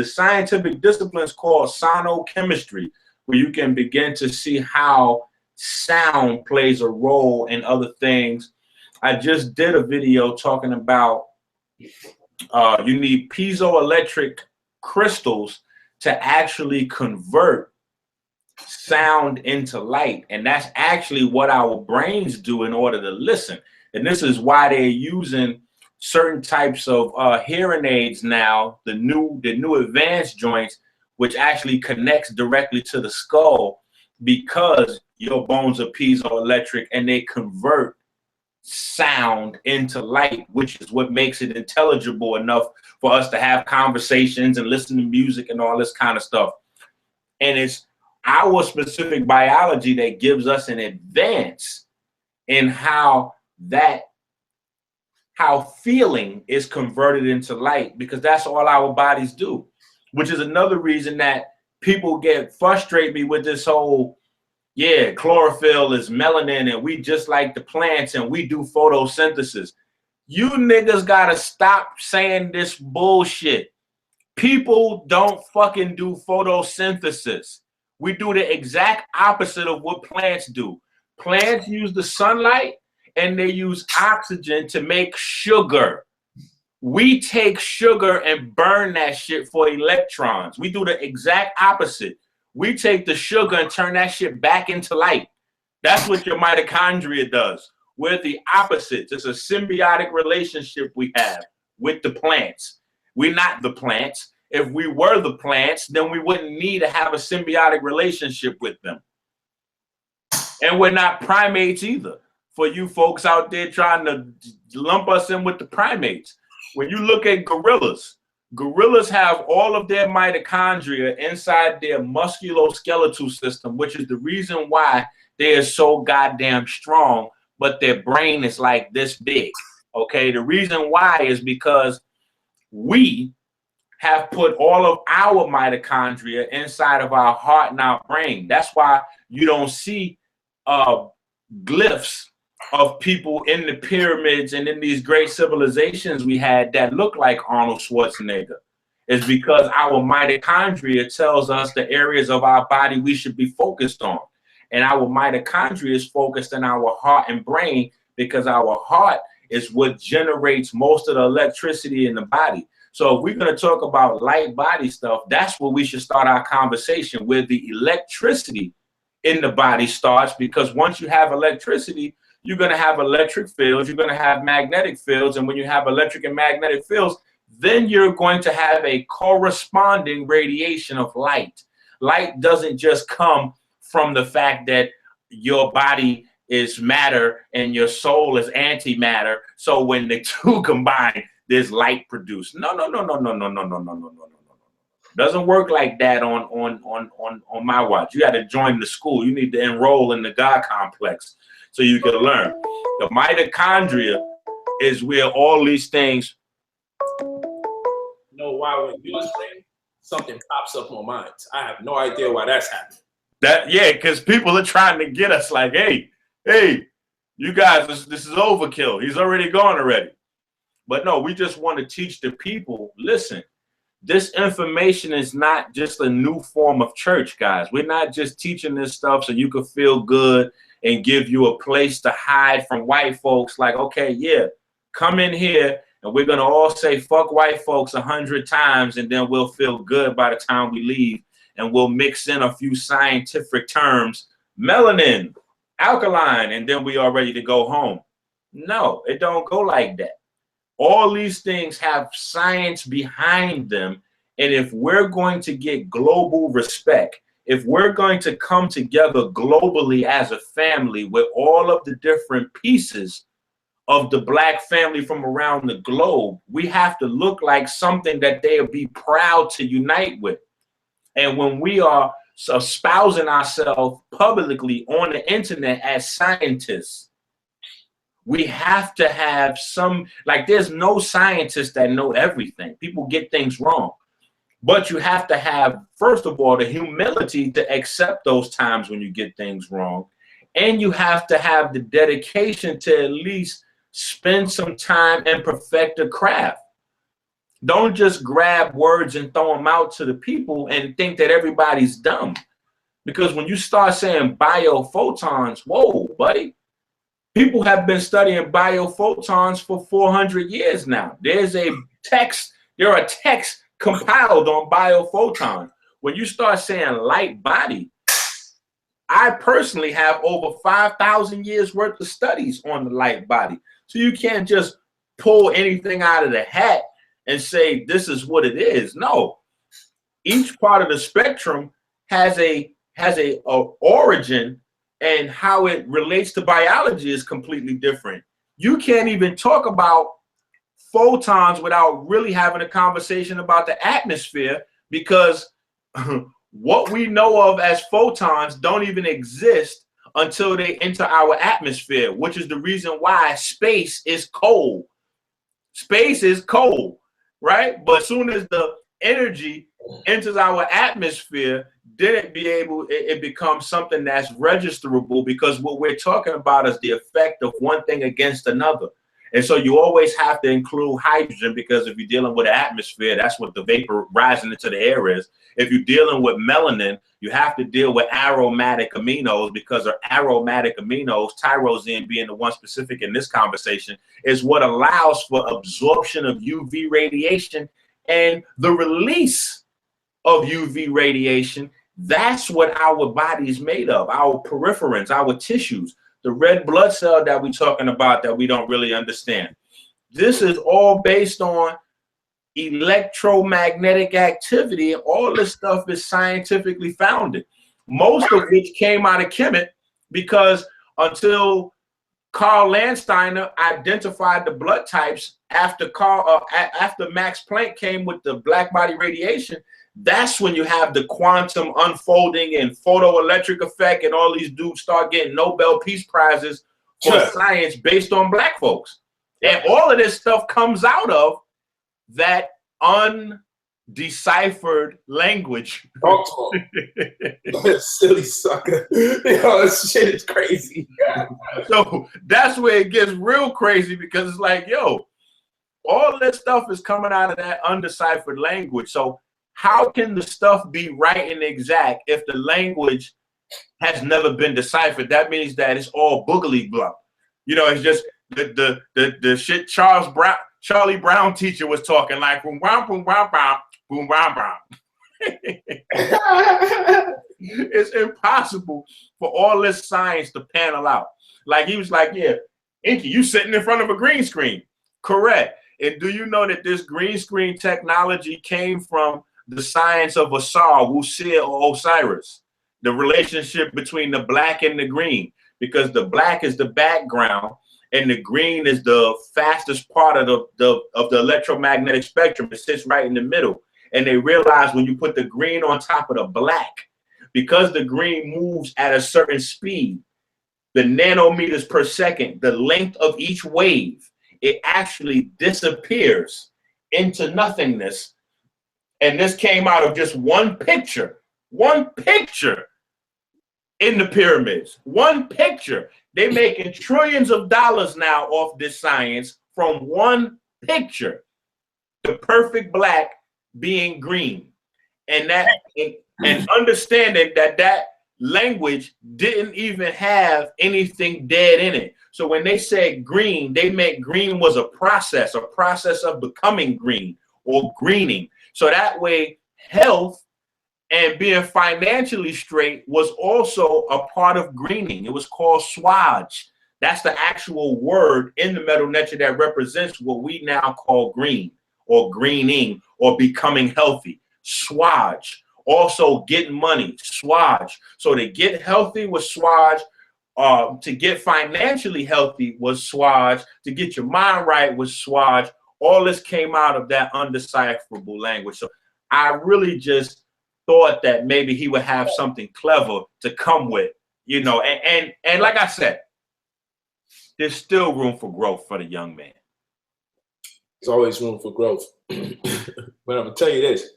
scientific disciplines called sonochemistry, where you can begin to see how sound plays a role in other things. I just did a video talking about you need piezoelectric crystals to actually convert sound into light. And that's actually what our brains do in order to listen. And this is why they're using certain types of hearing aids now, the new advanced joints, which actually connects directly to the skull, because your bones are piezoelectric and they convert sound into light, which is what makes it intelligible enough for us to have conversations and listen to music and all this kind of stuff. And it's our specific biology that gives us an advance in how feeling is converted into light, because that's all our bodies do, which is another reason that people get frustrated me with this whole, yeah, chlorophyll is melanin and we just like the plants and we do photosynthesis. You niggas gotta stop saying this bullshit. People don't fucking do photosynthesis. We do the exact opposite of what plants do. Plants use the sunlight and they use oxygen to make sugar. We take sugar and burn that shit for electrons. We do the exact opposite. We take the sugar and turn that shit back into light. That's what your mitochondria does. We're the opposites. It's a symbiotic relationship we have with the plants. We're not the plants. If we were the plants, then we wouldn't need to have a symbiotic relationship with them. And we're not primates either. For you folks out there trying to lump us in with the primates. When you look at gorillas, gorillas have all of their mitochondria inside their musculoskeletal system, which is the reason why they are so goddamn strong, but their brain is like this big, okay? The reason why is because we have put all of our mitochondria inside of our heart and our brain. That's why you don't see glyphs of people in the pyramids and in these great civilizations we had that look like Arnold Schwarzenegger is because our mitochondria tells us the areas of our body we should be focused on. And our mitochondria is focused in our heart and brain because our heart is what generates most of the electricity in the body. So if we're going to talk about light body stuff, that's where we should start our conversation, where the electricity in the body starts, because once you have electricity, you're going to have electric fields, you're going to have magnetic fields, and when you have electric and magnetic fields, then you're going to have a corresponding radiation of light. Light doesn't just come from the fact that your body is matter and your soul is antimatter, so when the two combine, there's light produced. No. Doesn't work like that on my watch. You got to join the school. You need to enroll in the God complex so you can learn. The mitochondria is where all these things. You know why when you're saying something pops up on mine? I have no idea why that's happening. Yeah, because people are trying to get us like, hey, you guys, this is overkill. He's already gone already. But no, we just want to teach the people, listen, this information is not just a new form of church, guys. We're not just teaching this stuff so you can feel good and give you a place to hide from white folks. Like, okay, yeah, come in here and we're going to all say fuck white folks 100 times and then we'll feel good by the time we leave, and we'll mix in a few scientific terms, melanin, alkaline, and then we are ready to go home. No, it don't go like that. All these things have science behind them. And if we're going to get global respect, if we're going to come together globally as a family with all of the different pieces of the Black family from around the globe, we have to look like something that they'll be proud to unite with. And when we are espousing ourselves publicly on the internet as scientists, we have to have some, like, there's no scientists that know everything. People get things wrong. But you have to have, first of all, the humility to accept those times when you get things wrong. And you have to have the dedication to at least spend some time and perfect the craft. Don't just grab words and throw them out to the people and think that everybody's dumb. Because when you start saying biophotons, whoa, buddy. People have been studying biophotons for 400 years now. There are texts compiled on biophotons. When you start saying light body, I personally have over 5,000 years worth of studies on the light body. So you can't just pull anything out of the hat and say this is what it is. No, each part of the spectrum has a origin, and how it relates to biology is completely different. You can't even talk about photons without really having a conversation about the atmosphere, because what we know of as photons don't even exist until they enter our atmosphere, which is the reason why space is cold. Space is cold, right? But as soon as the energy enters our atmosphere, then it becomes something that's registerable, because what we're talking about is the effect of one thing against another. And so you always have to include hydrogen, because if you're dealing with an atmosphere, that's what the vapor rising into the air is. If you're dealing with melanin, you have to deal with aromatic aminos, because our aromatic aminos, tyrosine being the one specific in this conversation, is what allows for absorption of UV radiation and the release of UV radiation. That's what our body is made of, our peripherins, our tissues, the red blood cell that we're talking about that we don't really understand. This is all based on electromagnetic activity. All this stuff is scientifically founded, most of which came out of Kemet, because until Carl Landsteiner identified the blood types after Max Planck came with the black body radiation, that's when you have the quantum unfolding and photoelectric effect, and all these dudes start getting Nobel Peace Prizes for science based on black folks. And all of this stuff comes out of that deciphered language. Talk to him. Silly sucker. Yo, this shit is crazy. So that's where it gets real crazy, because it's like, yo, all this stuff is coming out of that undeciphered language. So how can the stuff be right and exact if the language has never been deciphered? That means that it's all boogly bluff. You know, it's just the shit Charlie Brown teacher was talking like boom bam boom bam bam boom bam bam. It's impossible for all this science to panel out. Like he was like, yeah, Inky, you sitting in front of a green screen. Correct. And do you know that this green screen technology came from the science of Asar, Wusia, or Osiris? The relationship between the black and the green, because the black is the background and the green is the fastest part of the electromagnetic spectrum. It sits right in the middle. And they realized when you put the green on top of the black, because the green moves at a certain speed, the nanometers per second, the length of each wave, it actually disappears into nothingness. And this came out of just one picture in the pyramids. One picture. They're making trillions of dollars now off this science from one picture. The perfect black being green. And understanding that language didn't even have anything dead in it. So when they said green, they meant green was a process of becoming green or greening. So that way, health and being financially straight was also a part of greening. It was called swaj. That's the actual word in the Metal Nature that represents what we now call green or greening or becoming healthy. Swaj. Also getting money, swaj. So to get healthy was swaj. To get financially healthy was swaj. To get your mind right was swaj. All this came out of that undecipherable language. So I really just thought that maybe he would have something clever to come with, you know, and like I said, there's still room for growth for the young man. There's always room for growth. But I'm gonna tell you this.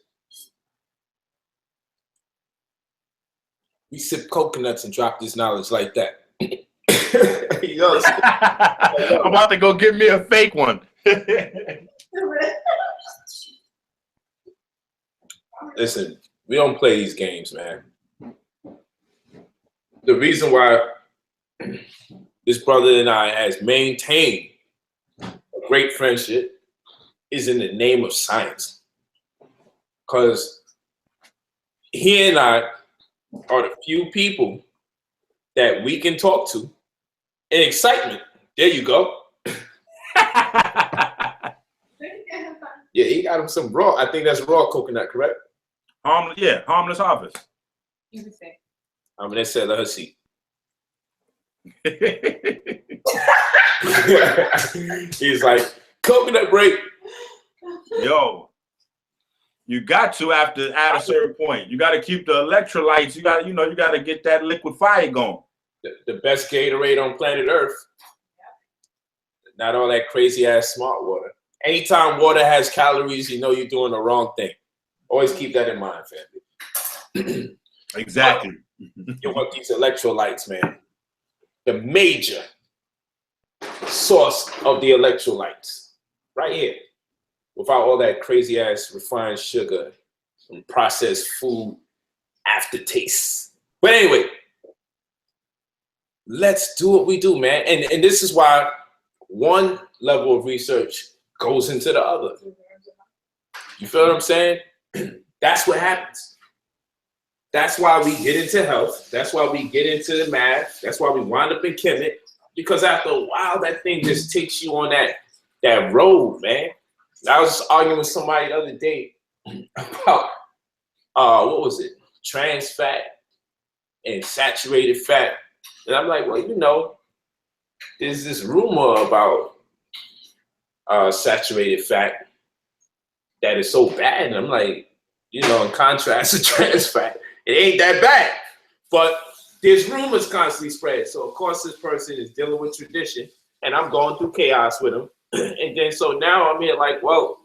We sip coconuts and drop this knowledge like that. You know, I'm about to go get me a fake one. Listen, we don't play these games, man. The reason why this brother and I has maintained a great friendship is in the name of science. Because he and I are the few people that we can talk to in excitement. There you go. Yeah, he got him some raw. I think that's raw coconut, correct? Harmless harvest. I mean, they said let her see. He's like, coconut break. Yo, you got to at a certain point. You got to keep the electrolytes. You got to get that liquid fire going. The best Gatorade on planet Earth. Not all that crazy ass smart water. Anytime water has calories, you know you're doing the wrong thing. Always keep that in mind, family. Exactly. You want these electrolytes, man. The major source of the electrolytes. Right here. Without all that crazy ass refined sugar and processed food aftertaste. But anyway, let's do what we do, man. And this is why one level of research goes into the other. You feel what I'm saying? That's what happens. That's why we get into health. That's why we get into the math. That's why we wind up in Kemet. Because after a while, that thing just takes you on that road, man. I was arguing with somebody the other day about, what was it? Trans fat and saturated fat. And I'm like, well, you know, there's this rumor about saturated fat that is so bad. And I'm like, you know, in contrast to trans fat, it ain't that bad. But there's rumors constantly spread. So, of course, this person is dealing with tradition, and I'm going through chaos with him. And then so now I'm here like, well,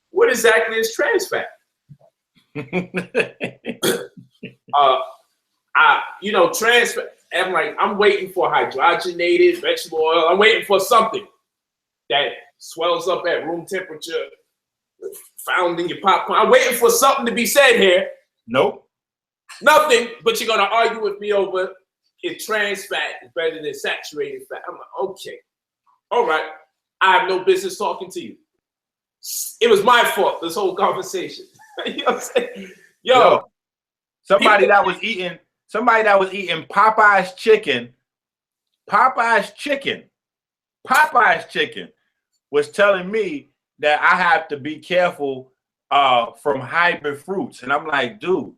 what exactly is trans fat? You know, trans. I'm like, I'm waiting for hydrogenated vegetable oil. I'm waiting for something that swells up at room temperature, found in your popcorn. I'm waiting for something to be said here. Nope. Nothing, but you're gonna argue with me over if trans fat is better than saturated fat. I'm like, okay, all right. I have no business talking to you. It was my fault, this whole conversation. You know what I'm saying? Yo, somebody that was eating Popeye's chicken was telling me that I have to be careful from hybrid fruits. And I'm like, dude,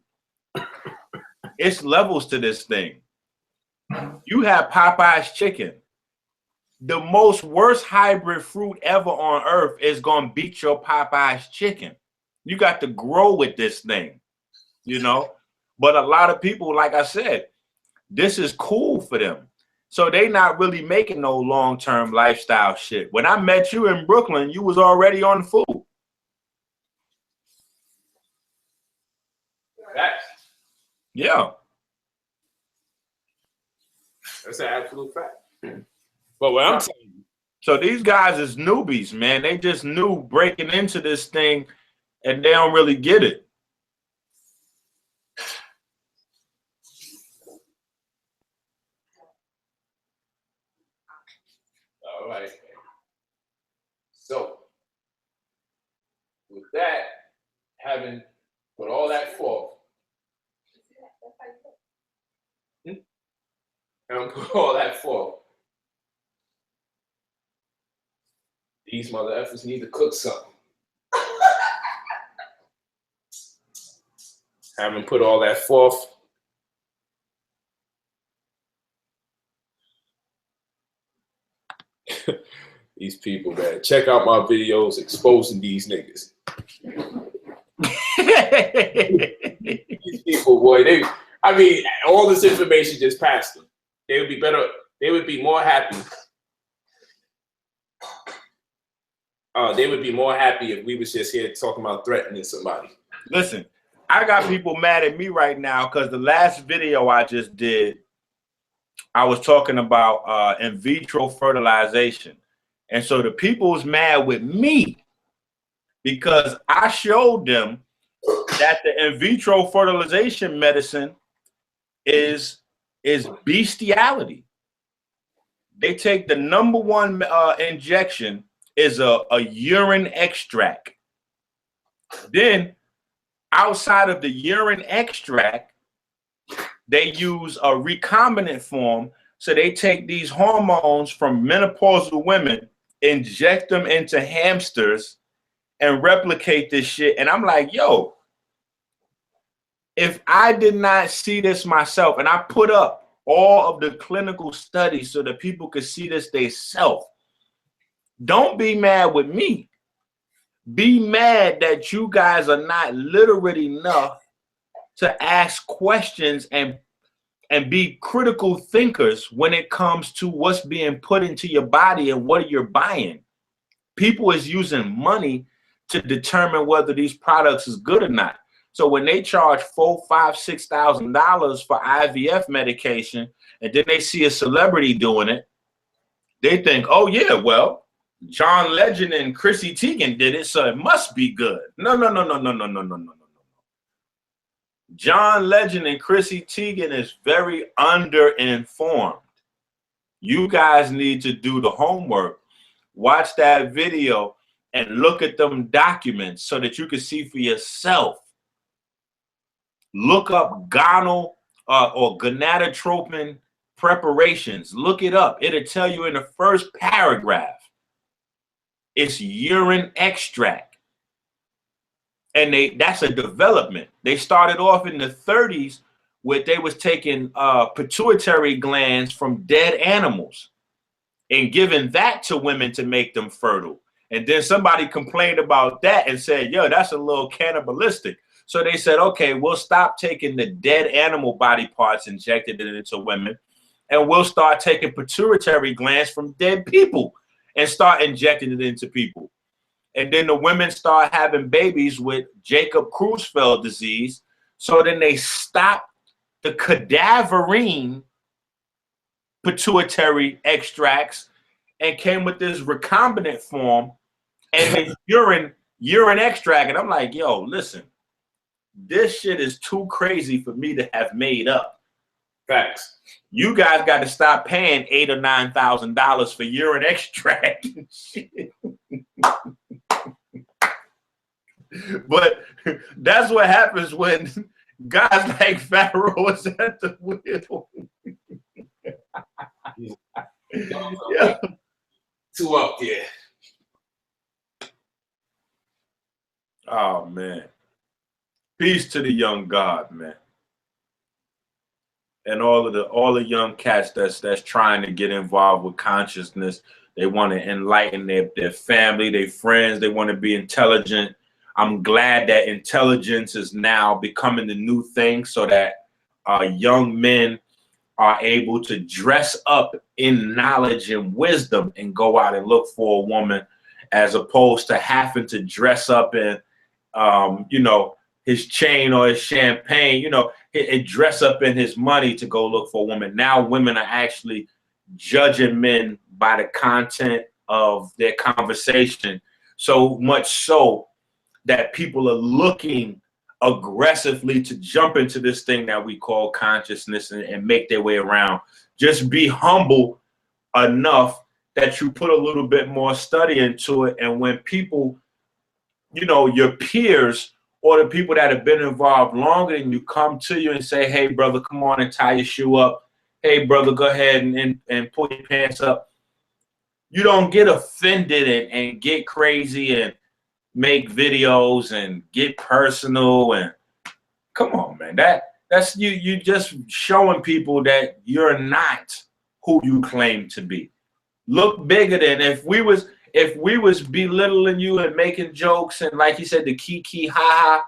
it's levels to this thing. You have Popeye's chicken. The most worst hybrid fruit ever on earth is going to beat your Popeye's chicken. You got to grow with this thing, you know? But a lot of people, like I said, this is cool for them. So they not really making no long-term lifestyle shit. When I met you in Brooklyn, you was already on the food. Yeah. That's an absolute fact. But what I'm saying, so these guys is newbies, man. They just new breaking into this thing and they don't really get it. all right. So with that, having put all that forth, these mother effers need to cook something. Having put all that forth, these people, man, check out my videos exposing these niggas. These people, boy, all this information just passed them. They would be better, they would be more happy. They would be more happy if we was just here talking about threatening somebody. Listen, I got people mad at me right now because the last video I just did, I was talking about in vitro fertilization. And so the people's mad with me because I showed them that the in vitro fertilization medicine is bestiality. They take the #1 injection is a urine extract. Then outside of the urine extract, they use a recombinant form. So they take these hormones from menopausal women, inject them into hamsters, and replicate this shit. And I'm like, yo, if I did not see this myself, and I put up all of the clinical studies so that people could see this themselves, don't be mad with me. Be mad that you guys are not literate enough to ask questions and be critical thinkers when it comes to what's being put into your body and what you're buying. People is using money to determine whether these products is good or not. So when they charge $4,000, $5,000, $6,000 for IVF medication, and then they see a celebrity doing it, they think, oh yeah, well, John Legend and Chrissy Teigen did it, so it must be good. No. John Legend and Chrissy Teigen is very underinformed. You guys need to do the homework. Watch that video and look at them documents so that you can see for yourself. Look up gonal or gonadotropin preparations. Look it up. It'll tell you in the first paragraph. It's urine extract. And that's a development. They started off in the 30s where they was taking pituitary glands from dead animals and giving that to women to make them fertile. And then somebody complained about that and said, yo, that's a little cannibalistic. So they said, okay, we'll stop taking the dead animal body parts, injected it into women, and we'll start taking pituitary glands from dead people and start injecting it into people. And then the women start having babies with Jacob Creutzfeldt disease. So then they stopped the cadaverine pituitary extracts and came with this recombinant form and this urine extract. And I'm like, yo, listen, this shit is too crazy for me to have made up. Facts. You guys got to stop paying $8,000 or $9,000 for urine extract and shit. But that's what happens when guys like Pharaoh is at the wheel. Yeah. Too up there. Oh man. Peace to the young God, man. And all the young cats that's trying to get involved with consciousness. They want to enlighten their family, their friends, they want to be intelligent. I'm glad that intelligence is now becoming the new thing so that young men are able to dress up in knowledge and wisdom and go out and look for a woman, as opposed to having to dress up in, you know, his chain or his champagne, you know, and dress up in his money to go look for a woman. Now women are actually judging men by the content of their conversation, so much so that people are looking aggressively to jump into this thing that we call consciousness and make their way around. Just be humble enough that you put a little bit more study into it. And when people, you know, your peers or the people that have been involved longer than you come to you and say, hey, brother, come on and tie your shoe up. Hey, brother, go ahead and pull your pants up. You don't get offended and get crazy and make videos and get personal and come on, man. That's you just showing people that you're not who you claim to be. Look bigger than if we was belittling you and making jokes and like you said, the kiki ha ha,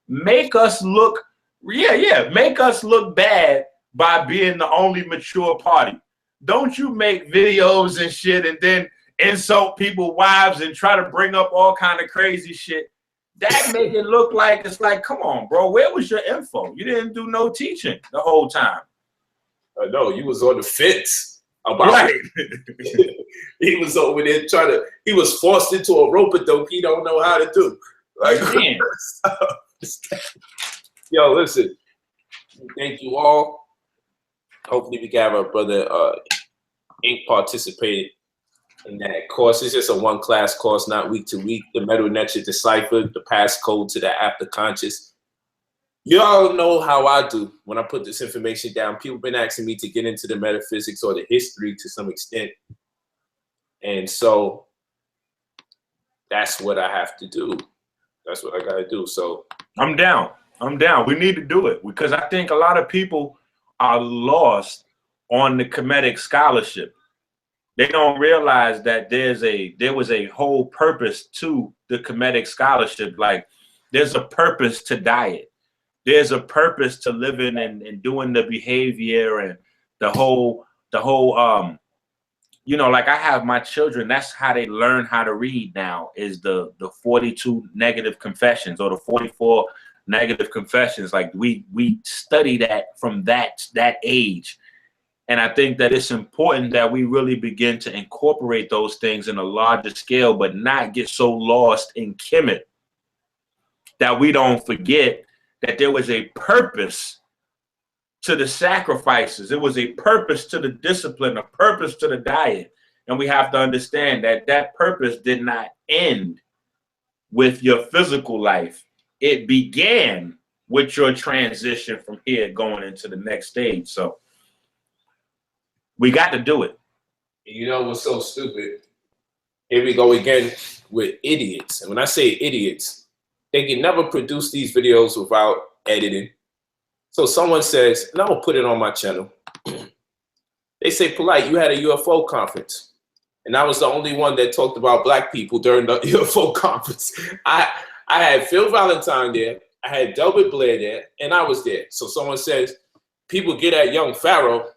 make us look make us look bad by being the only mature party. Don't you make videos and shit and then insult people's wives and try to bring up all kind of crazy shit. That make it look like it's like, come on, bro, where was your info? You didn't do no teaching the whole time. No, you was on the fence about it. He was over there he was forced into a rope-a-dope he don't know how to do. Like, yo, listen, thank you all. Hopefully we can have our brother Ink participated in that course. It's just a one-class course, not week to week. The Metal Netra Decipher, the passcode to the after conscious. You all know how I do when I put this information down. People been asking me to get into the metaphysics or the history to some extent. And so that's what I have to do. That's what I got to do. So I'm down. We need to do it because I think a lot of people are lost on the Kemetic scholarship. They don't realize that there was a whole purpose to the Kemetic scholarship. Like there's a purpose to diet. There's a purpose to living and doing the behavior and the whole you know, like I have my children, that's how they learn how to read now is the 42 negative confessions or the 44 negative confessions. Like we study that from that age. And I think that it's important that we really begin to incorporate those things in a larger scale, but not get so lost in Kemet that we don't forget that there was a purpose to the sacrifices. It was a purpose to the discipline, a purpose to the diet. And we have to understand that that purpose did not end with your physical life. It began with your transition from here going into the next stage. So we got to do it. You know what's so stupid? Here we go again with idiots. And when I say idiots, they can never produce these videos without editing. So someone says, and I'm gonna put it on my channel. They say, Polite, you had a UFO conference. And I was the only one that talked about black people during the UFO conference. I had Phil Valentine there, I had Delbert Blair there, and I was there. So someone says, people get at young Pharaoh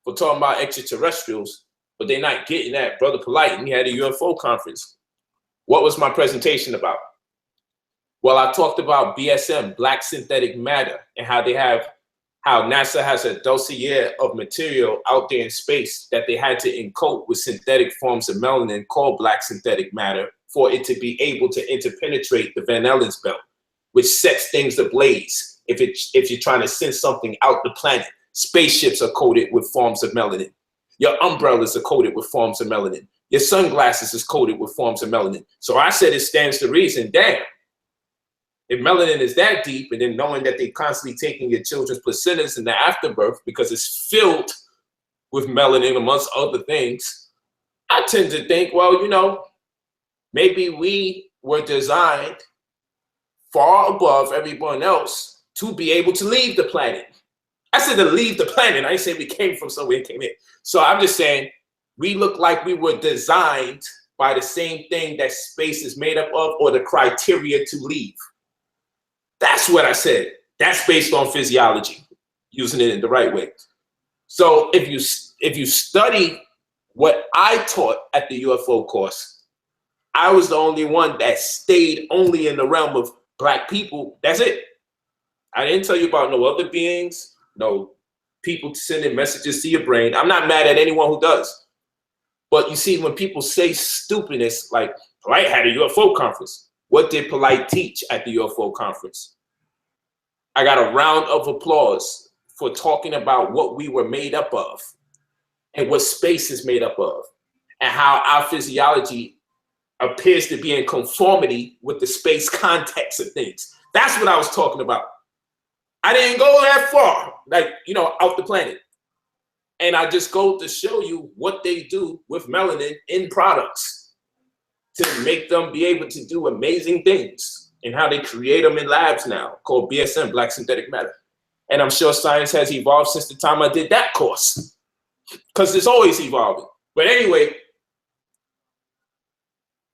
for talking about extraterrestrials, but they're not getting at Brother Polite, and he had a UFO conference. What was my presentation about? Well, I talked about BSM, black synthetic matter, and how NASA has a dossier of material out there in space that they had to encode with synthetic forms of melanin called black synthetic matter for it to be able to interpenetrate the Van Allen's belt, which sets things ablaze if you're trying to send something out the planet. Spaceships are coated with forms of melanin. Your umbrellas are coated with forms of melanin. Your sunglasses is coated with forms of melanin. So I said it stands to reason, damn, if melanin is that deep, and then knowing that they're constantly taking your children's placentas in the afterbirth because it's filled with melanin amongst other things, I tend to think, well, you know, maybe we were designed far above everyone else to be able to leave the planet. I said to leave the planet. I didn't say we came from somewhere and came in. So I'm just saying we look like we were designed by the same thing that space is made up of, or the criteria to leave. That's what I said. That's based on physiology, using it in the right way. So if you study what I taught at the UFO course, I was the only one that stayed only in the realm of black people. That's it. I didn't tell you about no other beings, no people sending messages to your brain. I'm not mad at anyone who does. But you see, when people say stupidness, like Polite had a UFO conference. What did Polite teach at the UFO conference? I got a round of applause for talking about what we were made up of and what space is made up of and how our physiology appears to be in conformity with the space context of things. That's what I was talking about. I didn't go that far, like, you know, out the planet. And I just go to show you what they do with melanin in products to make them be able to do amazing things, and how they create them in labs now called BSM, black synthetic matter. And I'm sure science has evolved since the time I did that course, because it's always evolving. But anyway,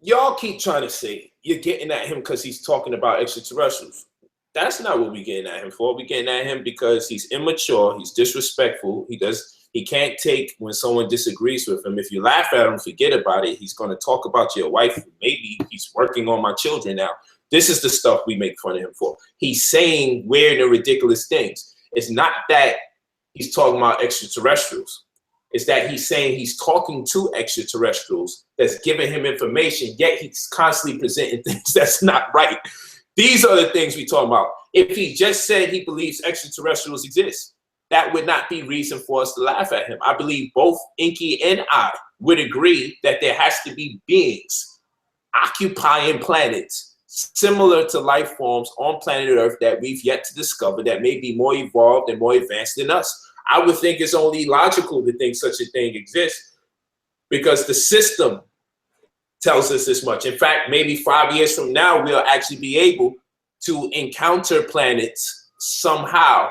y'all keep trying to say you're getting at him because he's talking about extraterrestrials. That's not what we're getting at him for. We're getting at him because he's immature, he's disrespectful, he can't take when someone disagrees with him. If you laugh at him, forget about it. He's going to talk about your wife. Maybe he's working on my children now. This is the stuff we make fun of him for. He's saying weird and ridiculous things. It's not that he's talking about extraterrestrials. It's that he's saying he's talking to extraterrestrials that's giving him information, yet he's constantly presenting things that's not right. These are the things we talk about. If he just said he believes extraterrestrials exist, that would not be reason for us to laugh at him. I believe both Inky and I would agree that there has to be beings occupying planets similar to life forms on planet Earth that we've yet to discover that may be more evolved and more advanced than us. I would think it's only logical to think such a thing exists because the system tells us this much. In fact, maybe 5 years from now, we'll actually be able to encounter planets somehow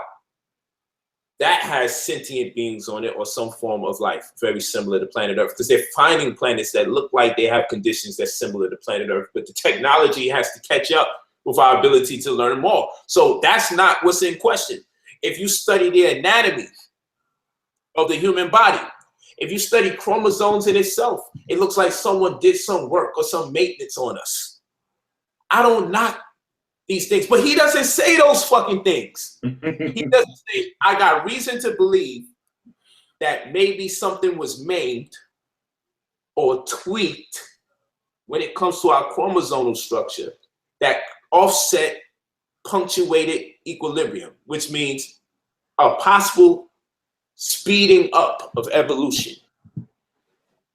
that has sentient beings on it or some form of life very similar to planet Earth, because they're finding planets that look like they have conditions that's similar to planet Earth, but the technology has to catch up with our ability to learn more. So that's not what's in question. If you study the anatomy of the human body, if you study chromosomes in itself, it looks like someone did some work or some maintenance on us. I don't knock these things, but he doesn't say those fucking things. He doesn't say, I got reason to believe that maybe something was maimed or tweaked when it comes to our chromosomal structure that offset punctuated equilibrium, which means a possible speeding up of evolution.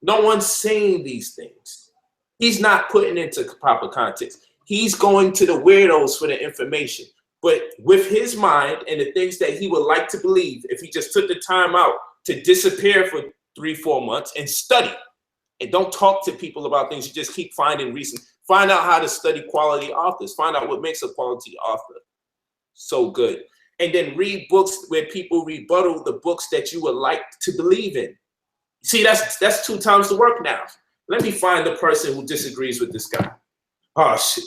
No one's saying these things. He's not putting into proper context. He's going to the weirdos for the information. But with his mind and the things that he would like to believe, if he just took the time out to disappear for 3-4 months and study, and don't talk to people about things, you just keep finding reasons. Find out how to study quality authors. Find out what makes a quality author so good. And then read books where people rebuttal the books that you would like to believe in. See, that's 2 times the work now. Let me find the person who disagrees with this guy. Oh, shit.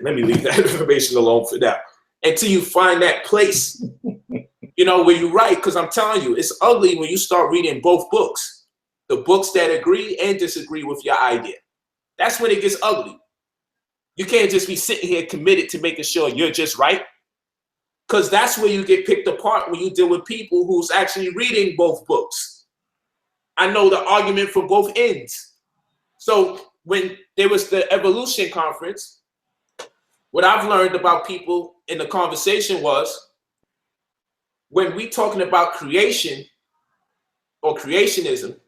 Let me leave that information alone for now. Until you find that place, you know, where you write, because I'm telling you, it's ugly when you start reading both books. The books that agree and disagree with your idea. That's when it gets ugly. You can't just be sitting here committed to making sure you're just right. Because that's where you get picked apart when you deal with people who's actually reading both books. I know the argument from both ends. So when there was the evolution conference, what I've learned about people in the conversation was when we talking about creation or creationism,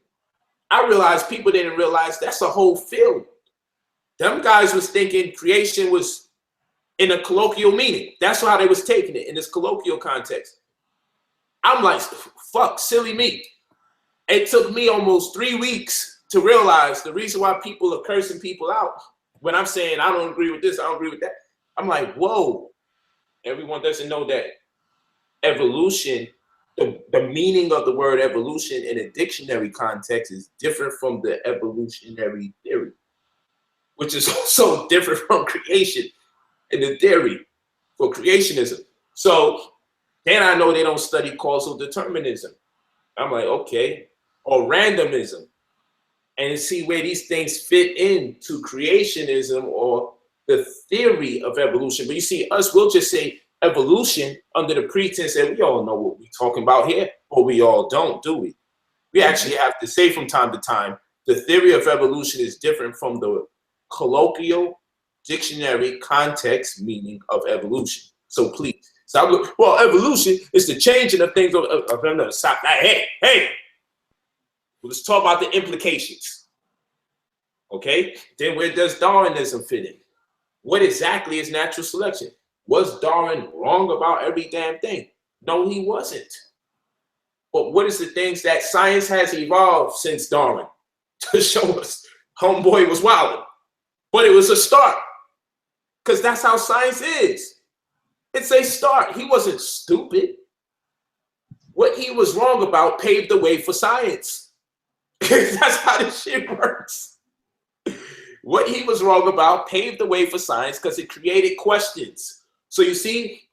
I realized people didn't realize that's a whole field. Them guys was thinking creation was in a colloquial meaning. That's how they was taking it in this colloquial context. I'm like, fuck, silly me. It took me almost 3 weeks to realize the reason why people are cursing people out when I'm saying I don't agree with this, I don't agree with that. I'm like, whoa. Everyone doesn't know that evolution, the meaning of the word evolution in a dictionary context is different from the evolutionary theory, which is also different from creation in the theory for creationism. So then I know they don't study causal determinism. I'm like, okay, or randomism, and see where these things fit into creationism or the theory of evolution. But you see, us, we'll just say evolution under the pretense that we all know what we're talking about here, but we all don't, do we? We actually have to say from time to time, the theory of evolution is different from the colloquial dictionary context meaning of evolution. So please, stop. Well, evolution is the changing of things. Stop that. Hey, let's talk about the implications. Okay, then where does Darwinism fit in? What exactly is natural selection? Was Darwin wrong about every damn thing? No, he wasn't. But what is the things that science has evolved since Darwin to show us homeboy was wilding? But it was a start, because that's how science is. It's a start. He wasn't stupid. What he was wrong about paved the way for science. That's how this shit works. What he was wrong about paved the way for science because it created questions. So you see,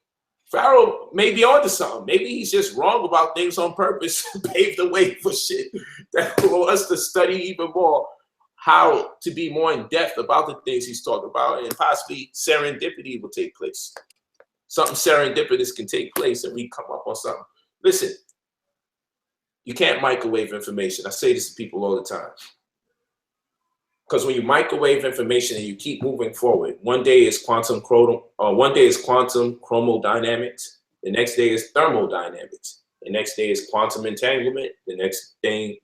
Pharaoh may be onto something. Maybe he's just wrong about things on purpose, paved the way for shit that will us to study even more how to be more in depth about the things he's talking about, and possibly serendipity will take place. Something serendipitous can take place and we come up on something. Listen, you can't microwave information. I say this to people all the time. Because when you microwave information and you keep moving forward, one day is quantum chromodynamics, the next day is thermodynamics, the next day is quantum entanglement, the next day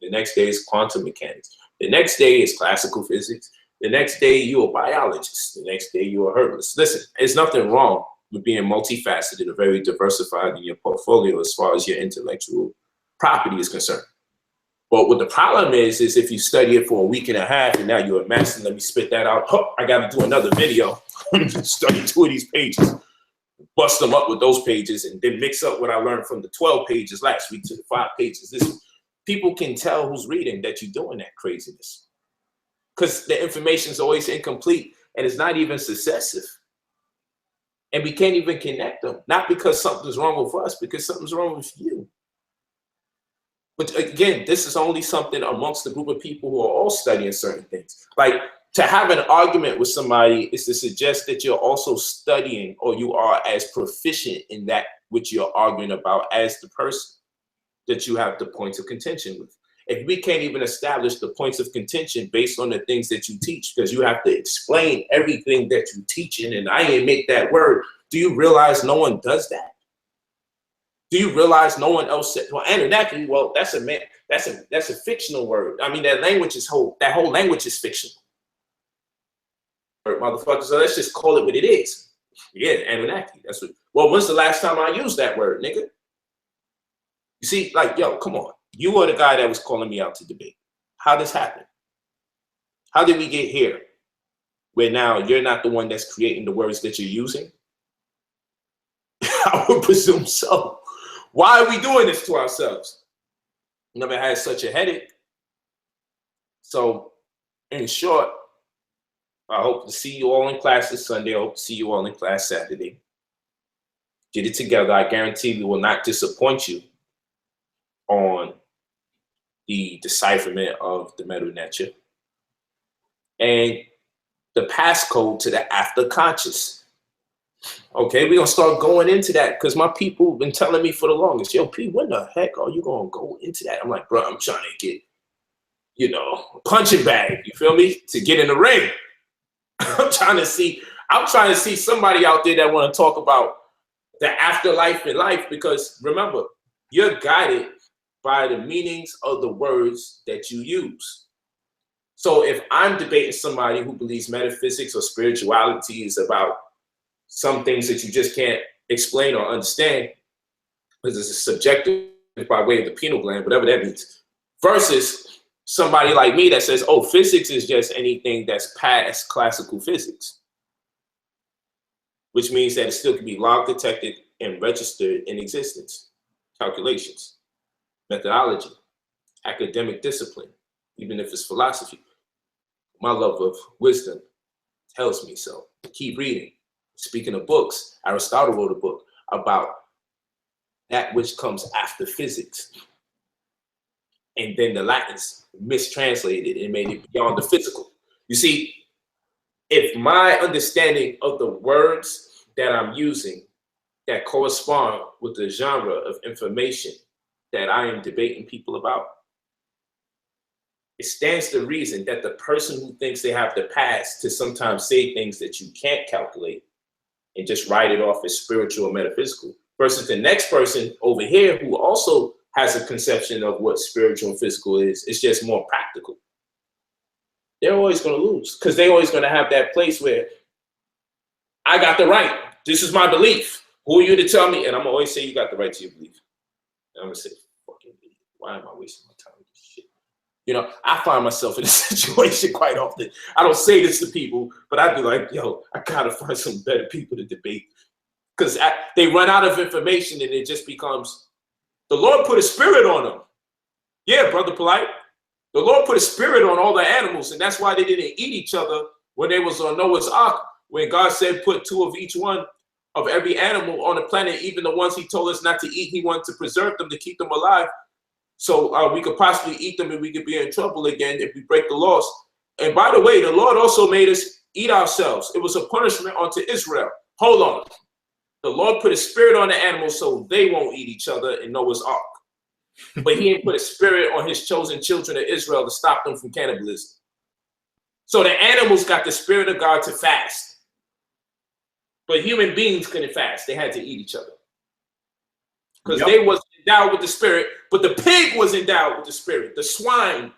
is quantum mechanics, the next day is classical physics, the next day you're a biologist, the next day you're a herbalist. Listen, there's nothing wrong with being multifaceted or very diversified in your portfolio as far as your intellectual property is concerned. But what the problem is if you study it for a week and a half and now you're a master, let me spit that out. Oh, I got to do another video. Study 2 of these pages, bust them up with those pages, and then mix up what I learned from the 12 pages last week to the 5 pages. People can tell who's reading that you're doing that craziness because the information is always incomplete and it's not even successive. And we can't even connect them, not because something's wrong with us, because something's wrong with you. But again, this is only something amongst the group of people who are all studying certain things. Like, to have an argument with somebody is to suggest that you're also studying or you are as proficient in that which you're arguing about as the person that you have the points of contention with. If we can't even establish the points of contention based on the things that you teach, because you have to explain everything that you're teaching, and I ain't make that word. Do you realize no one does that? Do you realize no one else said, well, Anunnaki, well, that's a fictional word. I mean, that whole language is fictional. Motherfucker, so let's just call it what it is. Yeah, Anunnaki. That's what. Well, when's the last time I used that word, nigga? You see, like, yo, come on. You are the guy that was calling me out to debate. How this happen? How did we get here? Where now you're not the one that's creating the words that you're using? I would presume so. Why are we doing this to ourselves? Never had such a headache. So, in short, I hope to see you all in class this Sunday. I hope to see you all in class Saturday. Get it together. I guarantee we will not disappoint you on the decipherment of the Medu Neter. And the passcode to the after conscious. Okay, we're gonna start going into that because my people have been telling me for the longest, yo, P, when the heck are you gonna go into that? I'm like, bro, I'm trying to get, a punching bag, you feel me? To get in the ring. I'm trying to see somebody out there that want to talk about the afterlife and life, because remember, you're guided by the meanings of the words that you use. So if I'm debating somebody who believes metaphysics or spirituality is about some things that you just can't explain or understand, because it's subjective by way of the pineal gland, whatever that means, versus somebody like me that says, oh, physics is just anything that's past classical physics, which means that it still can be log detected and registered in existence. Calculations, methodology, academic discipline, even if it's philosophy. My love of wisdom tells me so. Keep reading. Speaking of books, Aristotle wrote a book about that which comes after physics. And then the Latins mistranslated and made it beyond the physical. You see, if my understanding of the words that I'm using that correspond with the genre of information that I am debating people about, it stands to reason that the person who thinks they have the past to sometimes say things that you can't calculate and just write it off as spiritual or metaphysical, versus the next person over here who also has a conception of what spiritual and physical is, it's just more practical. They're always going to lose because they're always going to have that place where I got the right. This is my belief. Who are you to tell me? And I'm going to always say you got the right to your belief. And I'm going to say, fucking idiot. Why am I wasting my time with this shit? I find myself in this situation quite often. I don't say this to people, but I'd be like, yo, I got to find some better people to debate. Because they run out of information and it just becomes, the Lord put a spirit on them. Yeah, Brother Polite. The Lord put a spirit on all the animals, and that's why they didn't eat each other when they was on Noah's Ark. When God said put 2 of each one of every animal on the planet, even the ones he told us not to eat, he wanted to preserve them, to keep them alive. So we could possibly eat them and we could be in trouble again if we break the laws. And by the way, the Lord also made us eat ourselves. It was a punishment unto Israel. Hold on. The Lord put a spirit on the animals so they won't eat each other in Noah's Ark. But he didn't put a spirit on his chosen children of Israel to stop them from cannibalism. So the animals got the spirit of God to fast. But human beings couldn't fast. They had to eat each other. Because they wasn't endowed with the spirit, but the pig was endowed with the spirit. The swine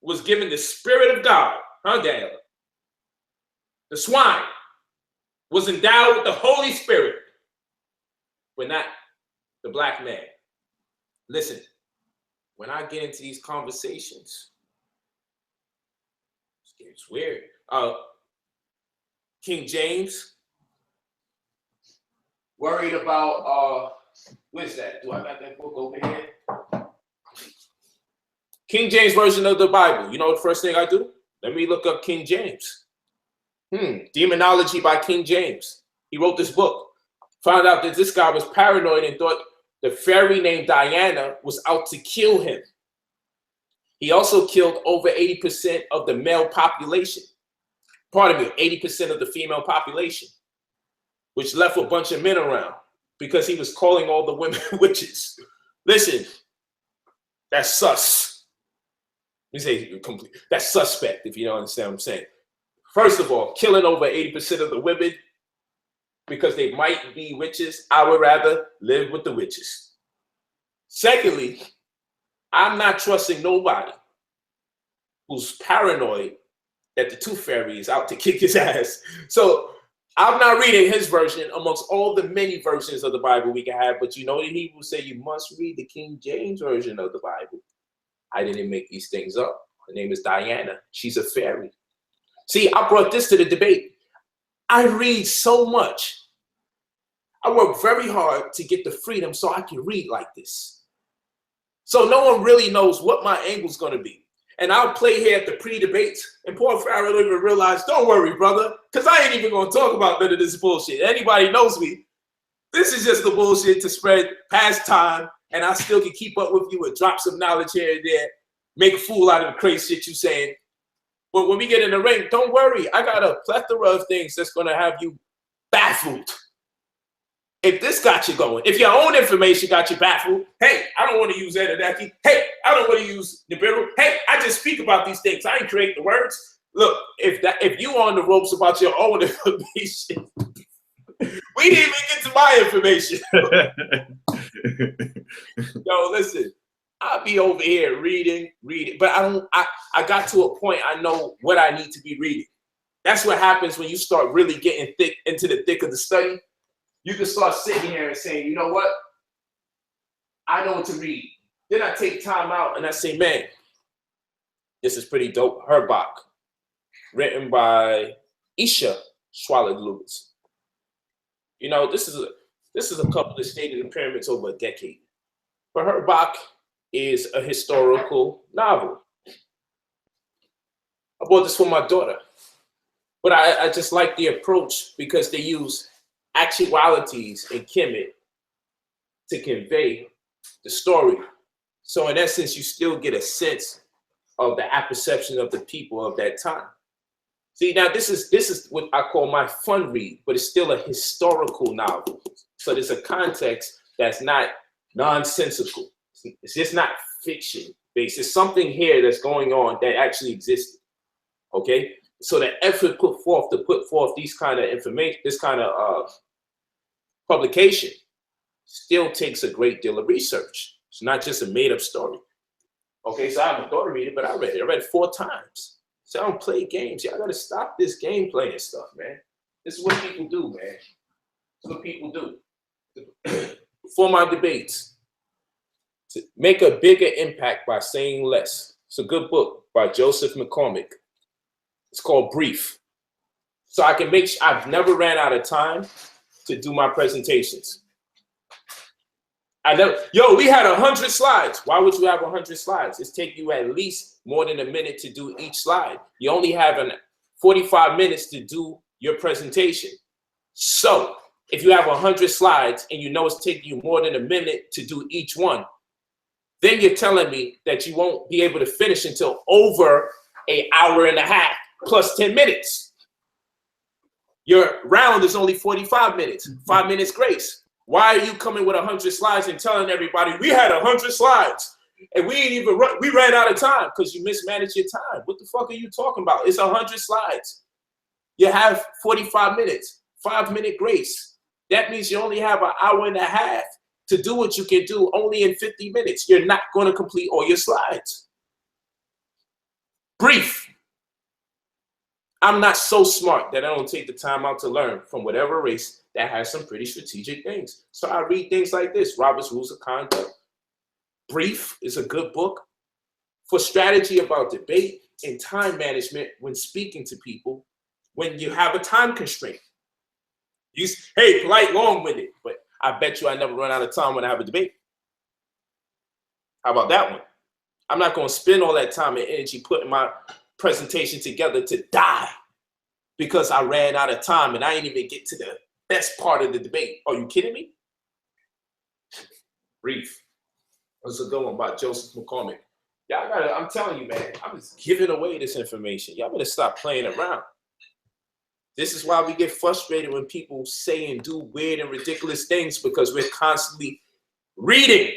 was given the spirit of God. Huh, Daniel? The swine was endowed with the Holy Spirit, but not the black man. Listen, when I get into these conversations, it's weird. King James, worried about, where's that? Do I got that book over here? King James Version of the Bible. You know the first thing I do? Let me look up King James. Demonology by King James. He wrote this book. Found out that this guy was paranoid and thought the fairy named Diana was out to kill him. He also killed over 80% of the male population. Pardon me, 80% of the female population, which left a bunch of men around because he was calling all the women witches. Listen, that's sus. Let me say complete. That's suspect, if you don't understand what I'm saying. First of all, killing over 80% of the women because they might be witches, I would rather live with the witches. Secondly, I'm not trusting nobody who's paranoid that the tooth fairy is out to kick his ass. So I'm not reading his version amongst all the many versions of the Bible we can have, but the Hebrews say you must read the King James Version of the Bible. I didn't make these things up. Her name is Diana. She's a fairy. See, I brought this to the debate. I read so much. I work very hard to get the freedom so I can read like this. So no one really knows what my angle's going to be. And I'll play here at the pre-debates, and poor Farrell don't even realize, don't worry, brother, because I ain't even going to talk about none of this bullshit. Anybody knows me. This is just the bullshit to spread past time, and I still can keep up with you and drop some knowledge here and there, make a fool out of the crazy shit you saying. But when we get in the ring, don't worry. I got a plethora of things that's going to have you baffled. If this got you going, if your own information got you baffled, hey, I don't want to use Anunnaki. Hey, I don't want to use Nibiru. Hey, I just speak about these things. I ain't create the words. Look, if you on the ropes about your own information, we didn't even get to my information. Yo, listen, I'll be over here reading, but I got to a point I know what I need to be reading. That's what happens when you start really getting into the thick of the study. You can start sitting here and saying, you know what? I know what to read. Then I take time out and I say, man, this is pretty dope. Herbach, written by Isha Swallow-Lewis. You know, this is a couple that stayed in the pyramids over a decade. But Herbach is a historical novel. I bought this for my daughter. But I just like the approach because they use actualities in Kemet to convey the story. So in essence, you still get a sense of the apperception of the people of that time. See, now this is what I call my fun read, but it's still a historical novel. So there's a context that's not nonsensical. It's just not fiction based. There's something here that's going on that actually existed. Okay? So the effort put forth these kind of information, this kind of publication still takes a great deal of research. It's not just a made up story. Okay, so I have a daughter read it, but I read it. I read it 4 times. So I don't play games. Y'all gotta stop this game playing stuff, man. This is what people do, man. This is what people do. For my debates, to make a bigger impact by saying less. It's a good book by Joseph McCormick. It's called Brief. So I can make sure I've never ran out of time to do my presentations. We had 100 slides. Why would you have 100 slides? It's take you at least more than a minute to do each slide. You only have 45 minutes to do your presentation. So if you have 100 slides and you know it's taking you more than a minute to do each one, then you're telling me that you won't be able to finish until over an hour and a half plus 10 minutes. Your round is only 45 minutes, 5 minutes grace. Why are you coming with 100 slides and telling everybody we had 100 slides and we ran out of time because you mismanaged your time? What the fuck are you talking about? It's 100 slides. You have 45 minutes, 5 minute grace. That means you only have an hour and a half to do what you can do only in 50 minutes. You're not going to complete all your slides. Brief. I'm not so smart that I don't take the time out to learn from whatever race that has some pretty strategic things. So I read things like this, Robert's Rules of Conduct. Brief is a good book for strategy about debate and time management when speaking to people when you have a time constraint. Hey, polite, long-winded, but I bet you I never run out of time when I have a debate. How about that one? I'm not going to spend all that time and energy putting my presentation together to die because I ran out of time and I didn't even get to the best part of the debate. Are you kidding me? Brief. That's a good one by Joseph McCormick. Y'all gotta, I'm telling you, man, I'm just giving away this information. Y'all better stop playing around. This is why we get frustrated when people say and do weird and ridiculous things because we're constantly reading.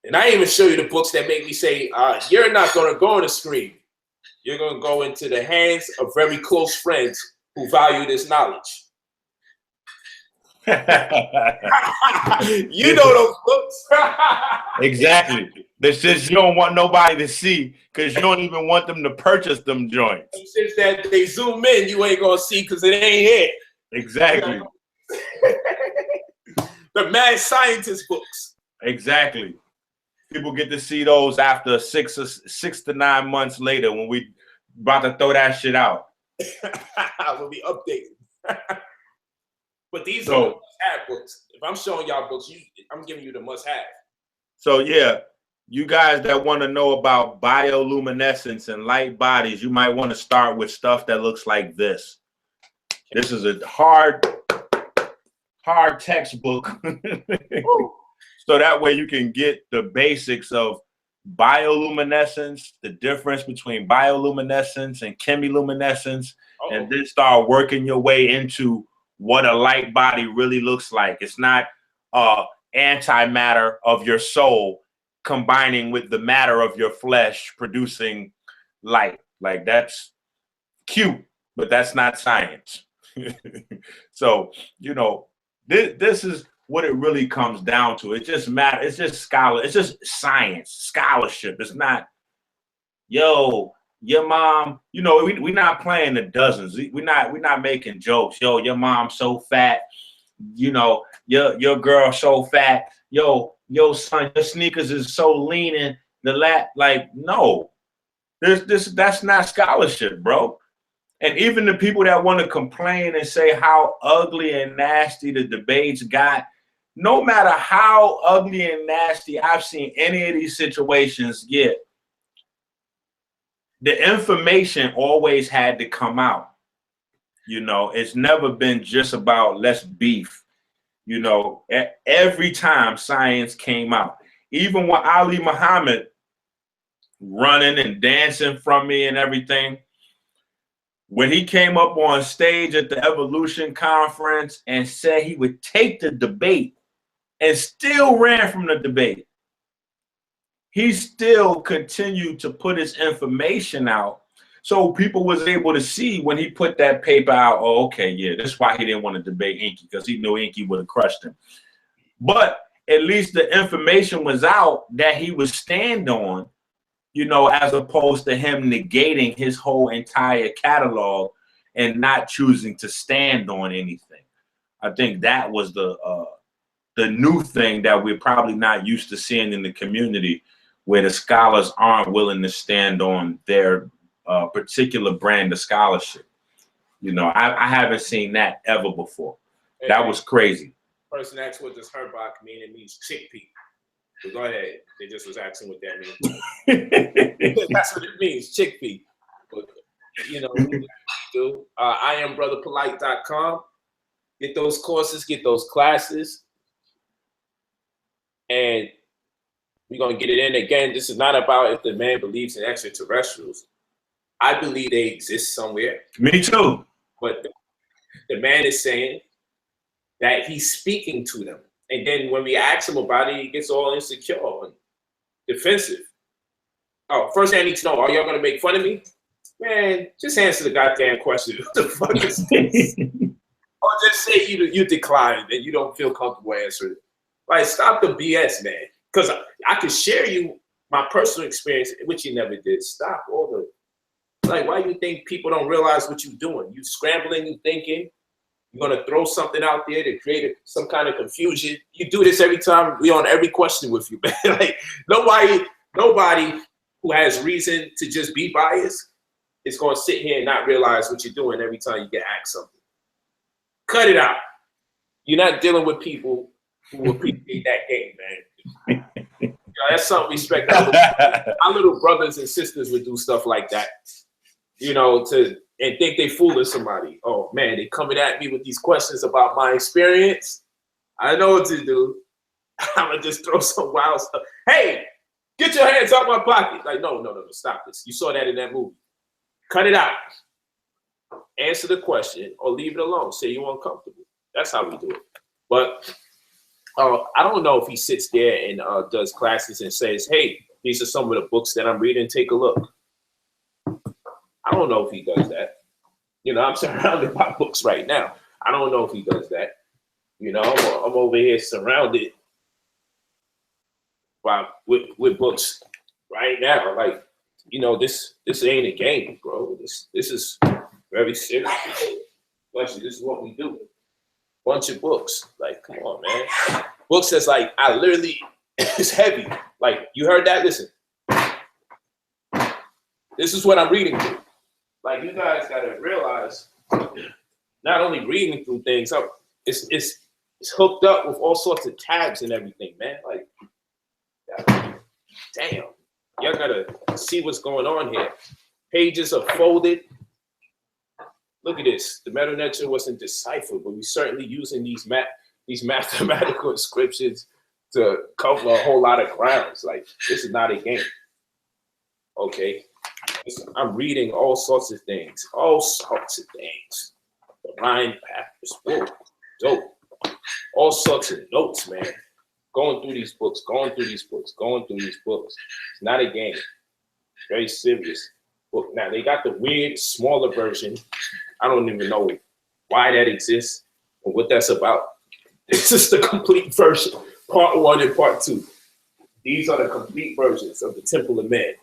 And I even show you the books that make me say, you're not gonna go on the screen. You're gonna go into the hands of very close friends who value this knowledge. You know those books. Exactly. That's just you don't want nobody to see because you don't even want them to purchase them joints. Since that they zoom in, you ain't gonna see because it ain't here. Exactly. The mad scientist books. Exactly. People get to see those after 6 to 9 months later when we about to throw that shit out. We'll be updated. But these are the must-have books. If I'm showing y'all books, I'm giving you the must-have. So yeah, you guys that want to know about bioluminescence and light bodies, you might want to start with stuff that looks like this. This is a hard textbook. So that way you can get the basics of bioluminescence, the difference between bioluminescence and chemiluminescence, and then start working your way into what a light body really looks like. It's not antimatter of your soul combining with the matter of your flesh producing light. Like, that's cute, but that's not science. So, you know, this is what it really comes down to. It just matters. It's just it's just science, scholarship. It's not, yo, your mom, you know, we're not playing the dozens. We're not making jokes. Yo, your mom's so fat. You know, your girl so fat. Yo, son, your sneakers is so lean in the lap. Like, no, that's not scholarship, bro. And even the people that want to complain and say how ugly and nasty the debates got, no matter how ugly and nasty I've seen any of these situations get, the information always had to come out. You know, it's never been just about let's beef. You know, every time science came out, even when Ali Muhammad running and dancing from me and everything, when he came up on stage at the Evolution Conference and said he would take the debate and still ran from the debate, he still continued to put his information out so people was able to see when he put that paper out, oh, okay, yeah, that's why he didn't want to debate Inky, because he knew Inky would have crushed him. But at least the information was out that he would stand on, you know, as opposed to him negating his whole entire catalog and not choosing to stand on anything. I think that was the new thing that we're probably not used to seeing in the community, where the scholars aren't willing to stand on their particular brand of scholarship. You know, I haven't seen that ever before. Hey, that was crazy. Person asked what does herbach mean. It means chickpea. So go ahead. They just was asking what that means. That's what it means, chickpea. But, you know, do IamBrotherPolite.com. Get those courses, get those classes, and we're gonna get it in again. This is not about if the man believes in extraterrestrials. I believe they exist somewhere. Me too. But the man is saying that he's speaking to them. And then when we ask him about it, he gets all insecure and defensive. Oh, first thing I need to know, are y'all gonna make fun of me? Man, just answer the goddamn question. What the fuck is this? Or just say you declined and you don't feel comfortable answering it. Like, stop the BS, man. Because I can share you my personal experience, which you never did. Stop all the, like, why do you think people don't realize what you're doing? You scrambling, you thinking, you're gonna throw something out there to create some kind of confusion. You do this every time we on every question with you, man. Like, nobody who has reason to just be biased is gonna sit here and not realize what you're doing every time you get asked something. Cut it out. You're not dealing with people who appreciate that game, man. You know, that's something we respect. Our little brothers and sisters would do stuff like that, you know, and think they fooling somebody. Oh man, they coming at me with these questions about my experience. I know what to do. I'm gonna just throw some wild stuff. Hey, get your hands out my pocket. Like, no, stop this. You saw that in that movie. Cut it out. Answer the question or leave it alone. Say you're uncomfortable. That's how we do it. But I don't know if he sits there and does classes and says, hey, these are some of the books that I'm reading. Take a look. I don't know if he does that. You know, I'm surrounded by books right now. I don't know if he does that. You know, I'm over here surrounded with books right now. Like, you know, this ain't a game, bro. This is very serious. This is what we do. Bunch of books. Like, come on, man. Books that's like, I literally, it's heavy. Like, you heard that? Listen. This is what I'm reading through. Like, you guys gotta realize, not only reading through things, it's hooked up with all sorts of tabs and everything, man. Like, damn. Y'all gotta see what's going on here. Pages are folded. Look at this. The meta nature wasn't deciphered, but we certainly using these mathematical inscriptions to cover a whole lot of grounds. Like, this is not a game. Okay? I'm reading all sorts of things. All sorts of things. The Ryan Papers. Whoa. Dope. All sorts of notes, man. Going through these books. It's not a game. Very serious book. Now, they got the weird, smaller version. I don't even know why that exists or what that's about. This is the complete version. Part 1 and Part 2. These are the complete versions of the Temple of Man.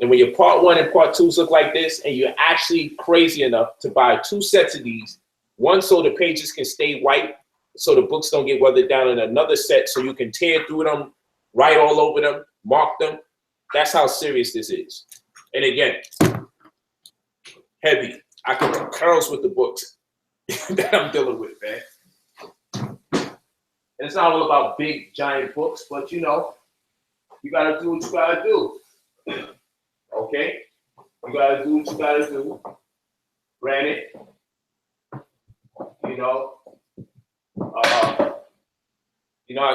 And when your Part 1 and Part 2s look like this, and you're actually crazy enough to buy 2 sets of these, one so the pages can stay white, so the books don't get weathered down, and another set so you can tear through them, write all over them, mark them. That's how serious this is. And again, heavy. I can do curls with the books that I'm dealing with, man. And it's not all about big, giant books, but you know, you gotta do what you gotta do. Okay? You gotta do what you gotta do. Granted, you know, I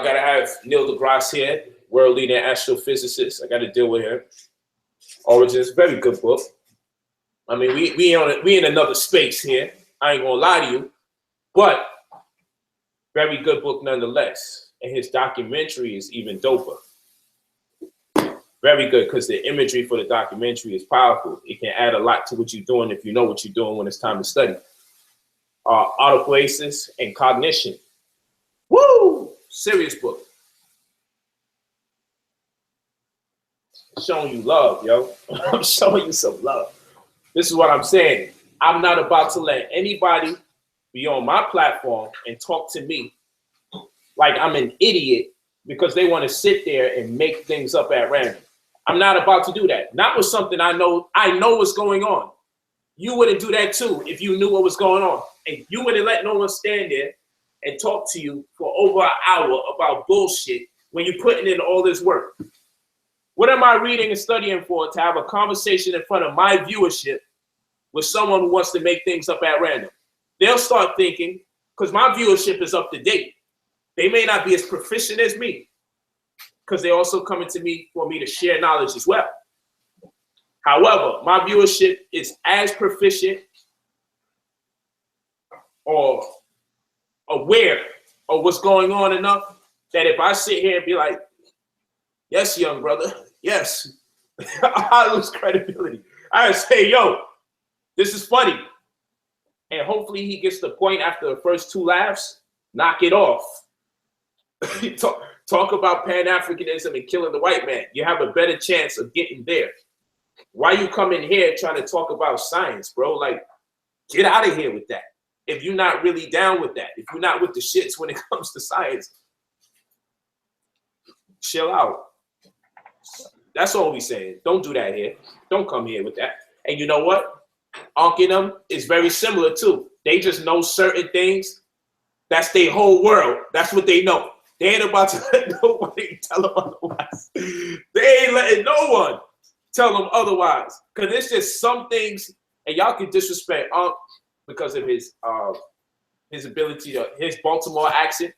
gotta have Neil deGrasse here, world leading astrophysicist. I gotta deal with him. Origins, very good book. I mean, we in another space here. I ain't gonna lie to you, but very good book nonetheless. And his documentary is even doper. Very good, because the imagery for the documentary is powerful. It can add a lot to what you're doing if you know what you're doing when it's time to study. Autopoiesis and Cognition. Woo! Serious book. Showing you love, yo. I'm showing you some love. This is what I'm saying. I'm not about to let anybody be on my platform and talk to me like I'm an idiot because they want to sit there and make things up at random. I'm not about to do that. Not with something I know what's going on. You wouldn't do that too if you knew what was going on. And you wouldn't let no one stand there and talk to you for over an hour about bullshit when you're putting in all this work. What am I reading and studying for? To have a conversation in front of my viewership with someone who wants to make things up at random. They'll start thinking, because my viewership is up to date. They may not be as proficient as me, because they're also coming to me for me to share knowledge as well. However, my viewership is as proficient or aware of what's going on enough that if I sit here and be like, yes, young brother, yes, I lose credibility. I say, yo, this is funny. And hopefully he gets the point after the first 2 laughs, knock it off. Talk about Pan-Africanism and killing the white man. You have a better chance of getting there. Why you come in here trying to talk about science, bro? Like, get out of here with that. If you're not really down with that, if you're not with the shits when it comes to science, chill out. That's all we saying. Don't do that here. Don't come here with that. And you know what? Ankh and them is very similar too. They just know certain things. That's their whole world. That's what they know. They ain't about to let nobody tell them otherwise. They ain't letting no one tell them otherwise. Because it's just some things, and y'all can disrespect Ankh because of his ability to, his Baltimore accent.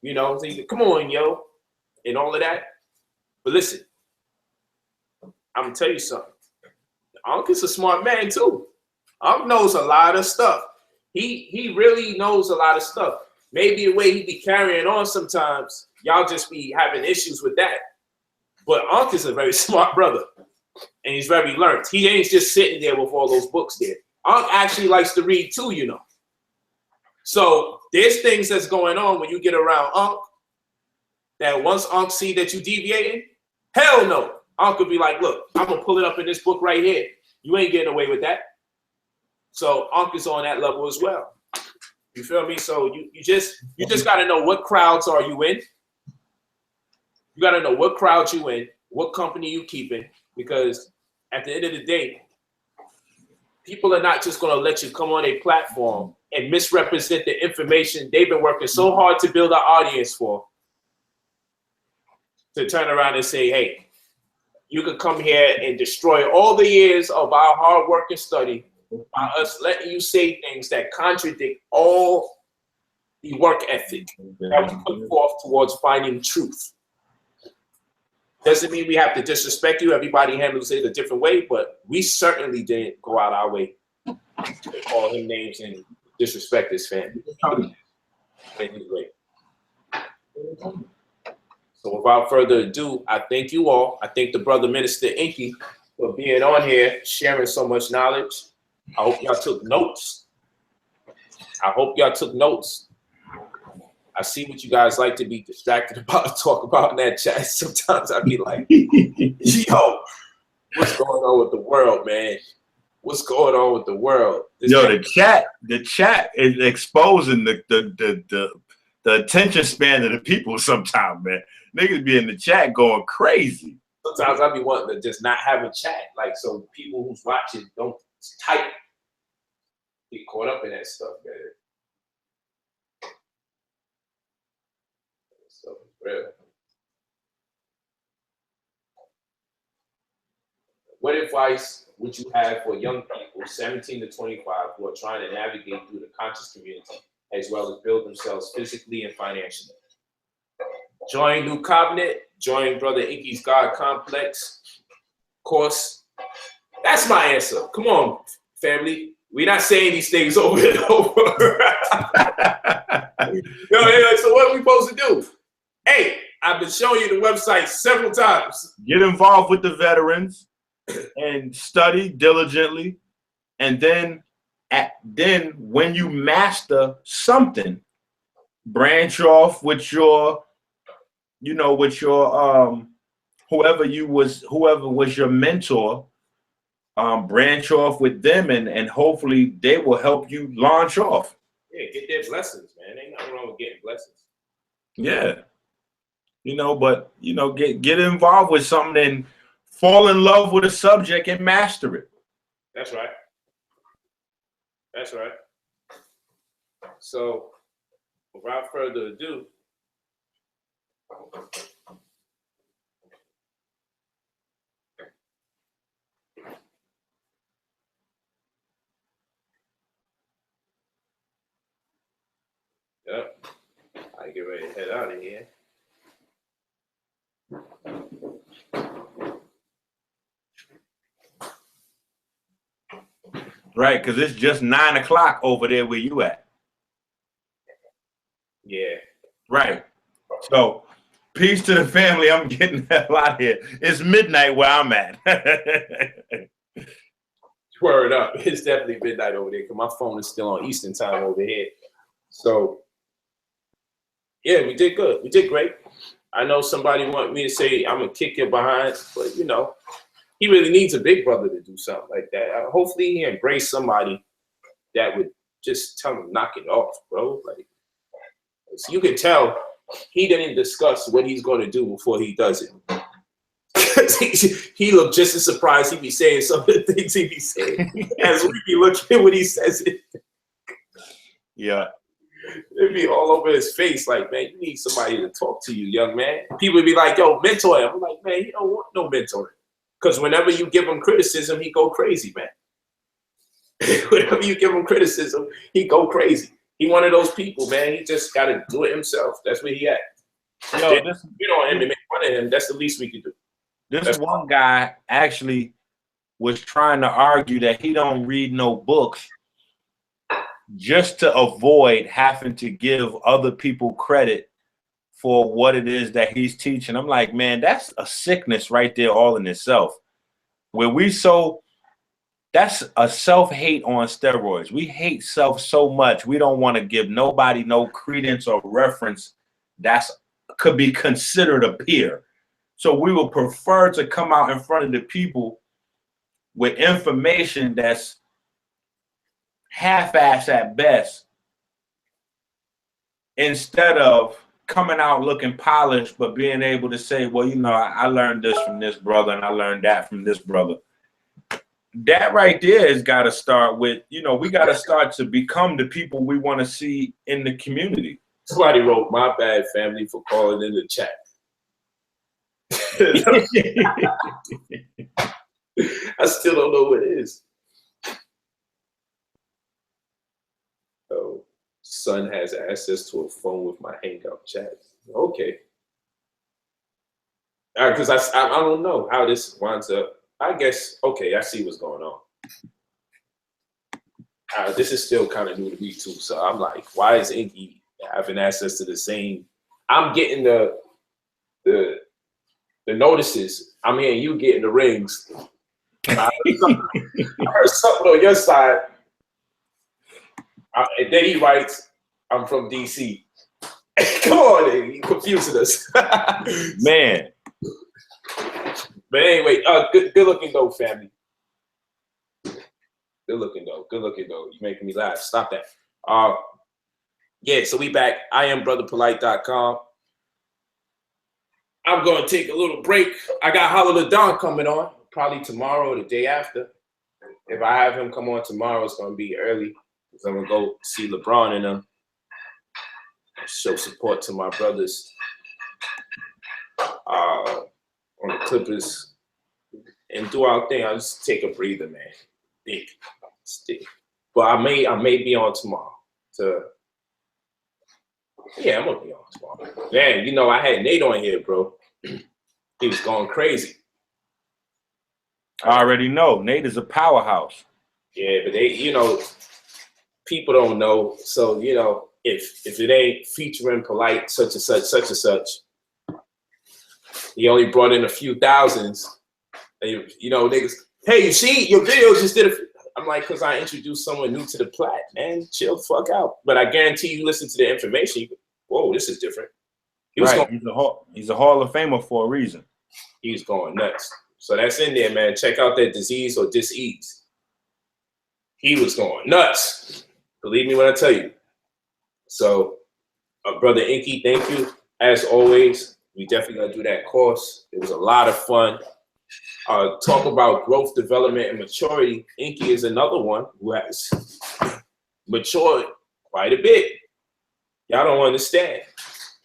You know, so come on, yo, and all of that. But listen, I'm gonna tell you something. Ankh is a smart man too. Ankh knows a lot of stuff. He really knows a lot of stuff. Maybe the way he be carrying on sometimes, y'all just be having issues with that. But Ankh is a very smart brother, and he's very learned. He ain't just sitting there with all those books there. Ankh actually likes to read too, you know. So there's things that's going on when you get around Ankh that once Ankh see that you deviating, hell no. Ankh could be like, look, I'm gonna pull it up in this book right here. You ain't getting away with that. So Ankh is on that level as well. You feel me? So you just gotta know what crowds are you in. You gotta know what crowd you in, what company you keeping, because at the end of the day, people are not just gonna let you come on a platform and misrepresent the information they've been working so hard to build an audience for, to turn around and say, hey, you could come here and destroy all the years of our hard work and study by us letting you say things that contradict all the work ethic that we put forth towards finding truth. Doesn't mean we have to disrespect you. Everybody handles it a different way, but we certainly didn't go out our way to call him names and disrespect his family. Anyway. So without further ado, I thank you all. I thank the brother Minister Inky for being on here, sharing so much knowledge. I hope y'all took notes. I see what you guys like to be distracted about and talk about in that chat. Sometimes I'd be like, yo, what's going on with the world, man? What's going on with the world? The chat is exposing the attention span of the people sometimes, man. Niggas be in the chat going crazy. Sometimes I be wanting to just not have a chat, like, so people who's watching don't type, get caught up in that stuff, man. That stuff is real. What advice would you have for young people, 17 to 25, who are trying to navigate through the conscious community, as well as build themselves physically and financially? Join New Covenant, join Brother Inky's God Complex course. That's my answer. Come on, family. We're not saying these things over and over. So what are we supposed to do? Hey, I've been showing you the website several times. Get involved with the veterans and study diligently. And then when you master something, branch off with your whoever was your mentor, branch off with them and hopefully they will help you launch off. Yeah, get their blessings, man. Ain't nothing wrong with getting blessings. Yeah. Get involved with something and fall in love with a subject and master it. That's right. That's right. So, without further ado, yep, I get ready to head out of here. Right, because it's just 9 o'clock over there where you at. Yeah. Right. So, peace to the family. I'm getting the hell out of here. It's midnight where I'm at. Word up. It's definitely midnight over there because my phone is still on Eastern time over here. So, yeah, we did good. We did great. I know somebody wanted me to say I'm going to kick your behind, but, he really needs a big brother to do something like that. Hopefully he embraced somebody that would just tell him, knock it off, bro. Like, so you can tell he didn't discuss what he's going to do before he does it. He looked just as surprised he be saying some of the things he be saying as we be looking when he says it. Yeah. It'd be all over his face like, man, you need somebody to talk to you, young man. People would be like, yo, mentor him. I'm like, man, he don't want no mentoring. Because whenever you give him criticism, he go crazy, man. Whenever you give him criticism, he go crazy. He one of those people, man. He just got to do it himself. That's where he at. You don't make fun of him. That's the least we can do. This one guy actually was trying to argue that he don't read no books just to avoid having to give other people credit for what it is that he's teaching. I'm like, man, that's a sickness right there all in itself. That's a self-hate on steroids. We hate self so much. We don't want to give nobody no credence or reference could be considered a peer. So we will prefer to come out in front of the people with information that's half-assed at best, instead of coming out looking polished, but being able to say, well, I learned this from this brother and I learned that from this brother. That right there has got to start with, we got to start to become the people we want to see in the community. Somebody wrote, my bad, family, for calling in the chat. I still don't know what it is. Oh, son has access to a phone with my Hangout chat. Okay. Because I don't know how this winds up. I guess, okay, I see what's going on. This is still kind of new to me too. So I'm like, why is Inky having access to the same? I'm getting the notices. I'm hearing you getting the rings. I heard something on your side. And then he writes, I'm from DC. Come on, you confusing us. Man. But anyway, good looking though, family. Good looking though. You're making me laugh. Stop that. Yeah, so we back. I am brotherpolite.com. I'm going to take a little break. I got Hollow Dawn coming on, probably tomorrow or the day after. If I have him come on tomorrow, it's going to be early because I'm going to go see LeBron and them. Show support to my brothers on the Clippers and do our thing. I'll just take a breather, man. Think. But I may be on tomorrow. Yeah, I'm gonna be on tomorrow. Man, you know I had Nate on here, bro. He was going crazy. I already know. Nate is a powerhouse. Yeah, but they, you know, people don't know. So, you know, if it ain't featuring Polite, such and such, he only brought in a few thousands. And, you know, niggas, hey, you see, your video just did I'm like, because I introduced someone new to the plat, man. Chill the fuck out. But I guarantee you listen to the information, you go, whoa, this is different. He's a Hall of Famer for a reason. He was going nuts. So that's in there, man. Check out that disease or dis-ease. He was going nuts. Believe me when I tell you. So, Brother Inky, thank you. As always, we definitely got to do that course. It was a lot of fun. Talk about growth, development, and maturity. Inky is another one who has matured quite a bit. Y'all don't understand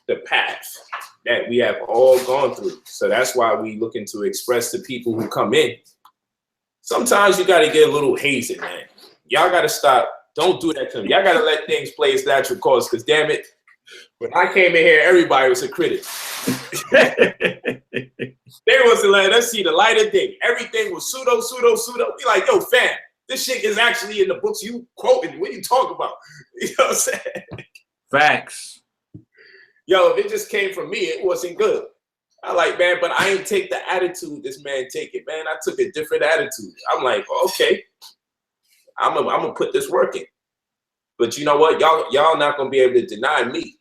the path that we have all gone through. So that's why we looking to express to people who come in. Sometimes you got to get a little hazy, man. Y'all got to stop. Don't do that to me. Y'all got to let things play its natural course, because damn it, when I came in here, everybody was a critic. They wasn't letting us see the light of day. Everything was pseudo. Be like, yo, fam, this shit is actually in the books you quoting. What are you talking about? You know what I'm saying? Facts. Yo, if it just came from me, it wasn't good. I like, man, but I ain't take the attitude this man take it, man. I took a different attitude. I'm like, okay, I'm gonna put this work in. But you know what? Y'all not gonna be able to deny me.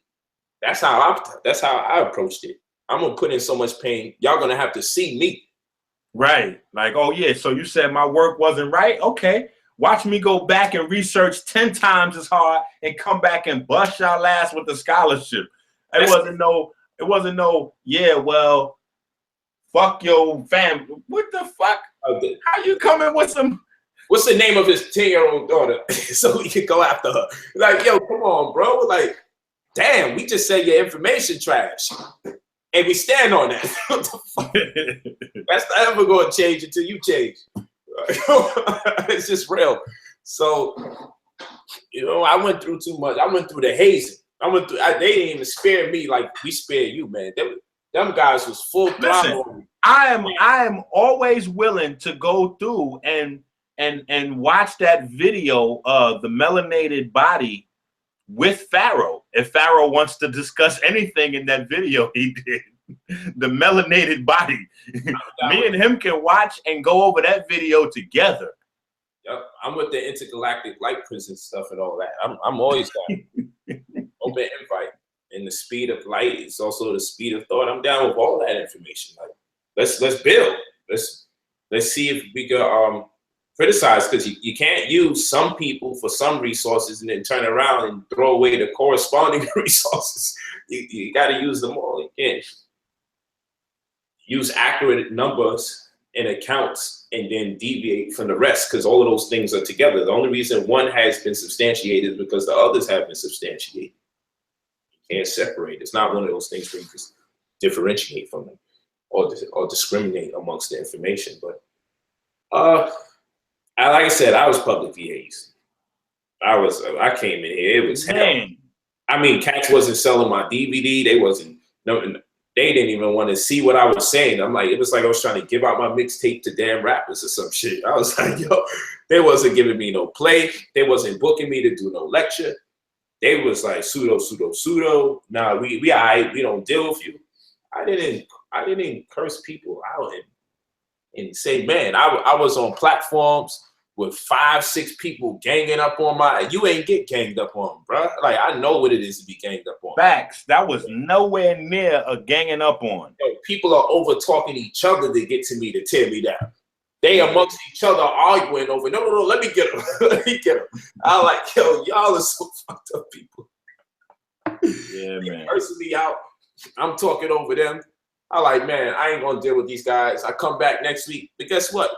That's how I approached it. I'm gonna put in so much pain. Y'all gonna have to see me. Right. Like, oh yeah, so you said my work wasn't right? Okay. Watch me go back and research 10 times as hard and come back and bust y'all ass with the scholarship. It wasn't no, yeah, well, fuck your family. What the fuck? How you coming with some? What's the name of his 10-year-old daughter? So we could go after her. Like, yo, come on, bro. Like, damn, we just said your information trash. And we stand on that. What the fuck? That's not ever going to change until you change. It's just real. So, you know, I went through too much. I went through the hazing. They didn't even spare me like we spared you, man. Them guys was full throttle. I am always willing to go through and watch that video of the melanated body with Pharaoh. If Pharaoh wants to discuss anything in that video he did, the melanated body. Me and him can watch and go over that video together. Yep, I'm with the intergalactic light prison stuff and all that. I'm always got open invite. And the speed of light is also the speed of thought. I'm down with all that information. Like, let's build. Let's see if we can criticize, because you can't use some people for some resources and then turn around and throw away the corresponding resources. You got to use them all. You can't use accurate numbers and accounts and then deviate from the rest, because all of those things are together. The only reason one has been substantiated is because the others have been substantiated. You can't separate. It's not one of those things where you just differentiate from them or discriminate amongst the information. But like I said, I was publicly hazed. I came in here. It was hell. I mean, cats wasn't selling my DVD. They wasn't. No, they didn't even want to see what I was saying. I'm like, it was like I was trying to give out my mixtape to damn rappers or some shit. I was like, yo, they wasn't giving me no play. They wasn't booking me to do no lecture. They was like pseudo. Nah, we all right. We don't deal with you. I didn't curse people out and say, man, I was on platforms with 5-6 people ganging up on my. You ain't get ganged up on, bro. Like, I know what it is to be ganged up on. Facts. That was nowhere near a ganging up on. Yo, people are over talking each other to get to me to tear me down. They amongst each other arguing over. No, let me get him. Let me get him. I like, yo, y'all are so fucked up people. Yeah, man. Cursing me out. I'm talking over them. I like, man, I ain't gonna deal with these guys. I come back next week, but guess what?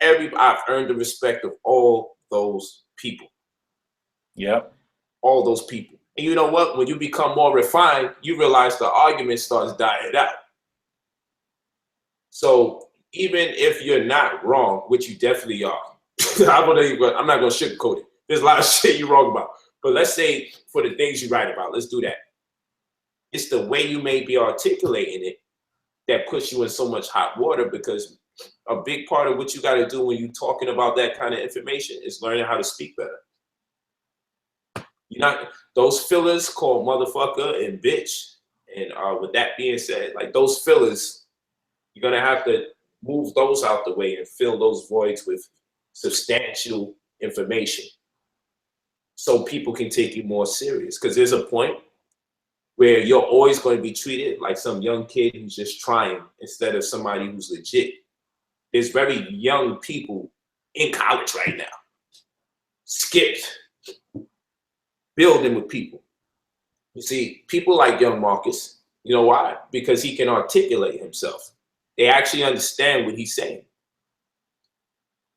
I've earned the respect of all those people. Yep. All those people. And you know what? When you become more refined, you realize the argument starts dying out. So even if you're not wrong, which you definitely are, I'm not gonna sugarcoat it. There's a lot of shit you're wrong about. But let's say for the things you write about, let's do that. It's the way you may be articulating it that puts you in so much hot water, because a big part of what you got to do when you're talking about that kind of information is learning how to speak better. You're not those fillers called motherfucker and bitch. And with that being said, like those fillers, you're gonna have to move those out the way and fill those voids with substantial information, so people can take you more serious. Because there's a point where you're always going to be treated like some young kid who's just trying instead of somebody who's legit. There's very young people in college right now, skipped, building with people. You see, people like young Marcus, you know why? Because he can articulate himself. They actually understand what he's saying.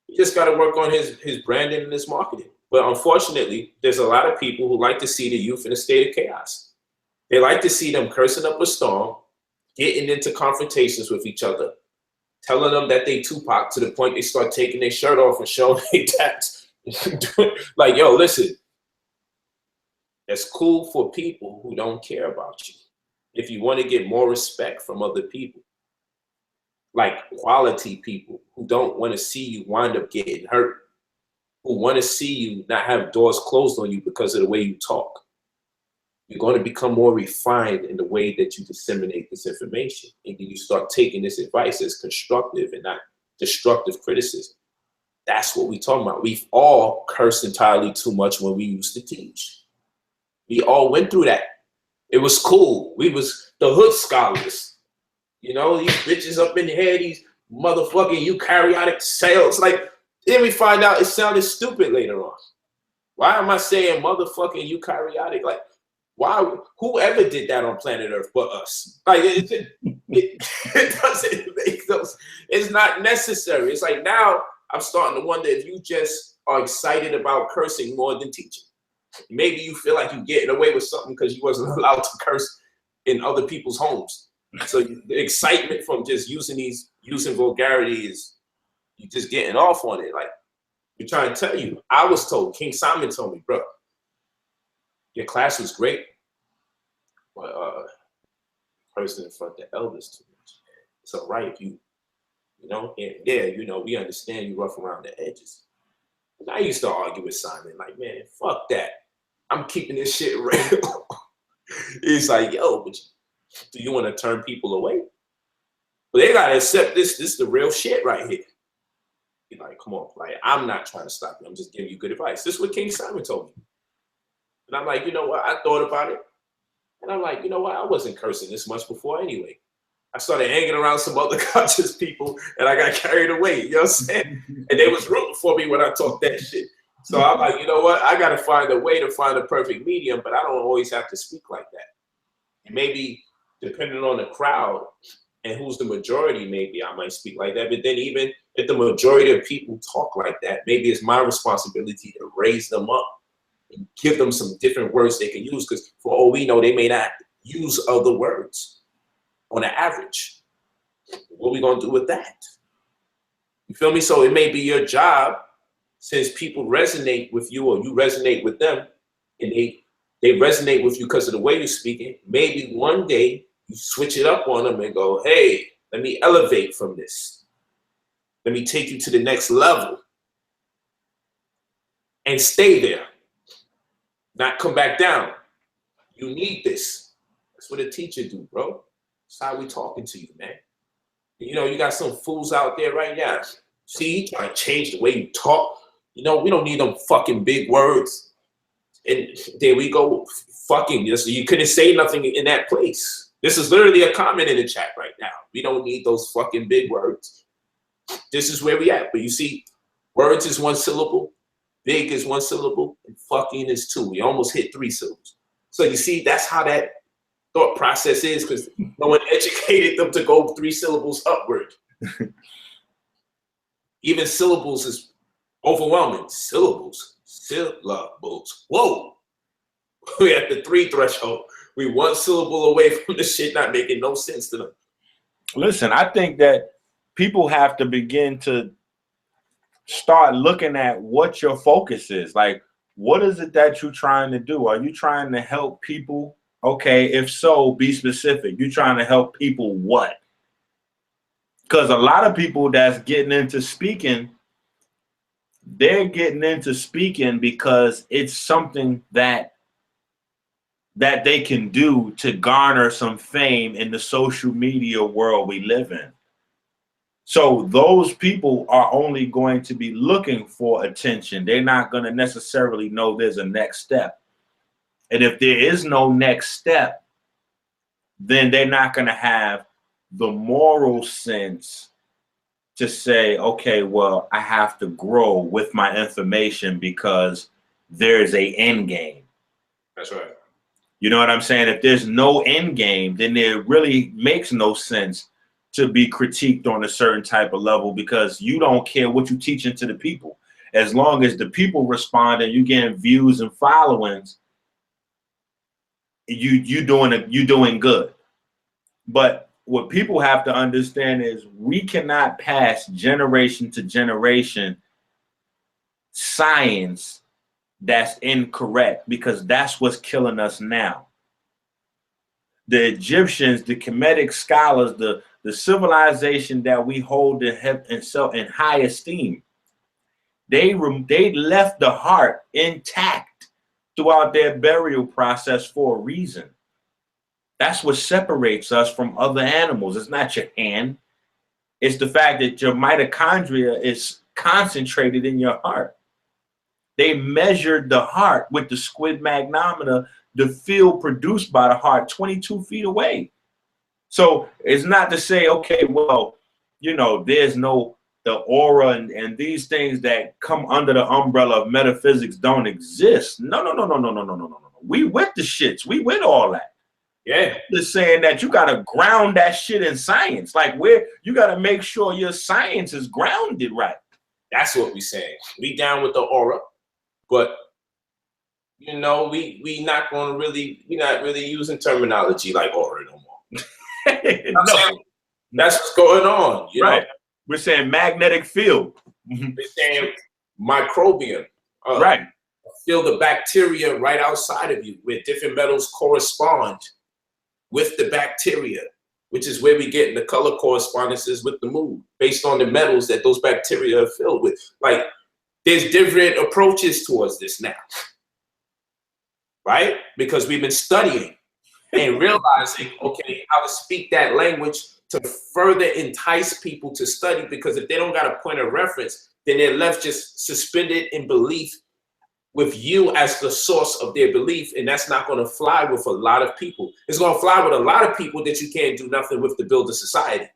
You just got to work on his branding and his marketing. But unfortunately, there's a lot of people who like to see the youth in a state of chaos. They like to see them cursing up a storm, getting into confrontations with each other, telling them that they Tupac to the point they start taking their shirt off and showing their tats. Like, yo, listen, that's cool for people who don't care about you. If you want to get more respect from other people, like quality people who don't want to see you wind up getting hurt, who want to see you not have doors closed on you because of the way you talk. You're going to become more refined in the way that you disseminate this information. And then you start taking this advice as constructive and not destructive criticism. That's what we're talking about. We've all cursed entirely too much when we used to teach. We all went through that. It was cool. We was the hood scholars. You know, these bitches up in here, these motherfucking eukaryotic cells. Like, then we find out it sounded stupid later on. Why am I saying motherfucking eukaryotic? Like, why? Whoever did that on planet Earth but us? Like, it doesn't make those. It's not necessary. It's like now I'm starting to wonder if you just are excited about cursing more than teaching. Maybe you feel like you're getting away with something because you wasn't allowed to curse in other people's homes. So the excitement from just using vulgarity is you just getting off on it. Like, we're trying to tell you. I was told, King Simon told me, bro, your class was great, but cursing in front of the elders too much. It's all right if you know, and yeah, you know, we understand you rough around the edges. And I used to argue with Simon, like, man, fuck that. I'm keeping this shit real. He's like, yo, but do you want to turn people away? But they gotta accept this. This is the real shit right here. You're like, come on, like, I'm not trying to stop you. I'm just giving you good advice. This is what King Simon told me. And I'm like, you know what? I thought about it. And I'm like, you know what? I wasn't cursing this much before anyway. I started hanging around some other conscious people and I got carried away. You know what I'm saying? And they was rooting for me when I talked that shit. So I'm like, you know what? I got to find a way to find a perfect medium, but I don't always have to speak like that. And maybe depending on the crowd and who's the majority, maybe I might speak like that. But then even if the majority of people talk like that, maybe it's my responsibility to raise them up and give them some different words they can use, because for all we know, they may not use other words on an average. What are we going to do with that? You feel me? So it may be your job, since people resonate with you or you resonate with them, and they They resonate with you because of the way you're speaking. Maybe one day you switch it up on them and go, hey, let me elevate from this. Let me take you to the next level. And stay there. Not come back down. You need this. That's what a teacher do, bro. That's how we talking to you, man. You know, you got some fools out there right now. See, trying to change the way you talk. You know, we don't need them fucking big words. And there we go, fucking. You couldn't say nothing in that place. This is literally a comment in the chat right now. We don't need those fucking big words. This is where we at. But you see, words is one syllable, big is one syllable, and fucking is two. We almost hit 3 syllables. So you see, that's how that thought process is, because no one educated them to go 3 syllables upward. Even syllables is overwhelming. Syllables. Whoa. We're at the 3 threshold. We 1 syllable away from the shit not making no sense to them. Listen, I think that people have to begin to start looking at what your focus is. Like, what is it that you're trying to do? Are you trying to help people? Okay, if so, be specific. You're trying to help people what? Because a lot of people that's getting into speaking, they're getting into speaking because it's something that they can do to garner some fame in the social media world we live in. So those people are only going to be looking for attention. They're not going to necessarily know there's a next step. And if there is no next step, then they're not going to have the moral sense to say, okay, well, I have to grow with my information because there's a end game. That's right. You know what I'm saying? If there's no end game, then it really makes no sense to be critiqued on a certain type of level, because you don't care what you're teaching to the people. As long as the people respond and you getting views and followings, you doing good. But what people have to understand is we cannot pass generation to generation science that's incorrect, because that's what's killing us now. The Egyptians, the Kemetic scholars, the civilization that we hold in high esteem, they left the heart intact throughout their burial process for a reason. That's what separates us from other animals. It's not your hand. It's the fact that your mitochondria is concentrated in your heart. They measured the heart with the squid magnometer, the field produced by the heart 22 feet away. So it's not to say, okay, well, you know, there's no, the aura and these things that come under the umbrella of metaphysics don't exist. No. We with the shits. We with all that. Yeah. Just saying that you got to ground that shit in science. Like, where you got to make sure your science is grounded right. That's what we saying. We down with the aura, but you know, we not really using terminology like aura no more. No. That's what's going on. You know? We're saying magnetic field. We're saying microbiome. Right. Feel the bacteria right outside of you, where different metals correspond with the bacteria, which is where we get the color correspondences with the mood, based on the metals that those bacteria are filled with. Like, there's different approaches towards this now, right? Because we've been studying and realizing, okay, how to speak that language to further entice people to study, because if they don't got a point of reference, then they're left just suspended in belief with you as the source of their belief, and that's not going to fly with a lot of people. It's going to fly with a lot of people that you can't do nothing with to build a society.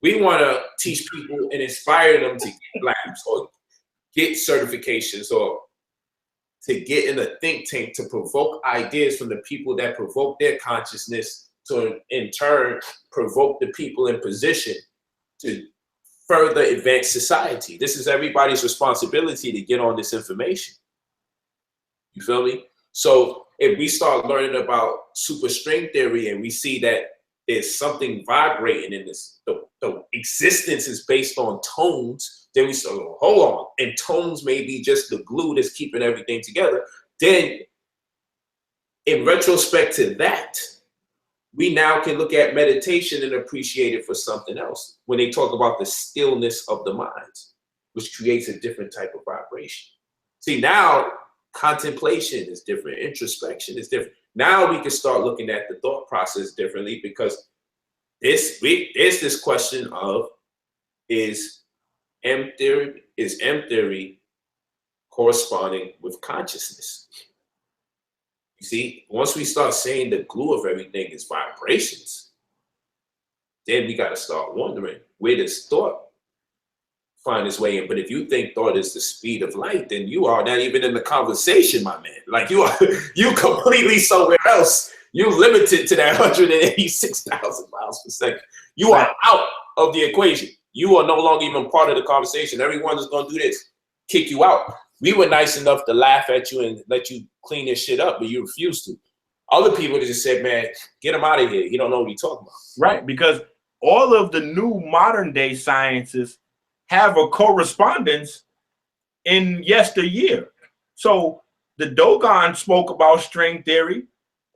We want to teach people and inspire them to get labs or get certifications or to get in a think tank to provoke ideas from the people that provoke their consciousness to, in turn, provoke the people in position to further advance society. This is everybody's responsibility to get on this information. You feel me? So if we start learning about superstring theory and we see that there's something vibrating in this, the existence is based on tones, then we say, oh, hold on, and tones may be just the glue that's keeping everything together. Then in retrospect to that, we now can look at meditation and appreciate it for something else. When they talk about the stillness of the mind, which creates a different type of vibration. See, now contemplation is different, introspection is different. Now we can start looking at the thought process differently, because there's this question of, is M theory corresponding with consciousness? You see, once we start saying the glue of everything is vibrations, then we got to start wondering, where does thought find its way in? But if you think thought is the speed of light, then you are not even in the conversation, my man. Like you completely somewhere else. You're limited to that 186,000 miles per second. You are out of the equation. You are no longer even part of the conversation. Everyone is going to do this, kick you out. We were nice enough to laugh at you and let you clean this shit up, but you refused to. Other people just said, man, get him out of here. You don't know what he's talking about. Right, because all of the new modern day sciences have a correspondence in yesteryear. So the Dogon spoke about string theory,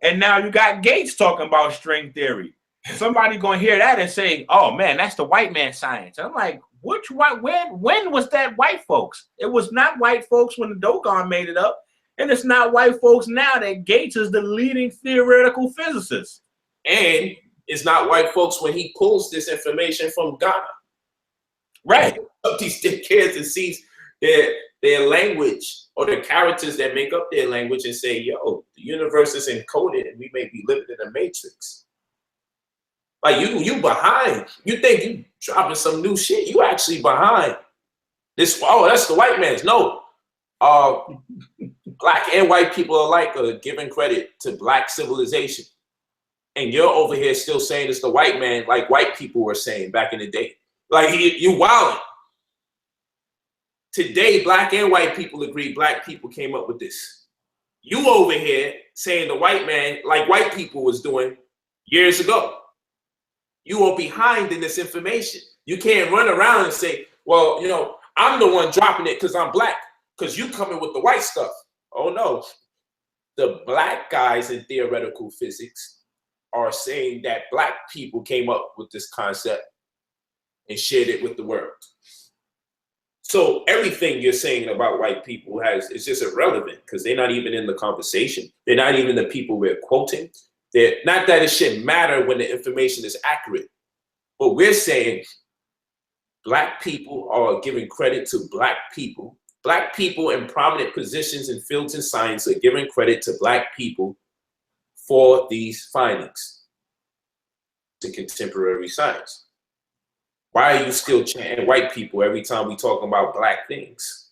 and now you got Gates talking about string theory. Somebody gonna hear that and say, oh man, that's the white man science. And I'm like, which white, when was that white folks? It was not white folks when the Dogon made it up, and it's not white folks now that Gates is the leading theoretical physicist. And it's not white folks when he pulls this information from Ghana. Right. Up these dickheads and sees their language or the characters that make up their language and say, yo, the universe is encoded and we may be living in a matrix. Like you behind. You think you dropping some new shit. You actually behind. This, oh, that's the white man's. No. Black and white people alike are giving credit to black civilization. And you're over here still saying it's the white man, like white people were saying back in the day. Like you wildin'. Today, black and white people agree black people came up with this. You over here saying the white man, like white people was doing years ago. You are behind in this information. You can't run around and say, well, you know, I'm the one dropping it because I'm black, because you coming with the white stuff. Oh no. The black guys in theoretical physics are saying that black people came up with this concept and shared it with the world. So everything you're saying about white people is just irrelevant, because they're not even in the conversation. They're not even the people we're quoting. They're not that it shouldn't matter when the information is accurate, but we're saying black people are giving credit to black people. Black people in prominent positions in fields in science are giving credit to black people for these findings in contemporary science. Why are you still chanting white people every time we talk about black things,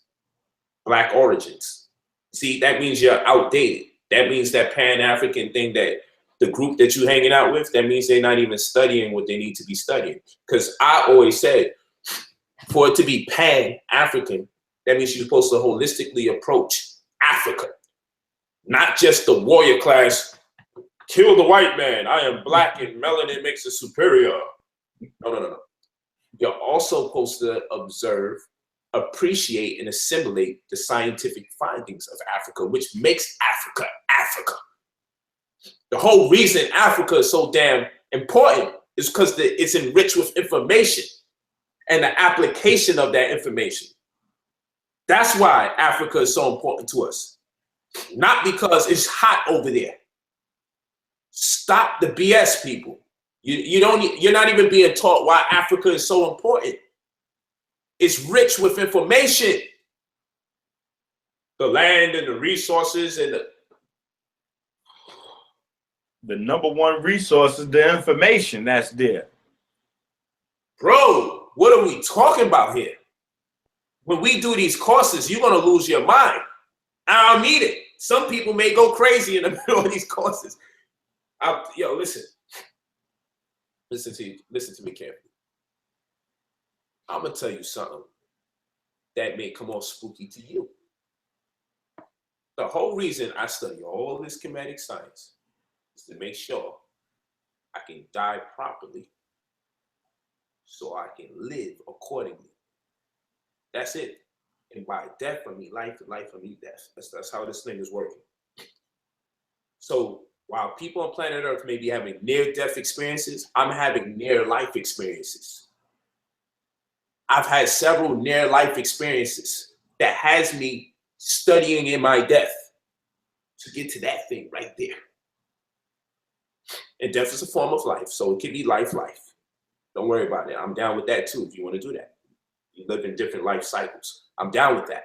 black origins? See, that means you're outdated. That means that Pan-African thing, that the group that you're hanging out with, that means they're not even studying what they need to be studying. Because I always said, for it to be Pan-African, that means you're supposed to holistically approach Africa, not just the warrior class, kill the white man, I am black and melanin makes us superior. No. You're also supposed to observe, appreciate, and assimilate the scientific findings of Africa, which makes Africa, Africa. The whole reason Africa is so damn important is because it's enriched with information and the application of that information. That's why Africa is so important to us. Not because it's hot over there. Stop the BS, people. You're not even being taught why Africa is so important. It's rich with information. The land and the resources and the number one resource is the information that's there. Bro, what are we talking about here? When we do these courses, you're going to lose your mind. I don't need it. Some people may go crazy in the middle of these courses. Yo, listen. Listen to me carefully. I'm going to tell you something that may come off spooky to you. The whole reason I study all this kinetic science is to make sure I can die properly so I can live accordingly. That's it. And by death, I mean life, and life, I mean death. That's how this thing is working. So while people on planet Earth may be having near-death experiences, I'm having near-life experiences. I've had several near-life experiences that has me studying in my death to get to that thing right there. And death is a form of life, so it can be life. Don't worry about it. I'm down with that too if you want to do that. You live in different life cycles. I'm down with that.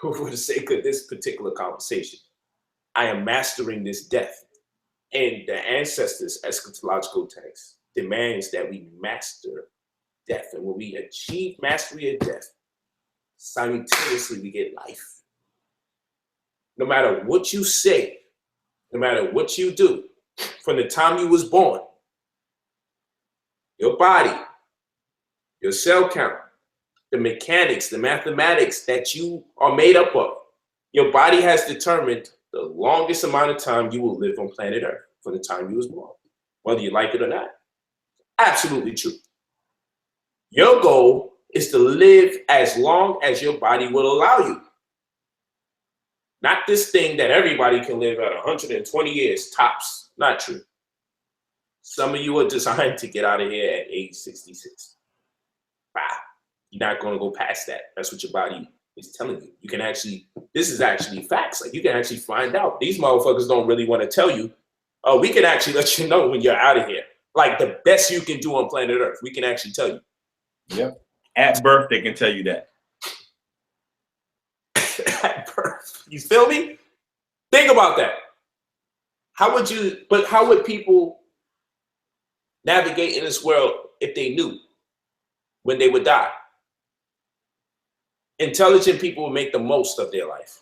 For the sake of this particular conversation, I am mastering this death. And the ancestors' eschatological text demands that we master death. And when we achieve mastery of death, simultaneously we get life. No matter what you say, no matter what you do, from the time you was born, your body, your cell count, the mechanics, the mathematics that you are made up of, your body has determined the longest amount of time you will live on planet Earth from the time you was born, whether you like it or not. Absolutely true. Your goal is to live as long as your body will allow you. Not this thing that everybody can live at 120 years tops. Not true. Some of you are designed to get out of here at age 66. Wow. You're not going to go past that. That's what your body is telling you. You can actually, this is actually facts. Like you can actually find out. These motherfuckers don't really want to tell you. Oh, we can actually let you know when you're out of here. Like the best you can do on planet Earth. We can actually tell you. Yep. At birth, they can tell you that. At birth. You feel me? Think about that. How would people navigate in this world if they knew when they would die? Intelligent people will make the most of their life.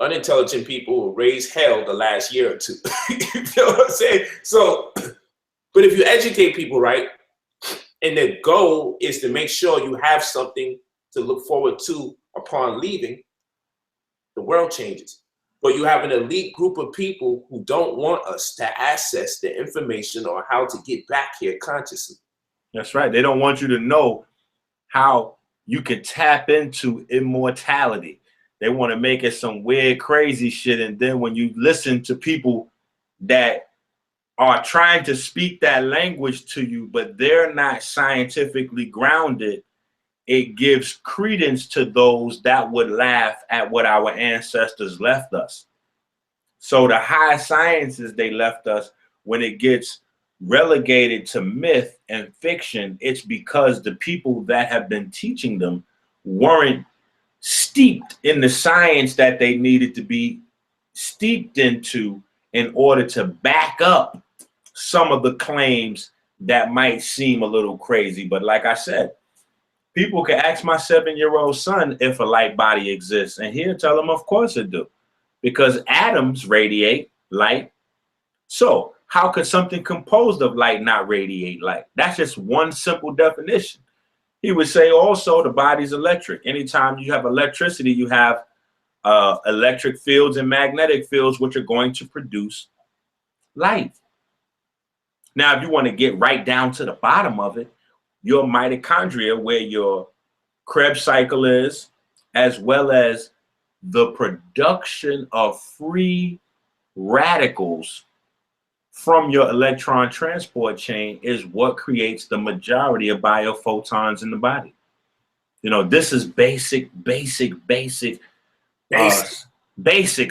Unintelligent people will raise hell the last year or two. You know what I'm saying? So, but if you educate people, right, and the goal is to make sure you have something to look forward to upon leaving, the world changes. But you have an elite group of people who don't want us to access the information or how to get back here consciously. That's right. They don't want you to know how you can tap into immortality. They want to make it some weird, crazy shit. And then when you listen to people that are trying to speak that language to you, but they're not scientifically grounded, it gives credence to those that would laugh at what our ancestors left us. So the high sciences they left us, when it gets relegated to myth and fiction, it's because the people that have been teaching them weren't steeped in the science that they needed to be steeped into in order to back up some of the claims that might seem a little crazy. But like I said, people can ask my 7-year-old son if a light body exists, and he'll tell them, of course it do, because atoms radiate light. So how could something composed of light not radiate light? That's just one simple definition. He would say also the body's electric. Anytime you have electricity, you have electric fields and magnetic fields, which are going to produce light. Now, if you want to get right down to the bottom of it, your mitochondria, where your Krebs cycle is, as well as the production of free radicals from your electron transport chain, is what creates the majority of biophotons in the body. You know, this is basic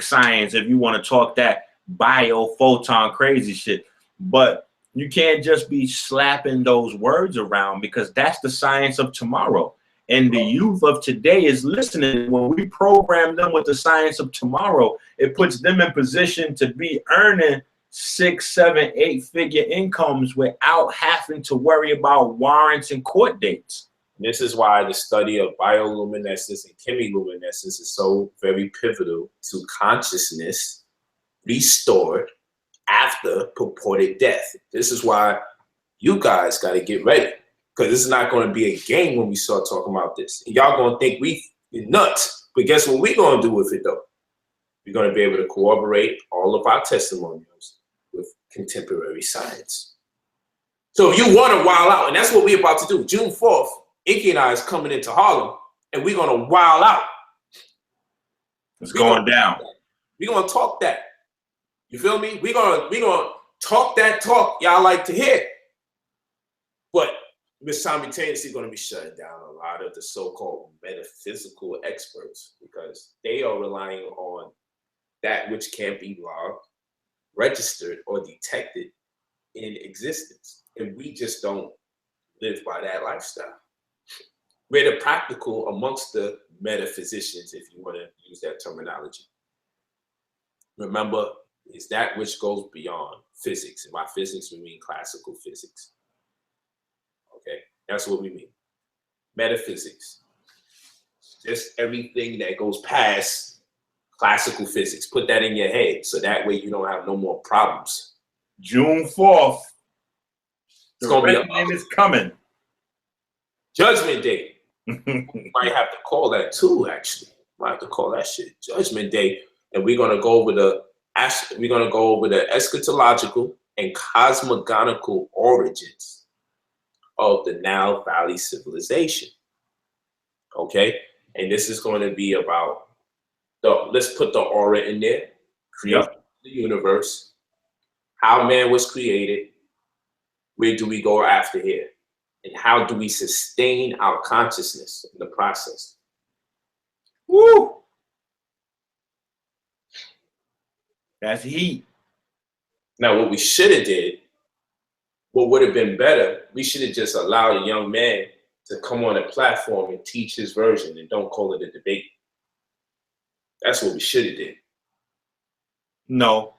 science, if you want to talk that biophoton crazy shit. But you can't just be slapping those words around, because that's the science of tomorrow. And the youth of today is listening. When we program them with the science of tomorrow, it puts them in position to be earning 6, 7, 8-figure incomes without having to worry about warrants and court dates. This is why the study of bioluminescence and chemiluminescence is so very pivotal to consciousness restored after purported death. This is why you guys got to get ready, because this is not going to be a game when we start talking about this. And y'all going to think we nuts, but guess what we're going to do with it though? We're going to be able to corroborate all of our testimonials with contemporary science. So if you want to wild out, and that's what we're about to do. June 4th, Inky and I is coming into Harlem, and we're going to wild out. It's going down. We're gonna talk that. You feel me? We're gonna talk that talk y'all like to hear. But we're simultaneously going to be shutting down a lot of the so-called metaphysical experts because they are relying on that which can't be logged, registered, or detected in existence. And we just don't live by that lifestyle. We're the practical amongst the metaphysicians, if you want to use that terminology. Remember, it's that which goes beyond physics. And by physics, we mean classical physics. Okay, that's what we mean. Metaphysics. Just everything that goes past classical physics. Put that in your head so that way you don't have no more problems. June 4th. It's gonna be name is coming. Judgment Day. Might have to call that too, actually. Might have to call that shit Judgment Day. And we're gonna go over the eschatological and cosmogonical origins of the Nile Valley civilization. Okay, and this is going to be about let's put the aura in there, create the universe, how man was created, where do we go after here, and how do we sustain our consciousness in the process. Woo! That's heat. Now, what we should have did, what would have been better, we should have just allowed a young man to come on a platform and teach his version and don't call it a debate. That's what we should have did. No,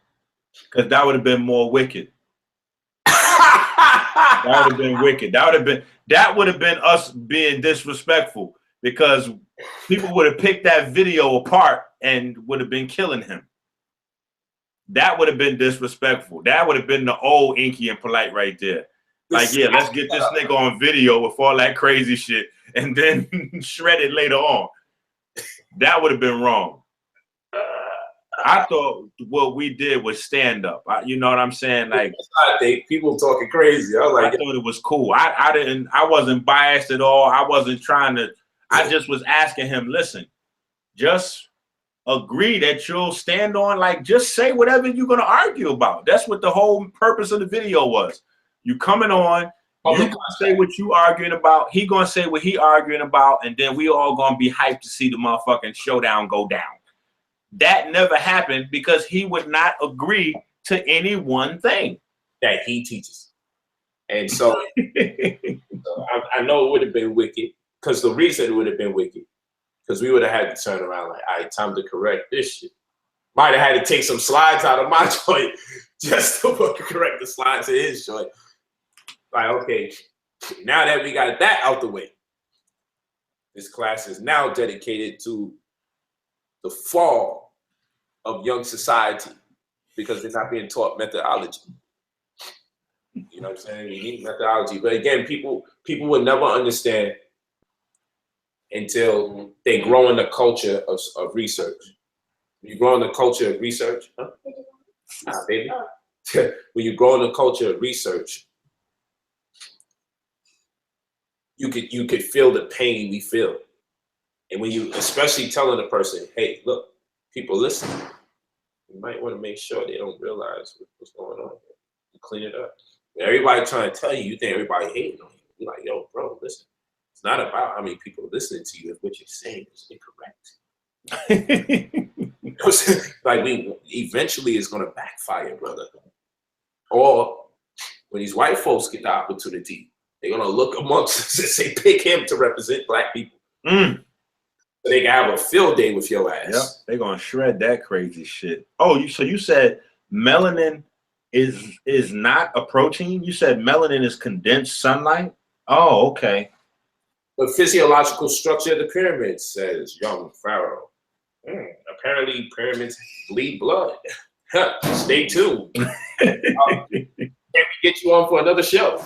because that would have been more wicked. That would have been wicked. That would have been us being disrespectful because people would have picked that video apart and would have been killing him. That would have been disrespectful. That would have been the old Inky and Polite right there. Like, yeah, let's get this nigga on video with all that crazy shit and then shred it later on. That would have been wrong. I thought what we did was stand up. You know what I'm saying? Like, people talking crazy. I thought it was cool. I wasn't biased at all. I wasn't trying to. I just was asking him, listen, just agree that you'll stand on, like, just say whatever you're going to argue about. That's what the whole purpose of the video was. You coming on, you going to say what you arguing about, he going to say what he arguing about, and then we all going to be hyped to see the motherfucking showdown go down. That never happened because he would not agree to any one thing that he teaches. And so, I know it would have been wicked, because the reason it would have been wicked, because we would have had to turn around like, all right, time to correct this shit. Might have had to take some slides out of my joint just to correct the slides in his joint. Like, okay, now that we got that out the way, this class is now dedicated to the fall of young society because they're not being taught methodology. You know what I'm saying? You need methodology. But again, people will never understand until they grow in the culture of research. When you grow in the culture of research, baby. When you grow in the culture of research, you could feel the pain we feel. And when you, especially telling a person, hey, look, people listen, you might want to make sure they don't realize what's going on here. You clean it up. Everybody trying to tell you, you think everybody hating on you. You're like, yo, bro, listen. It's not about how many people are listening to you. If what you're saying is incorrect. Like, eventually it's going to backfire, brother. Or when these white folks get the opportunity, they're going to look amongst us and say, pick him to represent black people. So they can have a field day with your ass. Yep, they're going to shred that crazy shit. Oh, so you said melanin is not a protein? You said melanin is condensed sunlight? Oh, okay. The physiological structure of the pyramids, says young Pharaoh. Apparently pyramids bleed blood. Stay tuned. Can we get you on for another show?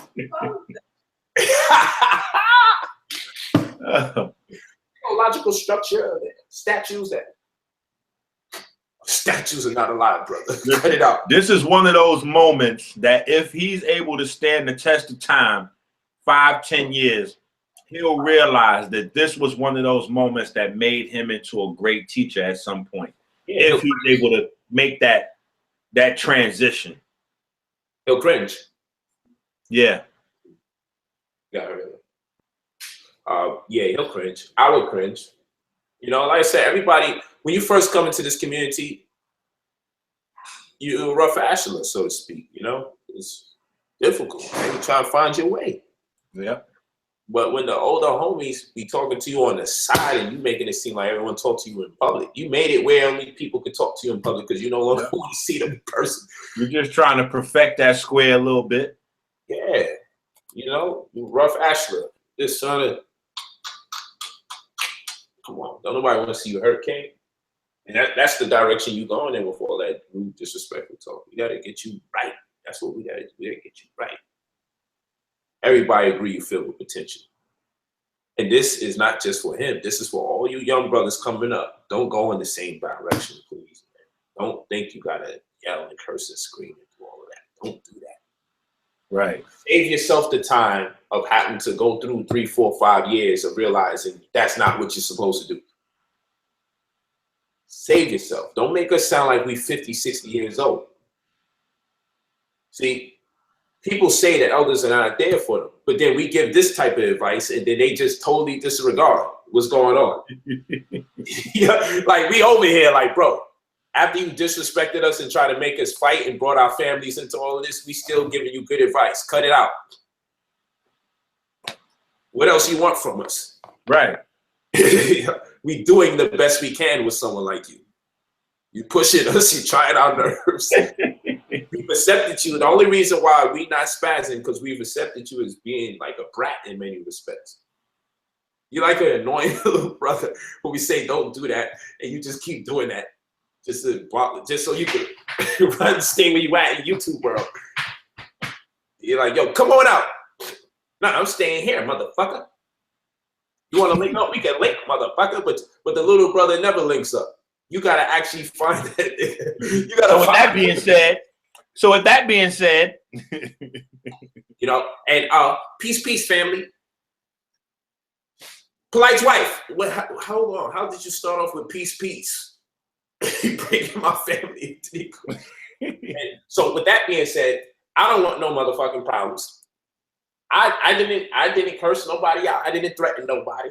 Physiological structure, statues are not alive, brother. Cut it out. This is one of those moments that if he's able to stand the test of time, 5-10 years, he'll realize that this was one of those moments that made him into a great teacher at some point. if he's able to make that transition. He'll cringe. Yeah. Yeah, he'll cringe. I would cringe. You know, like I said, everybody, when you first come into this community, you're rough ashler, so to speak. You know, it's difficult. Man. You try to find your way. Yeah. But when the older homies be talking to you on the side and you making it seem like everyone talk to you in public, you made it where only people could talk to you in public because you no longer want to see them in person. You're just trying to perfect that square a little bit. Yeah. You know, you rough ashler. Just trying to, come on, don't nobody want to see you hurt, King. And that's the direction you going in with all that rude, disrespectful talk. We got to get you right. That's what we got to do. We got to get you right. Everybody agree you filled with potential. And this is not just for him. This is for all you young brothers coming up. Don't go in the same direction, please. Man. Don't think you got to yell and curse and scream and do all of that. Don't do that. Right. Save yourself the time of having to go through 3, 4, 5 years of realizing that's not what you're supposed to do. Save yourself. Don't make us sound like we 50, 60 years old. See, people say that elders are not there for them, but then we give this type of advice and then they just totally disregard what's going on. Yeah, like we over here like, bro, after you disrespected us and tried to make us fight and brought our families into all of this, we still giving you good advice. Cut it out. What else you want from us? Right. We doing the best we can with someone like you. You pushing us, you trying our nerves. We've accepted you. The only reason why we not spazzing because we've accepted you as being like a brat in many respects. You're like an annoying little brother when we say don't do that, and you just keep doing that. Just so you can run stay where you at in YouTube world. You're like, yo, come on out. No, I'm staying here, motherfucker. You want to link up? We can link, motherfucker. But the little brother never links up. You gotta actually find that. You gotta. So with that being said, you know, and peace, family. Polite's wife. Hold on. How did you start off with peace? You bringing my family into the equation. So with that being said, I don't want no motherfucking problems. I didn't curse nobody out. I didn't threaten nobody.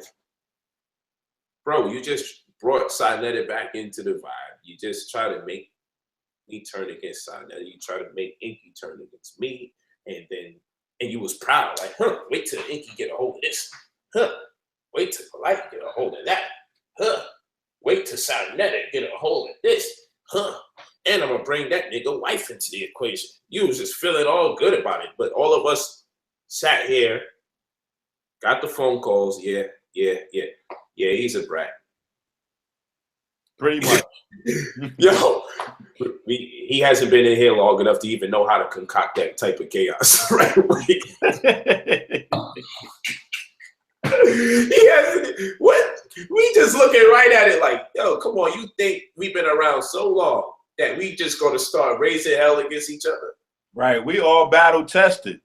Bro, you just brought Sinetta back into the vibe. You just try to make me turn against Sinetta. You try to make Inky turn against me. And you was proud. Like, wait till Inky get a hold of this. Wait till Polite get a hold of that. Wait till Sinetta get a hold of this. And I'm going to bring that nigga wife into the equation. You was just feeling all good about it. But all of us sat here, got the phone calls. Yeah, he's a brat. Pretty much. Yo, he hasn't been in here long enough to even know how to concoct that type of chaos, right? He hasn't. What? We just looking right at it like, yo, come on. You think we've been around so long that we just gonna start raising hell against each other? Right. We all battle tested.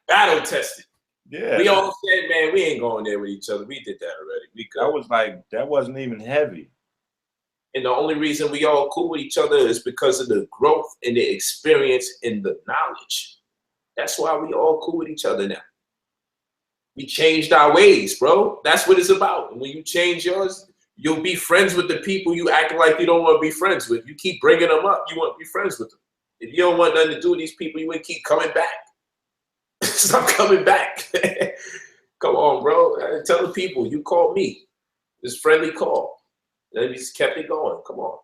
Battle tested. Yeah. We all said, man, we ain't going there with each other. We did that already. That was like, that wasn't even heavy. And the only reason we all cool with each other is because of the growth and the experience and the knowledge. That's why we all cool with each other now. We changed our ways, bro. That's what it's about. And when you change yours, you'll be friends with the people you act like you don't want to be friends with. You keep bringing them up, you want to be friends with them. If you don't want nothing to do with these people, you would keep coming back. Stop coming back. Come on, bro. Tell the people, you called me. This friendly call. And we just kept it going. Come on.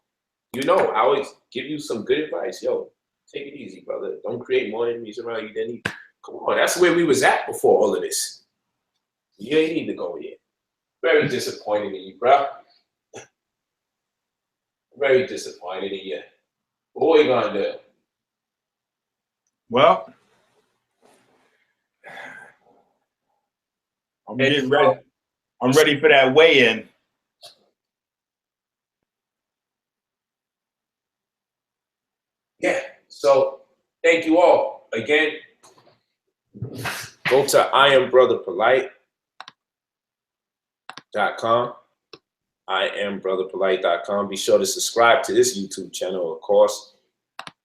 You know, I always give you some good advice. Yo, take it easy, brother. Don't create more enemies around you than you. Come on, that's where we was at before all of this. You ain't need to go here. Very disappointed in you, bro. Very disappointed in you. What are we gonna do? Well, I'm getting ready. I'm ready for that weigh-in. Yeah. So thank you all again. Go to IamBrotherPolite.com. IamBrotherPolite.com. Be sure to subscribe to this YouTube channel, of course.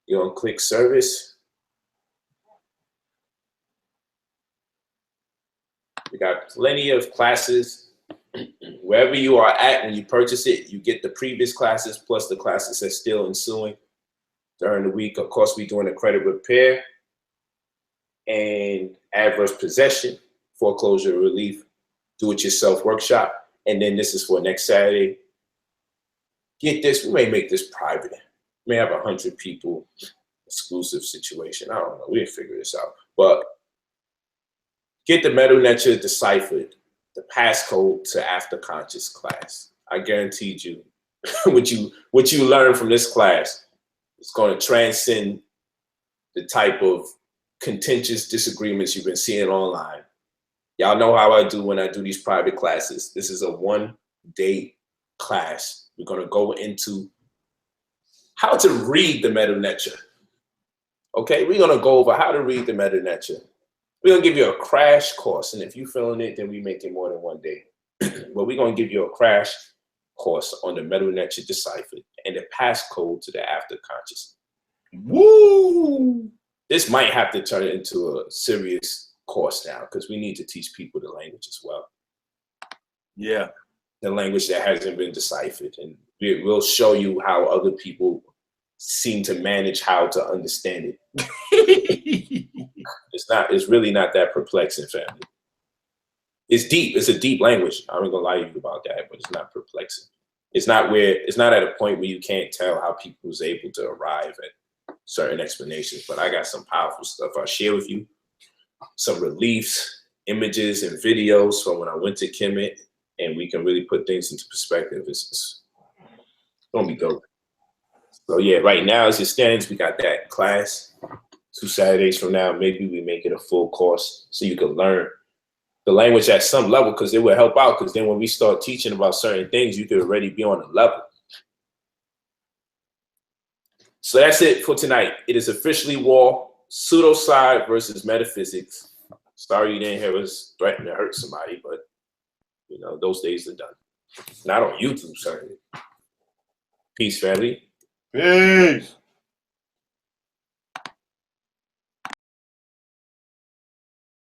You're on click service. We got plenty of classes. Wherever you are at when you purchase it, you get the previous classes plus the classes that's still ensuing during the week. Of course, we're doing a credit repair and adverse possession, foreclosure relief, do-it-yourself workshop. And then this is for next Saturday. Get this, we may make this private. We may have 100 people, exclusive situation. I don't know, we'll figure this out. But get the Metal Nature Deciphered, the passcode to After Conscious class. I guaranteed you, what you learn from this class is going to transcend the type of contentious disagreements you've been seeing online. Y'all know how I do when I do these private classes. This is a one-day class. We're going to go into how to read the Meta Nature. Okay, we're going to go over how to read the Meta Nature. We're going to give you a crash course, and if you're feeling it, then we make it more than one day. But we're going to give you a crash course on the Meta Nature Deciphered and the passcode to the After Conscious. Woo! This might have to turn into a serious course now because we need to teach people the language as well. Yeah. The language that hasn't been deciphered. And we'll show you how other people seem to manage how to understand it. It's really not that perplexing, family. It's deep. It's a deep language. I'm not gonna lie to you about that, but it's not perplexing. It's not at a point where you can't tell how people was able to arrive at certain explanations. But I got some powerful stuff I'll share with you. Some reliefs, images, and videos from when I went to Kemet, and we can really put things into perspective. It's gonna be dope. So yeah, right now as it stands, we got that class. 2 Saturdays from now, maybe we make it a full course so you can learn the language at some level, because it will help out, because then when we start teaching about certain things, you could already be on a level. So that's it for tonight. It is officially war, pseudocide versus metaphysics. Sorry you didn't hear us threaten to hurt somebody, but you know, those days are done. Not on YouTube, certainly. Peace, family. Peace.